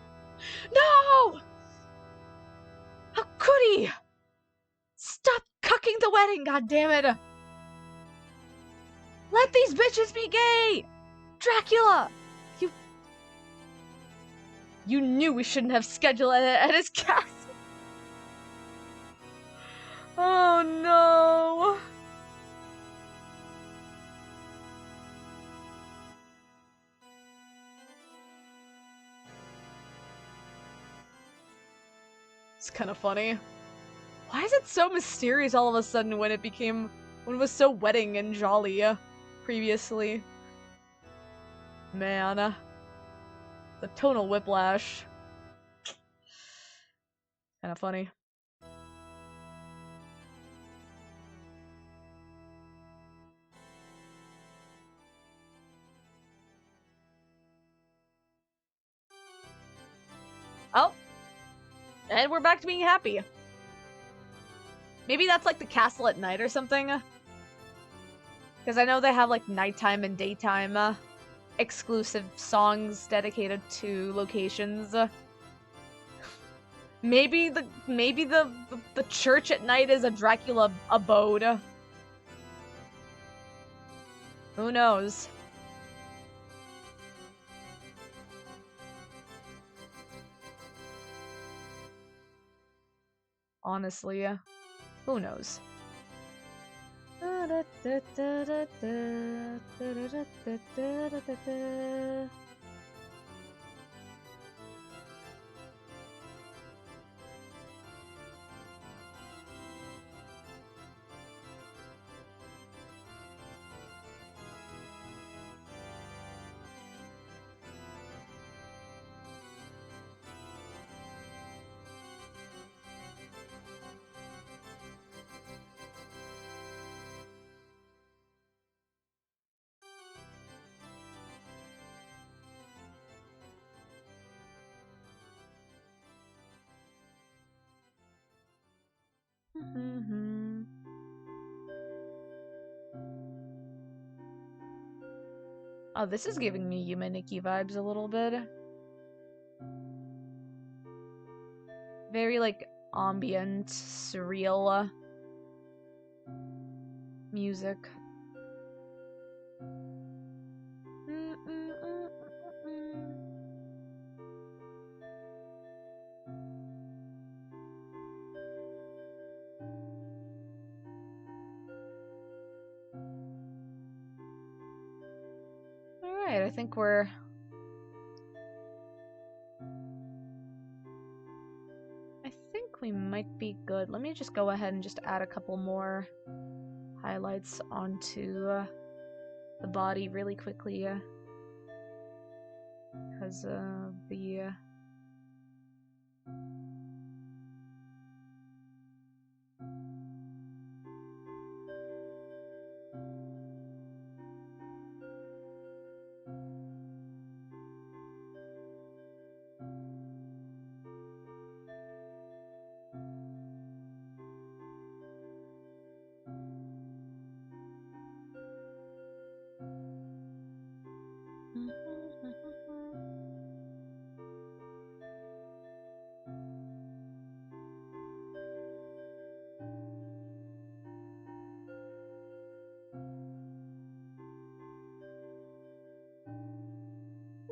No! How could he? Stop cucking the wedding, goddammit! Let these bitches be gay! Dracula! You knew we shouldn't have scheduled it at his castle. Oh no! It's kind of funny. Why is it so mysterious all of a sudden when it was so wedding and jolly previously? Man, the tonal whiplash. Kind of funny. Oh, and we're back to being happy. Maybe that's like the castle at night or something. Because I know they have like nighttime and daytime exclusive songs dedicated to locations. Maybe the church at night is a Dracula abode. Who knows? Honestly, who knows? Oh, this is giving me Yume Nikki vibes a little bit. Very, like, ambient, surreal music. Alright, I think we're... I think we might be good. Let me just go ahead and just add a couple more highlights onto the body really quickly, because the...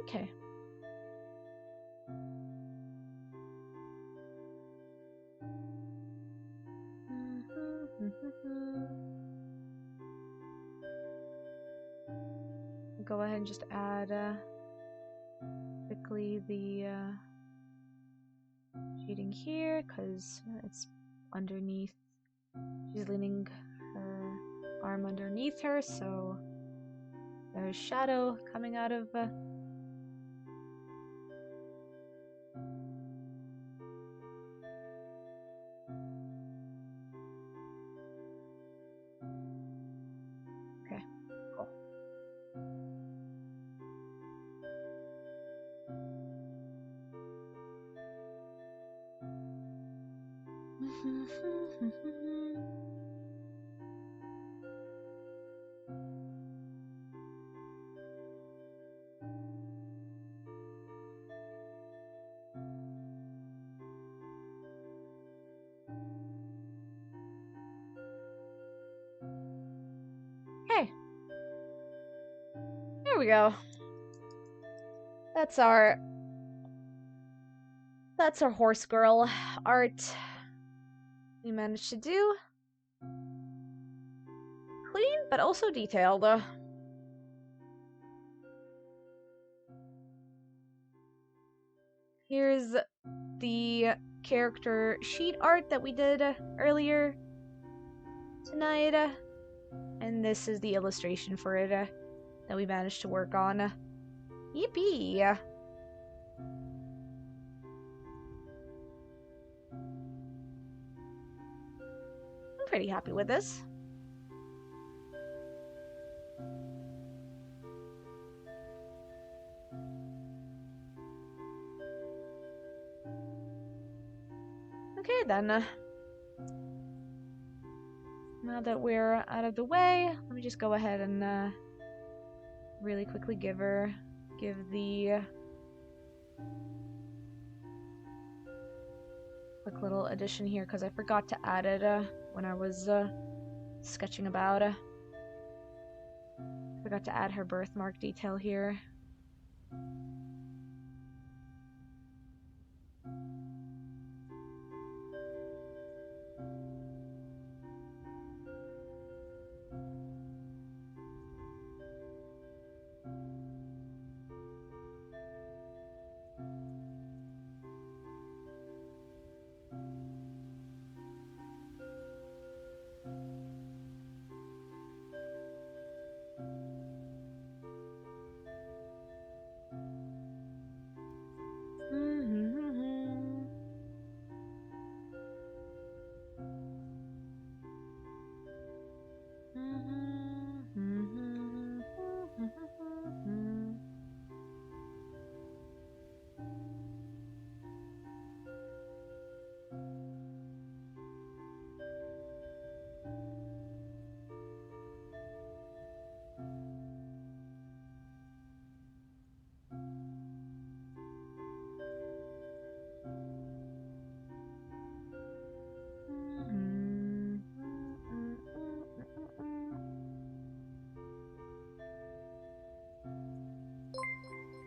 Okay. Go ahead and just add quickly the sheeting here, because it's underneath. She's leaning her arm underneath her, so there's shadow coming out of Okay, cool. Okay. There we go. That's our horse girl art we managed to do. Clean, but also detailed. Here's the character sheet art that we did earlier tonight. And this is the illustration for it that we managed to work on. Yippee! I'm pretty happy with this. Okay then. Now that we're out of the way, let me just go ahead and really quickly give the quick little addition here, because I forgot to add it when I was sketching about. Forgot to add her birthmark detail here.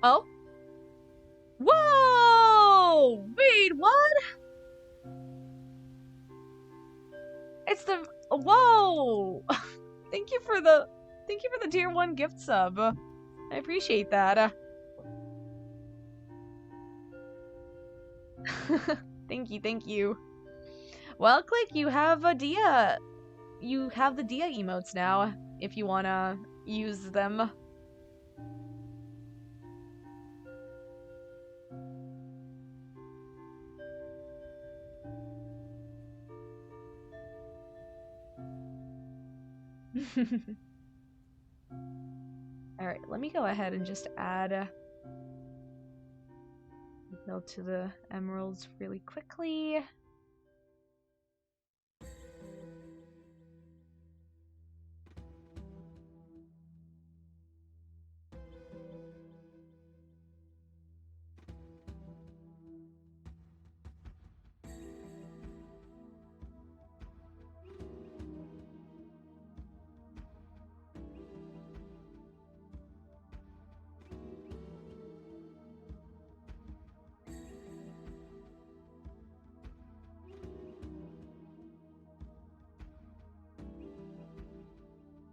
Oh? Whoa! Wait, what? It's the whoa! Thank you for the tier 1 gift sub. I appreciate that. Thank you, thank you. Well, Click, you have a Dia. You have the Dia emotes now, if you wanna use them. Alright, let me go ahead and just add build to the emeralds really quickly.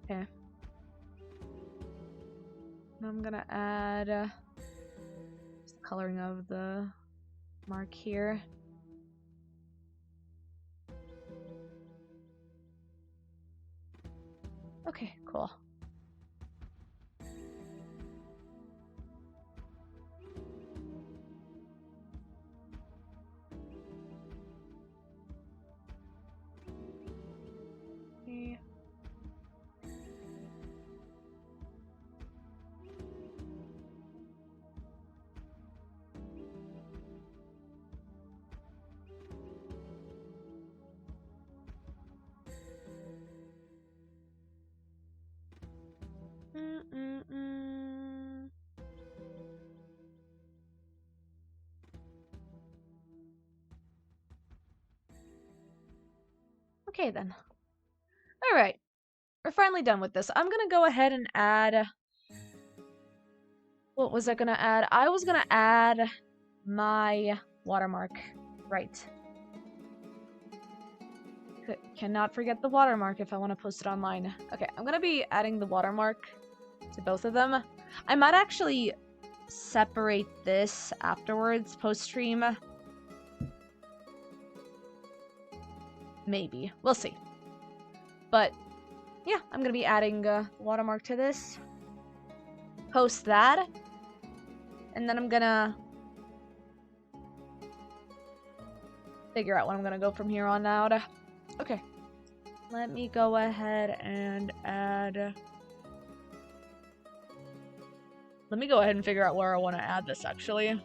Okay. Now I'm gonna add the coloring of the mark here. Okay, cool. Okay. Okay then. Alright. We're finally done with this. I'm gonna go ahead and add... What was I gonna add? I was gonna add my watermark. Right. Cannot forget the watermark if I want to post it online. Okay, I'm gonna be adding the watermark to both of them. I might actually separate this afterwards, post-stream. Maybe. We'll see. But, yeah, I'm gonna be adding a watermark to this. Post that. And then I'm gonna figure out when I'm gonna go from here on out. Okay. Let me go ahead and add... Let me go ahead and figure out where I want to add this, actually.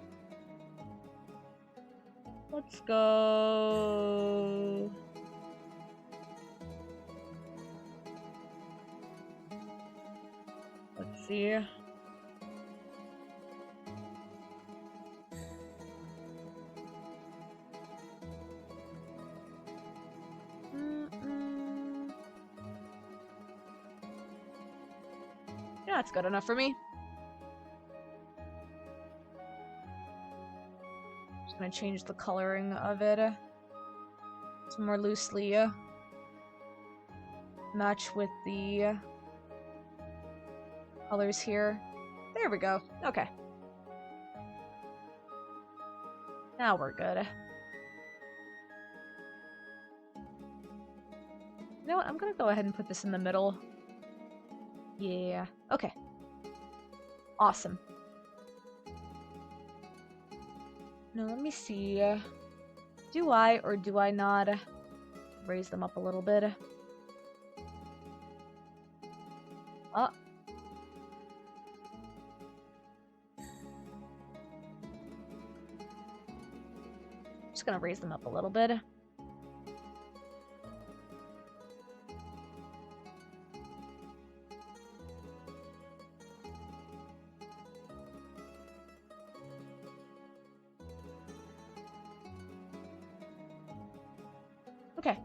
Let's go... Let's see. Yeah, that's good enough for me. Just gonna change the coloring of it to more loosely match with the colors here. There we go. Okay. Now we're good. You know what? I'm gonna go ahead and put this in the middle. Yeah. Okay. Awesome. Now let me see. Do I or do I not raise them up a little bit? Oh. Just gonna raise them up a little bit. Okay.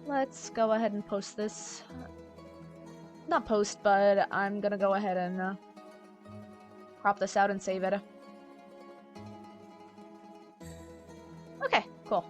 Let's go ahead and post this. Not post, but I'm gonna go ahead and crop this out and save it. Okay, cool.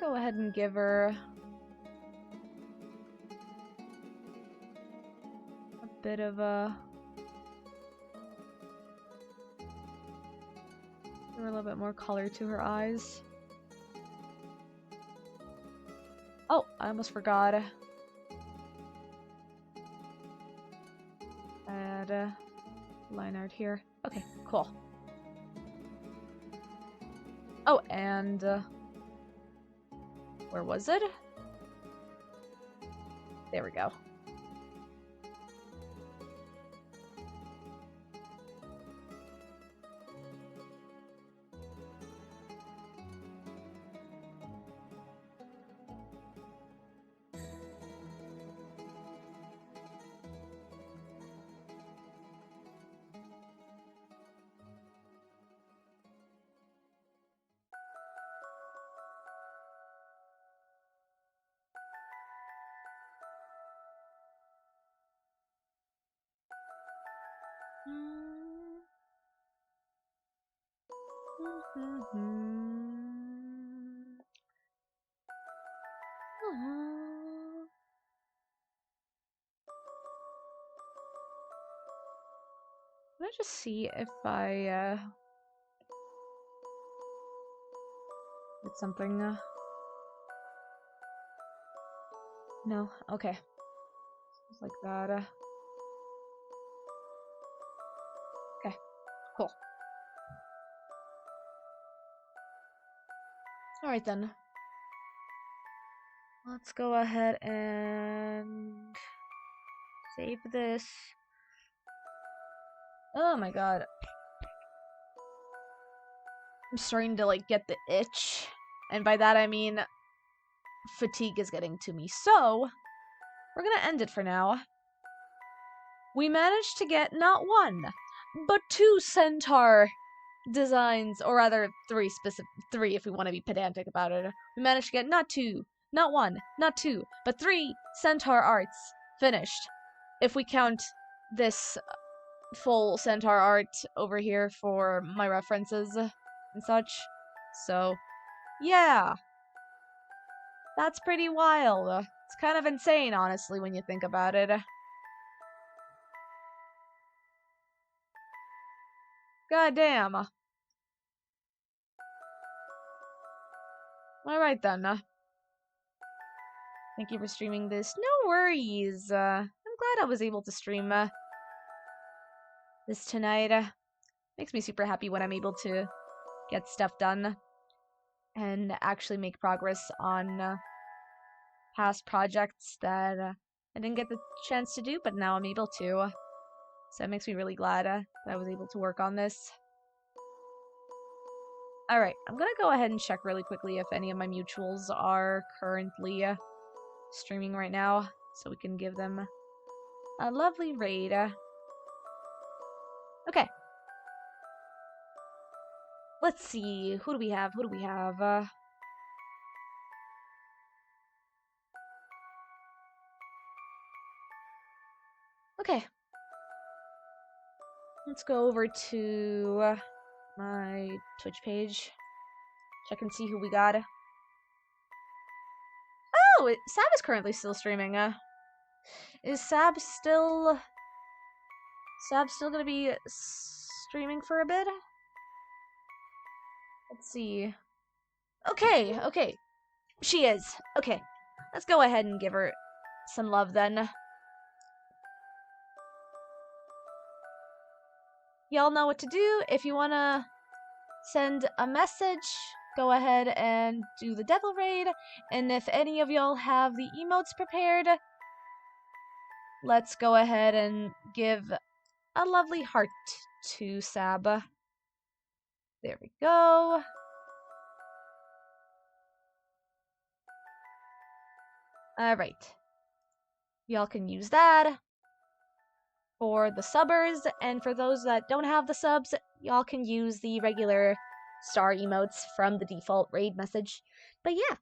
go ahead and give her a bit of a... give her a little bit more color to her eyes. Oh, I almost forgot. Add line art here. Okay, cool. Oh, and where was it? There we go. Let me just see if I did something. No, okay. Just like that. Okay, cool. Alright then. Let's go ahead and save this. Oh my god. I'm starting to like get the itch. And by that I mean fatigue is getting to me. So, we're gonna end it for now. We managed to get not one, but 2 centaur designs, or rather 3 if we want to be pedantic about it. We managed to get not 2, not 1, not 2, but 3 centaur arts finished. If we count this full centaur art over here for my references and such. So, yeah. That's pretty wild. It's kind of insane, honestly, when you think about it. God damn. Alright then. Thank you for streaming this. No worries. I'm glad I was able to stream this tonight. Makes me super happy when I'm able to get stuff done and actually make progress on past projects that I didn't get the chance to do, but now I'm able to. So it makes me really glad that I was able to work on this. Alright, I'm gonna go ahead and check really quickly if any of my mutuals are currently streaming right now, so we can give them a lovely raid. Okay. Let's see, who do we have? Okay. Let's go over to my Twitch page. Check and see who we got. Oh, Sab is currently still streaming. Is Sab still gonna be streaming for a bit? Let's see. Okay. She is. Okay. Let's go ahead and give her some love then. Y'all know what to do. If you wanna send a message, go ahead and do the devil raid. And if any of y'all have the emotes prepared, let's go ahead and give a lovely heart to Sab. There we go. Alright. Y'all can use that for the subbers, and for those that don't have the subs, y'all can use the regular star emotes from the default raid message. But yeah,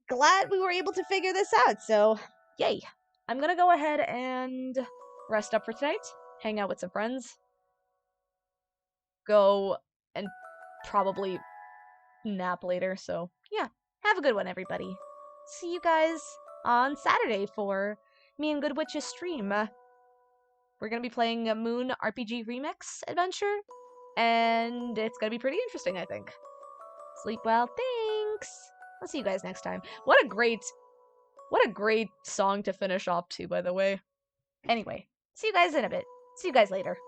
glad we were able to figure this out, so yay. I'm gonna go ahead and rest up for tonight, hang out with some friends, go and probably nap later, so yeah. Have a good one, everybody. See you guys on Saturday for me and Good Witch's stream. We're gonna be playing a Moon RPG Remix adventure, and it's gonna be pretty interesting, I think. Sleep well, thanks! I'll see you guys next time. What a great song to finish off to, by the way. Anyway, see you guys in a bit. See you guys later.